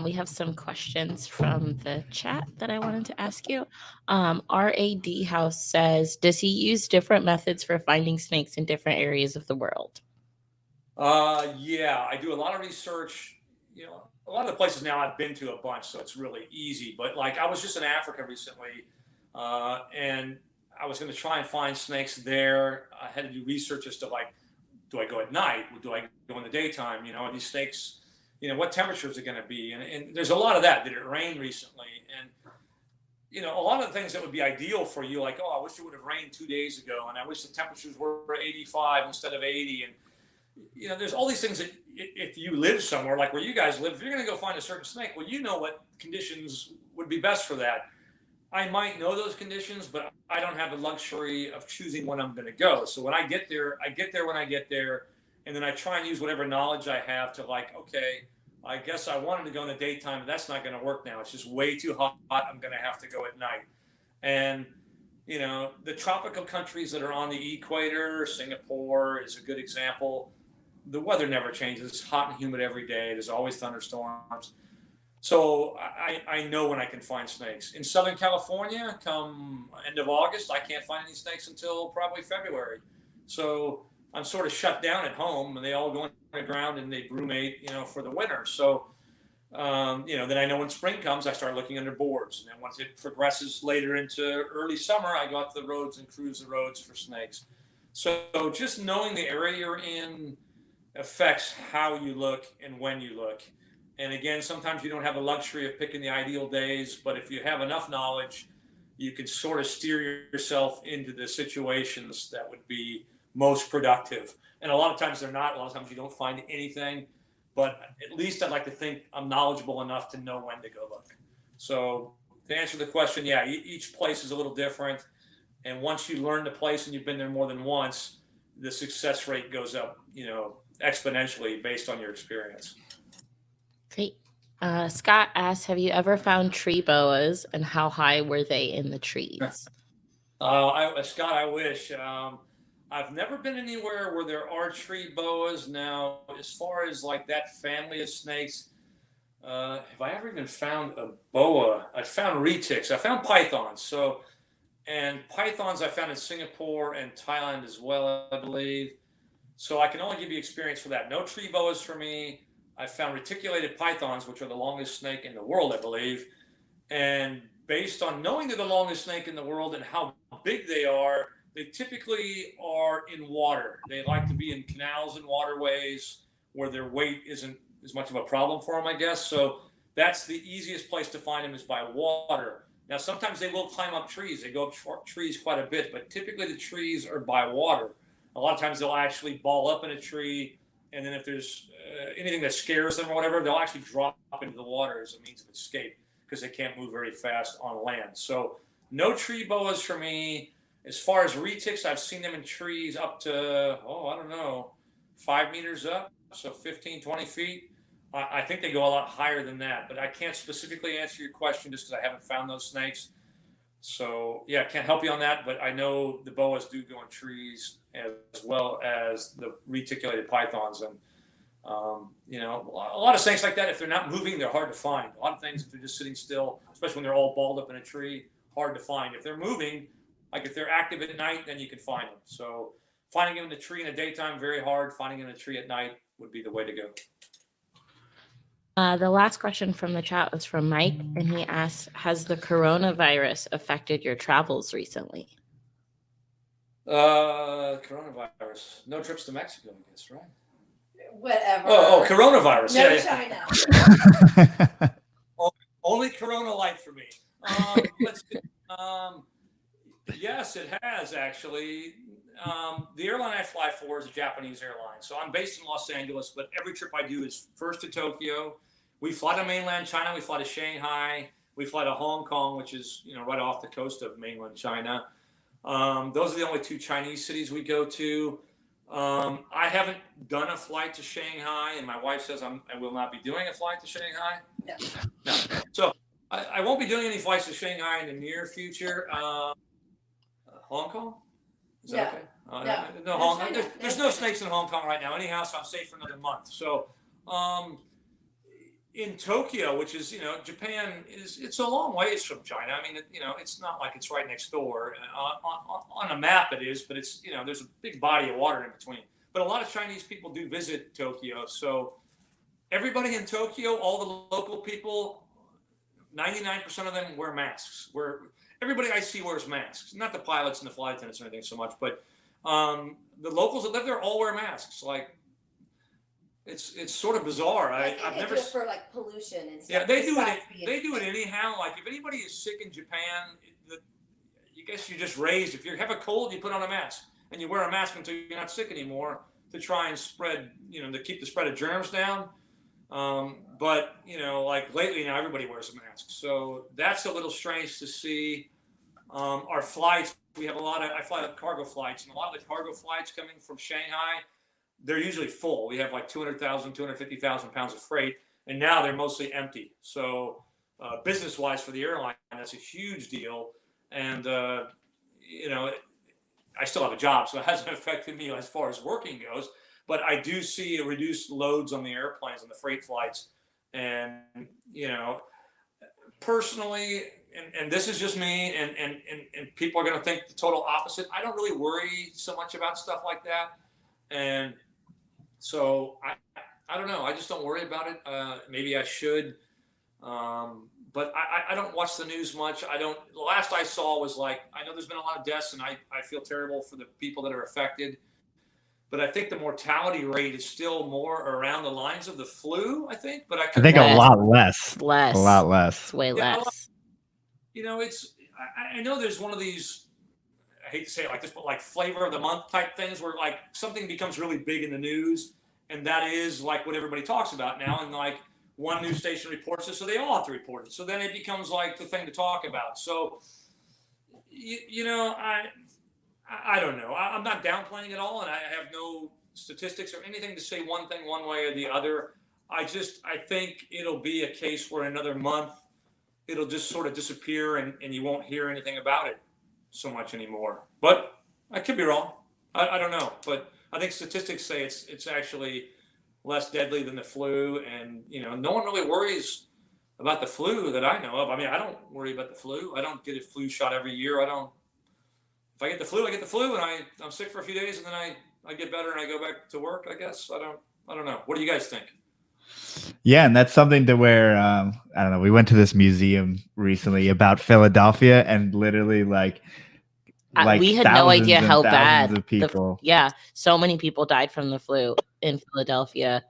B: We have some questions from the chat that I wanted to ask you. RAD House says, does he use different methods for finding snakes in different areas of the world?
C: Yeah, I do a lot of research. A lot of the places now I've been to a bunch, so it's really easy. But like, I was just in Africa recently, and I was going to try and find snakes there. I had to do research as to, like, do I go at night? Do I go in the daytime? Are these snakes, what temperature is it going to be? And there's a lot of that. Did it rain recently? And, a lot of the things that would be ideal for you, like, oh, I wish it would have rained 2 days ago, and I wish the temperatures were 85 instead of 80. And, there's all these things that if you live somewhere like where you guys live, if you're going to go find a certain snake, well, what conditions would be best for that. I might know those conditions, but I don't have the luxury of choosing when I'm going to go. So when I get there when I get there, and then I try and use whatever knowledge I have to, like, okay, I guess I wanted to go in the daytime, but that's not going to work now. It's just way too hot. I'm going to have to go at night. And, the tropical countries that are on the equator, Singapore is a good example. The weather never changes. It's hot and humid every day. There's always thunderstorms. So I know when I can find snakes. In Southern California, come end of August, I can't find any snakes until probably February. So I'm sort of shut down at home, and they all go underground and they brumate, for the winter. So, then I know when spring comes, I start looking under boards. And then once it progresses later into early summer, I go out to the roads and cruise the roads for snakes. So just knowing the area you're in affects how you look and when you look. And again, sometimes you don't have the luxury of picking the ideal days, but if you have enough knowledge, you can sort of steer yourself into the situations that would be most productive. And a lot of times they're not. A lot of times you don't find anything, but at least I'd like to think I'm knowledgeable enough to know when to go look. So to answer the question, yeah, each place is a little different. And once you learn the place and you've been there more than once, the success rate goes up, exponentially based on your experience.
B: Great. Scott asks, have you ever found tree boas, and how high were they in the trees?
C: Scott, I wish. I've never been anywhere where there are tree boas. Now, as far as like that family of snakes, have I ever even found a boa? I found retics. I found pythons. And pythons I found in Singapore and Thailand as well, I believe. So I can only give you experience for that. No tree boas for me. I found reticulated pythons, which are the longest snake in the world, I believe. And based on knowing they're the longest snake in the world and how big they are, they typically are in water. They like to be in canals and waterways where their weight isn't as much of a problem for them, I guess. So that's the easiest place to find them, is by water. Now, sometimes they will climb up trees. They go up trees quite a bit, but typically the trees are by water. A lot of times they'll actually ball up in a tree, and then if there's anything that scares them or whatever, they'll actually drop into the water as a means of escape because they can't move very fast on land. So no tree boas for me. As far as retics, I've seen them in trees up to, 5 meters up, so 15, 20 feet. I think they go a lot higher than that, but I can't specifically answer your question just because I haven't found those snakes. So yeah, can't help you on that, but I know the boas do go in trees as well as the reticulated pythons. And a lot of snakes like that, if they're not moving, they're hard to find. A lot of things, if they're just sitting still, especially when they're all balled up in a tree, hard to find. If they're moving, like if they're active at night, then you can find them. So finding them in the tree in the daytime, very hard. Finding them in a tree at night would be the way to go.
B: The last question from the chat was from Mike, and he asks, has the coronavirus affected your travels recently?
C: Coronavirus. No trips to Mexico, I guess, right?
E: Whatever.
C: Oh, coronavirus.
E: No
C: Yeah.
E: China.
C: Only Corona Light for me. Let's see. Yes, it has actually. The airline I fly for is a Japanese airline. So I'm based in Los Angeles, but every trip I do is first to Tokyo. We fly to mainland China. We fly to Shanghai. We fly to Hong Kong, which is, right off the coast of mainland China. Those are the only two Chinese cities we go to. I haven't done a flight to Shanghai, and my wife says I will not be doing a flight to Shanghai. No. So I won't be doing any flights to Shanghai in the near future. Hong Kong? Is that okay? No, Hong Kong. There's no snakes in Hong Kong right now, anyhow, so I'm safe for another month. So, in Tokyo, which is, Japan it's a long ways from China. I mean, it's not like it's right next door. On a map it is, but it's, there's a big body of water in between. But a lot of Chinese people do visit Tokyo. So everybody in Tokyo, all the local people, 99% of them wear masks. Everybody I see wears masks. Not the pilots and the flight attendants or anything so much, but the locals that live there all wear masks. Like, it's sort of bizarre. I've never
E: for like pollution and stuff.
C: Yeah, they do it. They do it anyhow. Like, if anybody is sick in Japan, I guess you're just raised. If you have a cold, you put on a mask and you wear a mask until you're not sick anymore to try and spread, to keep the spread of germs down. But like lately now, everybody wears a mask, so that's a little strange to see. Our flights, I fly cargo flights, and a lot of the cargo flights coming from Shanghai, they're usually full. We have like 200,000, 250,000 pounds of freight, and now they're mostly empty. So business-wise for the airline, that's a huge deal. And I still have a job, so it hasn't affected me as far as working goes. But I do see reduced loads on the airplanes, on the freight flights. And, personally, and this is just me, and people are going to think the total opposite. I don't really worry so much about stuff like that. And so I don't know. I just don't worry about it. Maybe I should. But I don't watch the news much. The last I saw was I know there's been a lot of deaths, and I feel terrible for the people that are affected. But I think the mortality rate is still more around the lines of the flu, I think. But I
A: think a lot less.
B: Less.
A: A lot less.
B: It's way less.
C: I know there's one of these, I hate to say it like this, but like flavor of the month type things where like something becomes really big in the news. And that is like what everybody talks about now. And like one news station reports it, so they all have to report it. So then it becomes like the thing to talk about. So, I don't know. I'm not downplaying it all, and I have no statistics or anything to say one thing one way or the other. I think it'll be a case where another month it'll just sort of disappear, and you won't hear anything about it so much anymore. But I could be wrong. I don't know. But I think statistics say it's actually less deadly than the flu, and no one really worries about the flu that I know of. I mean, I don't worry about the flu. I don't get a flu shot every year. If I get the flu, I get the flu, and I'm sick for a few days, and then I get better and I go back to work, I guess. I don't know. What do you guys think?
A: Yeah, and that's something to where I don't know. We went to this museum recently about Philadelphia, and literally
B: we had no idea how bad
A: of people.
B: So many people died from the flu in Philadelphia.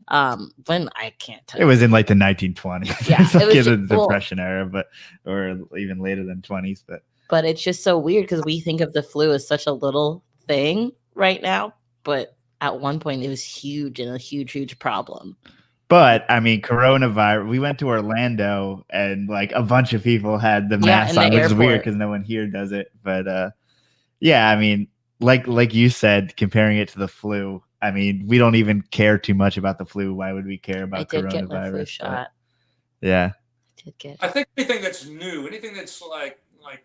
B: When I can't tell.
A: It was in like the 1920s.
B: Yeah,
A: it was in the Depression era, or even later than 20s,
B: But it's just so weird because we think of the flu as such a little thing right now, but at one point it was huge and a huge, huge problem.
A: But I mean, coronavirus. We went to Orlando, and like a bunch of people had the mask on, which is weird because no one here does it. But I mean, like you said, comparing it to the flu. I mean, we don't even care too much about the flu. Why would we care about coronavirus? I did get my flu shot. Yeah,
B: I did get.
C: I think anything that's new, anything that's like,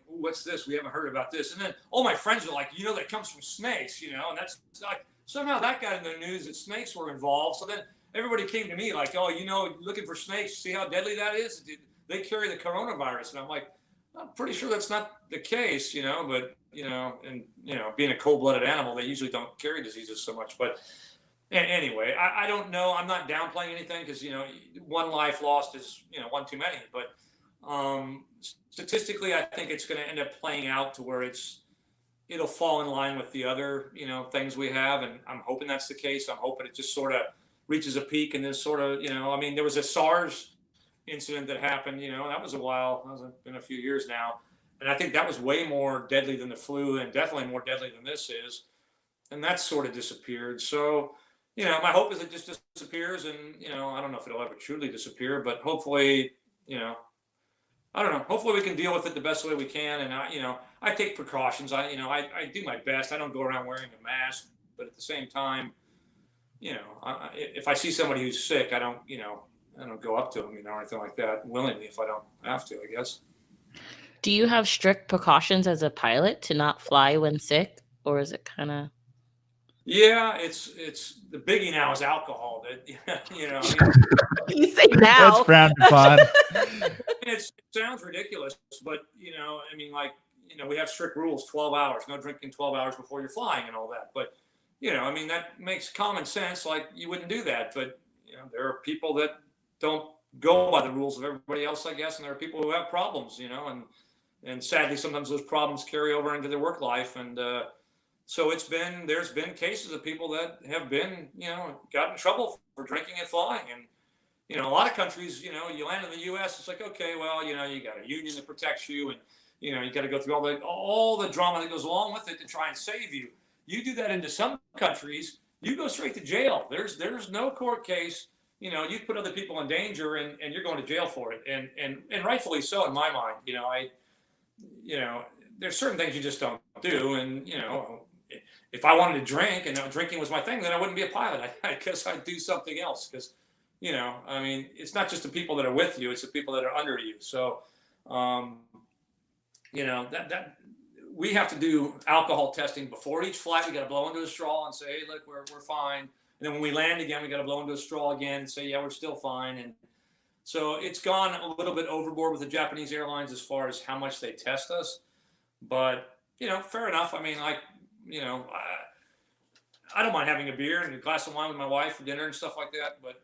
C: what's this? We haven't heard about this. And then all my friends are like, that comes from snakes, and that's like, somehow that got in the news that snakes were involved. So then everybody came to me like, looking for snakes, see how deadly that is? They carry the coronavirus. And I'm like, I'm pretty sure that's not the case, but, being a cold-blooded animal, they usually don't carry diseases so much. But anyway, I don't know. I'm not downplaying anything because, one life lost is, one too many. But statistically, I think it's going to end up playing out to where it'll fall in line with the other, things we have. And I'm hoping that's the case. I'm hoping it just sort of reaches a peak and then sort of, there was a SARS incident that happened, that was a while, been a few years now. And I think that was way more deadly than the flu, and definitely more deadly than this is. And that's sort of disappeared. So, my hope is it just disappears, and I don't know if it'll ever truly disappear, but hopefully, I don't know. Hopefully, we can deal with it the best way we can. And I take precautions. I do my best. I don't go around wearing a mask, but at the same time, if I see somebody who's sick, I don't go up to them, or anything like that willingly if I don't have to, I guess.
B: Do you have strict precautions as a pilot to not fly when sick, or is it kind of?
C: Yeah, it's the biggie now is alcohol. That
B: You say now.
A: That's frowned upon.
C: it sounds ridiculous, but we have strict rules: 12 hours, no drinking 12 hours before you're flying, and all that. But that makes common sense. Like, you wouldn't do that, but there are people that don't go by the rules of everybody else, I guess, and there are people who have problems, and sadly sometimes those problems carry over into their work life, and so there's been cases of people that have been got in trouble for drinking and flying. And a lot of countries, you land in the US, it's like, okay, well, you got a union that protects you, and you got to go through all the drama that goes along with it to try and save you. You do that into some countries, you go straight to jail. There's no court case. You've put other people in danger, and you're going to jail for it, and rightfully so in my mind. There's certain things you just don't do, and if I wanted to drink and drinking was my thing, then I wouldn't be a pilot. I guess I'd do something else, because it's not just the people that are with you; it's the people that are under you. So, that we have to do alcohol testing before each flight. We got to blow into a straw and say, hey, look, we're fine. And then when we land again, we got to blow into a straw again and say, yeah, we're still fine. And so it's gone a little bit overboard with the Japanese airlines as far as how much they test us. But, fair enough. I don't mind having a beer and a glass of wine with my wife for dinner and stuff like that. But,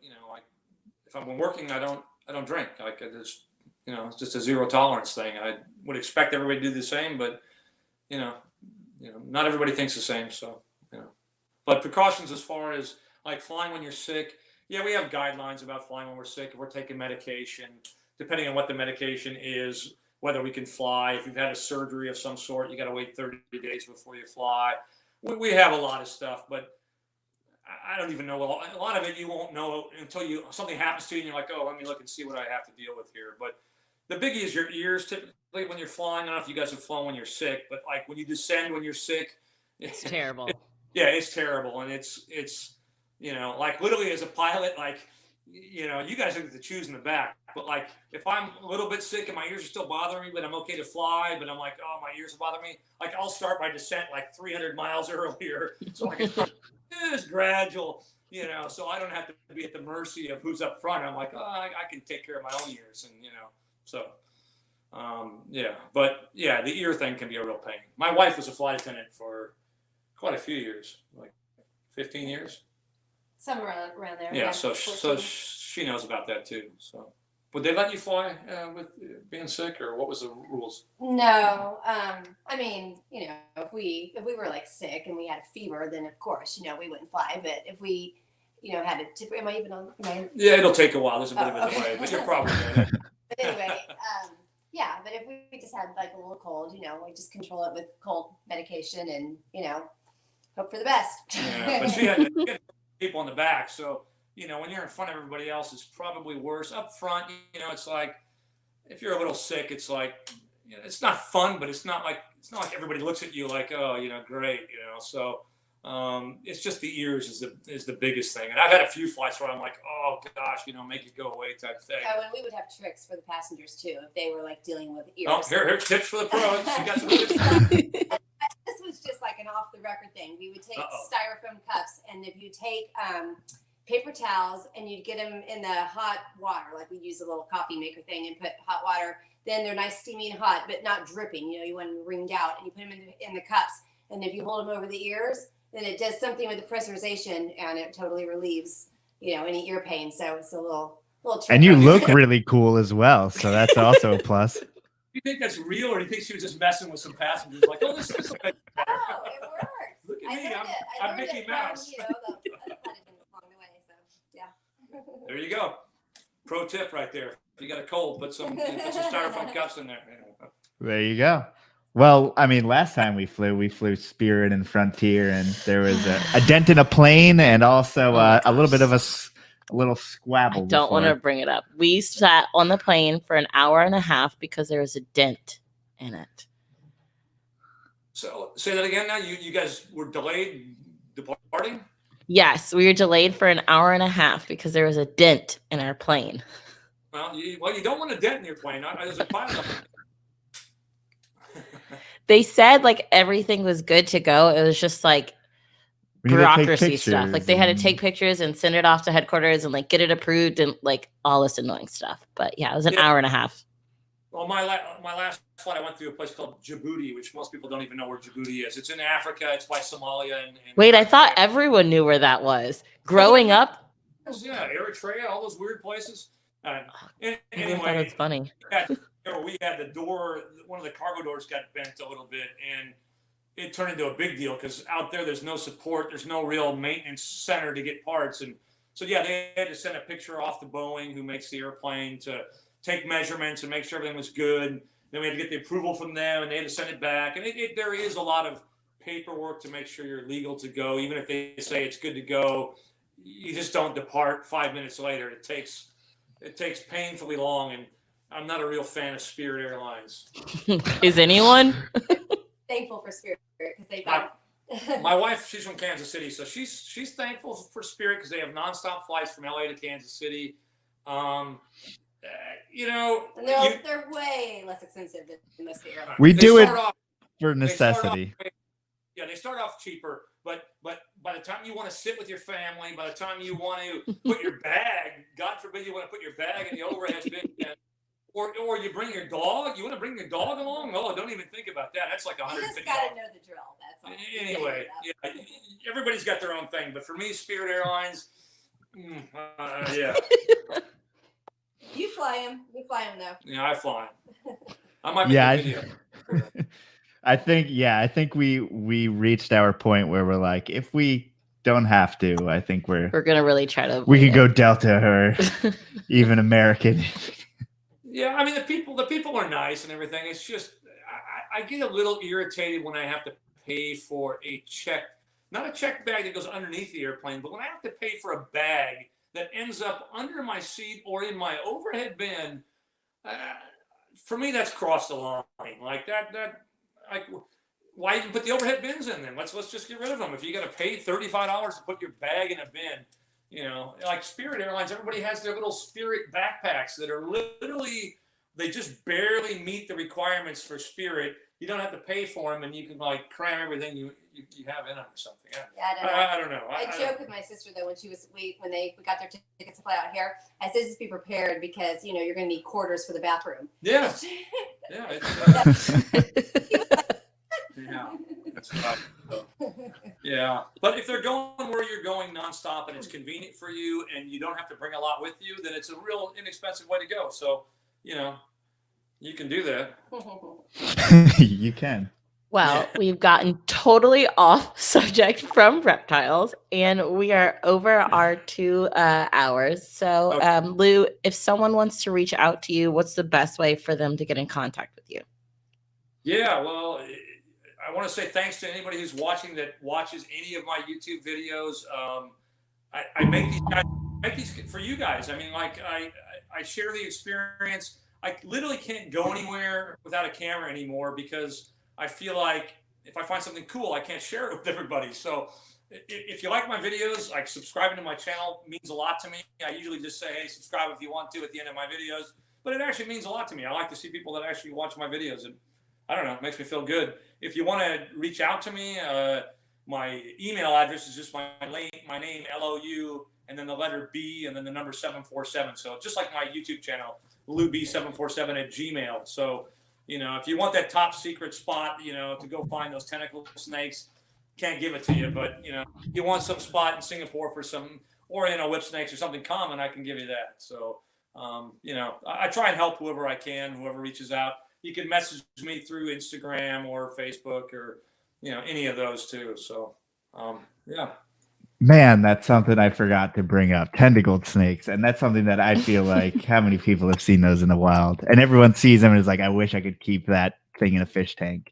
C: if I'm working, I don't drink. It's just a zero tolerance thing. I would expect everybody to do the same, but, not everybody thinks the same. So, but precautions as far as like flying when you're sick. Yeah, we have guidelines about flying when we're sick. If we're taking medication, depending on what the medication is, whether we can fly. If you've had a surgery of some sort, you got to wait 30 days before you fly. We have a lot of stuff, but I don't even know. A lot of it you won't know until something happens to you and you're like, oh, let me look and see what I have to deal with here. But the biggie is your ears typically when you're flying. I don't know if you guys have flown when you're sick, but like when you descend when you're sick,
B: it's terrible.
C: Yeah, it's terrible. And it's like literally as a pilot, like, you guys get to choose in the back. But like if I'm a little bit sick and my ears are still bothering me, but I'm okay to fly, but I'm like, oh, my ears are bothering me. Like I'll start my descent like 300 miles earlier. So I can start this gradual, so I don't have to be at the mercy of who's up front. I'm like, oh, I can take care of my own ears. And, so, yeah. But yeah, the ear thing can be a real pain. My wife was a flight attendant for quite a few years, like 15 years.
E: Somewhere around there.
C: Yeah, so she knows about that too. So, would they let you fly with being sick, or what was the rules?
E: No, if we were like sick and we had a fever, then of course, we wouldn't fly. But if we, had a am I even on?
C: Yeah, it'll take a while. There's a bit of a delay, but you're probably right.
E: But anyway, yeah. But if we just had like a little cold, we just control it with cold medication and hope for the best.
C: Yeah, but she had people in the back, so when you're in front of everybody else, it's probably worse. Up front, it's like if you're a little sick, it's like it's not fun, but it's not like everybody looks at you like, oh, great, So it's just the ears is the biggest thing. And I've had a few flights where I'm like, oh gosh, make it go away type thing.
E: Oh, and we would have tricks for the passengers too if they were like dealing with ears.
C: Oh, here's tips for the pros. You got some tips.
E: This was just like an off the record thing. We would take styrofoam cups, and if you take paper towels and you'd get them in the hot water, like we use a little coffee maker thing and put hot water, then they're nice, steamy and hot, but not dripping. You want them ringed out, and you put them in the cups. And if you hold them over the ears, then it does something with the pressurization, and it totally relieves, any ear pain. So it's a little trick.
A: And you look really cool as well, so that's also a plus.
C: Do you think that's real, or do you think she was just messing with some passengers? Like, oh, this is better.
E: Oh, it worked.
C: Look at me, I'm Mickey Mouse.
E: From, the along the way. So yeah.
C: There you go. Pro tip right there. If you got a cold, put some styrofoam cups in there.
A: There you go. Well, I mean, last time we flew Spirit and Frontier, and there was a dent in a plane, and also a little bit of a little squabble.
B: I don't want to bring it up. We sat on the plane for an hour and a half because there was a dent in it.
C: So say that again. Now you guys were delayed departing.
B: Yes, we were delayed for an hour and a half because there was a dent in our plane.
C: Well, you don't want a dent in your plane. There's a pilot.
B: They said like everything was good to go. It was just like bureaucracy stuff. Like they had to take pictures and send it off to headquarters and like get it approved and like all this annoying stuff. But yeah, it was an hour and a half.
C: Well, my last flight, I went through a place called Djibouti, which most people don't even know where Djibouti is. It's in Africa. It's by Somalia. And
B: wait, I thought everyone knew where that was. Growing up?
C: Yeah, Eritrea, all those weird places. Anyway,
B: I thought it was funny.
C: We had the door, one of the cargo doors got bent a little bit, and it turned into a big deal because out there's no support. There's no real maintenance center to get parts. And so, yeah, they had to send a picture off to Boeing, who makes the airplane, to take measurements and make sure everything was good. Then we had to get the approval from them, and they had to send it back. And there is a lot of paperwork to make sure you're legal to go. Even if they say it's good to go, you just don't depart 5 minutes later. It takes painfully long, and I'm not a real fan of Spirit Airlines.
B: Is anyone?
E: Thankful for Spirit because they got.
C: My wife, she's from Kansas City, so she's thankful for Spirit because they have nonstop flights from LA to Kansas City.
E: They're way less expensive than most of the airlines.
A: We do it for necessity.
C: They start off cheaper, but by the time you want to sit with your family, by the time you want to put your bag, God forbid you want to put your bag in the overhead bin, or you bring your dog. You want to bring your dog along? Oh, don't even think about that. That's like $150.
E: You just gotta know the drill. That's all.
C: Anyway, yeah, everybody's got their own thing, but for me, Spirit Airlines, yeah.
E: You fly him. We fly him though.
C: Yeah, I fly. I might make a video.
A: I think we reached our point where we're like, if we don't have to, I think we're
B: gonna really try to.
A: We can go Delta or even American.
C: Yeah, I mean the people are nice and everything. It's just I get a little irritated when I have to pay for a check, not a check bag that goes underneath the airplane, but when I have to pay for a bag that ends up under my seat or in my overhead bin. For me, that's crossed the line. Like that. Why even put the overhead bins in then? Let's just get rid of them. If you got to pay $35 to put your bag in a bin, like Spirit Airlines, everybody has their little Spirit backpacks that are literally, they just barely meet the requirements for Spirit. You don't have to pay for them, and you can like cram everything you have in them or something. I don't know.
E: I joke with my sister though when we got their tickets to fly out here. I said just be prepared because you're going to need quarters for the bathroom.
C: Yeah. Yeah. Yeah. That's right. Yeah. But if they're going where you're going nonstop and it's convenient for you and you don't have to bring a lot with you, then it's a real inexpensive way to go. So, you can do that.
A: You can.
B: Well, we've gotten totally off subject from reptiles, and we are over our 2 hours. So,
C: Okay.
B: Lou, if someone wants to reach out to you, what's the best way for them to get in contact with you?
C: Yeah, well, I want to say thanks to anybody who's watching that watches any of my YouTube videos. I make these for you guys. I mean, like I share the experience. I literally can't go anywhere without a camera anymore because I feel like if I find something cool, I can't share it with everybody. So if you like my videos, like subscribing to my channel means a lot to me. I usually just say, hey, subscribe if you want to at the end of my videos, but it actually means a lot to me. I like to see people that actually watch my videos, and I don't know, it makes me feel good. If you want to reach out to me, my email address is just my name, LOU, and then the letter B, and then the number 747. So just like my YouTube channel, LouB747@gmail. So, if you want that top secret spot, to go find those tentacle snakes, can't give it to you. But, you want some spot in Singapore for some, or, whip snakes or something common, I can give you that. So, I try and help whoever I can, whoever reaches out. You can message me through Instagram or Facebook or, any of those too. So, yeah.
A: Man, that's something I forgot to bring up. Tentacled snakes. And that's something that I feel like how many people have seen those in the wild? And everyone sees them and is like, I wish I could keep that thing in a fish tank.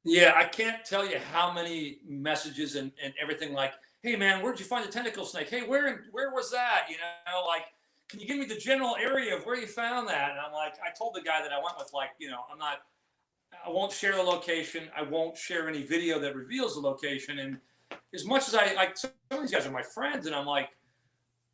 C: Yeah, I can't tell you how many messages and everything like, hey man, where'd you find the tentacle snake? Hey, where was that? You know, like, can you give me the general area of where you found that? And I'm like, I told the guy that I went with, like, you know, I won't share the location. I won't share any video that reveals the location. And as much as I like, some of these guys are my friends, and I'm like,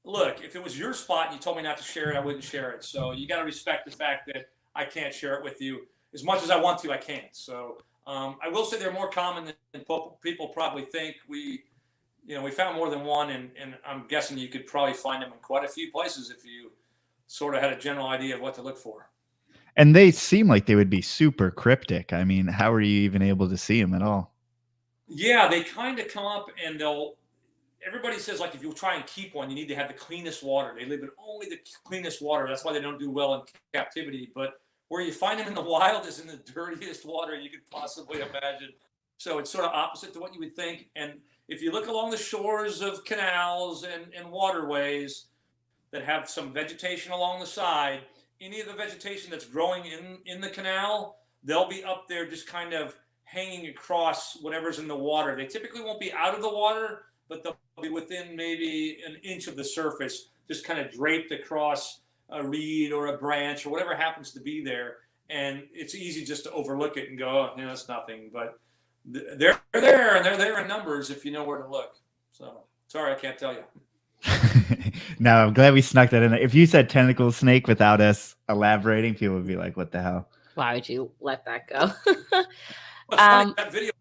C: look, if it was your spot and you told me not to share it, I wouldn't share it. So you got to respect the fact that I can't share it with you. As much as I want to, I can't. So I will say they're more common than people probably think. We found more than one, and I'm guessing you could probably find them in quite a few places if you sort of had a general idea of what to look for.
A: And they seem like they would be super cryptic. I mean, how are you even able to see them at all?
C: Yeah, they kind of come up and everybody says, like, if you try and keep one, you need to have the cleanest water. They live in only the cleanest water. That's why they don't do well in captivity. But where you find them in the wild is in the dirtiest water you could possibly imagine. So it's sort of opposite to what you would think. And if you look along the shores of canals and waterways that have some vegetation along the side, any of the vegetation that's growing in the canal, they'll be up there just kind of hanging across whatever's in the water. They typically won't be out of the water, but they'll be within maybe an inch of the surface, just kind of draped across a reed or a branch or whatever happens to be there. And it's easy just to overlook it and go, oh, you know, that's nothing. But they're there, and they're there in numbers if you know where to look. So sorry, I can't tell you.
A: No, I'm glad we snuck that in there. If you said tentacle snake without us elaborating, people would be like, what the hell?
B: Why would you let that go?
C: That video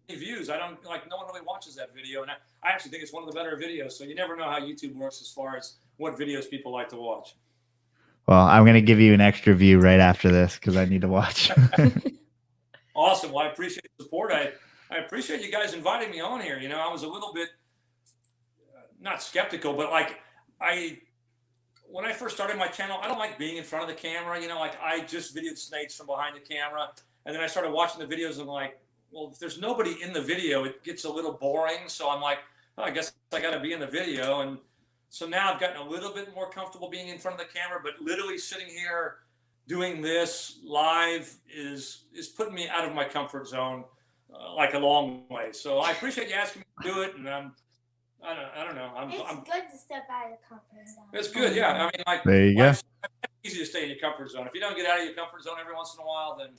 C: views. I don't like, no one really watches that video, and I actually think it's one of the better videos. So you never know how YouTube works as far as what videos people like to watch.
A: Well, I'm going to give you an extra view right after this because I need to watch.
C: Awesome. Well, I appreciate the support. I appreciate you guys inviting me on here. You know, I was a little bit not skeptical, but like when I first started my channel, I don't like being in front of the camera. You know, like I just videoed snakes from behind the camera, and then I started watching the videos and I'm like, well, if there's nobody in the video, it gets a little boring. So I'm like, oh, I guess I got to be in the video. And so now I've gotten a little bit more comfortable being in front of the camera, but literally sitting here doing this live is putting me out of my comfort zone like a long way. So I appreciate you asking me to do it. And I don't know.
D: It's good to step out of your comfort zone.
C: It's good. Yeah. I mean, like,
A: there you go.
C: It's easy to stay in your comfort zone. If you don't get out of your comfort zone every once in a while, then,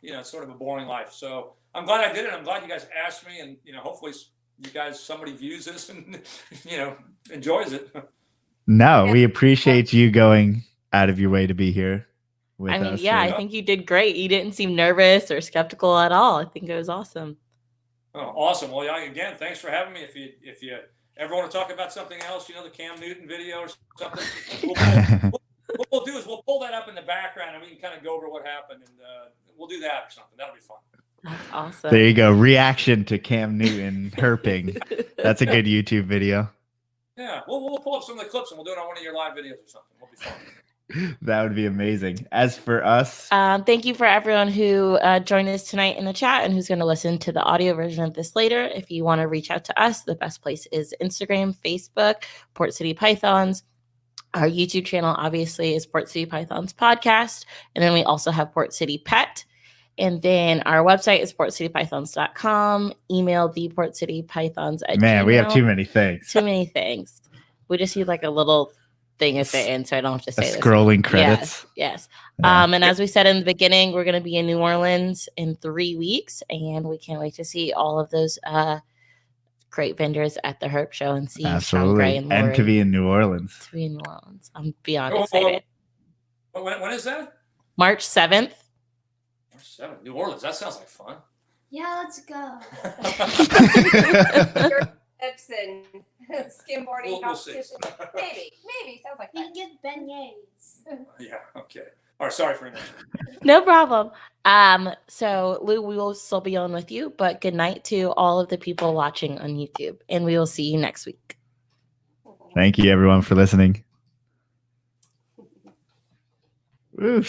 C: you know, it's sort of a boring life. So I'm glad I did it. I'm glad you guys asked me, and, you know, hopefully you guys, somebody views this and, you know, enjoys it.
A: No, we appreciate you going out of your way to be here with
B: I mean,
A: us.
B: yeah, I think you did great. You didn't seem nervous or skeptical at all. I think it was awesome.
C: Oh, awesome. Well, yeah, again, thanks for having me. If you ever want to talk about something else, you know, the Cam Newton video or something, what we'll do is we'll pull that up in the background and we can kind of go over what happened, and we'll do that or something. That'll be fun.
B: That's awesome.
A: There you go. Reaction to Cam Newton herping. That's a good YouTube video.
C: Yeah, we'll pull up some of the clips and we'll do it on one of your live videos or something. It'll be fun.
A: That would be amazing. As for us,
B: thank you for everyone who joined us tonight in the chat and who's going to listen to the audio version of this later. If you want to reach out to us, the best place is Instagram, Facebook, Port City Pythons. Our YouTube channel, obviously, is Port City Pythons Podcast. And then we also have Port City Pet. And then our website is portcitypythons.com. Email theportcitypythons at
A: man,
B: Gmail.
A: we have too many things.
B: Too many things. We just need like a little thing at the end so I don't have to say this.
A: Scrolling credits.
B: Yes.
A: Yeah.
B: And as we said in the beginning, we're going to be in New Orleans in 3 weeks, and we can't wait to see all of those great vendors at the Herp Show and see Sean Gray and Lori.
A: And to be in New Orleans.
B: To be in New Orleans. I'm beyond excited.
C: When is that?
B: March 7th.
C: March 7th. New Orleans. That sounds like fun.
D: Yeah, let's go.
E: Tips and skimboarding
C: We'll see.
E: competition. Maybe sounds like
D: You
E: fun.
D: can get beignets.
C: Yeah. Okay. All right. Sorry for interrupting.
B: No problem. So Lou, we will still be on with you, but good night to all of the people watching on YouTube, and we will see you next week.
A: Thank you, everyone, for listening. Woo.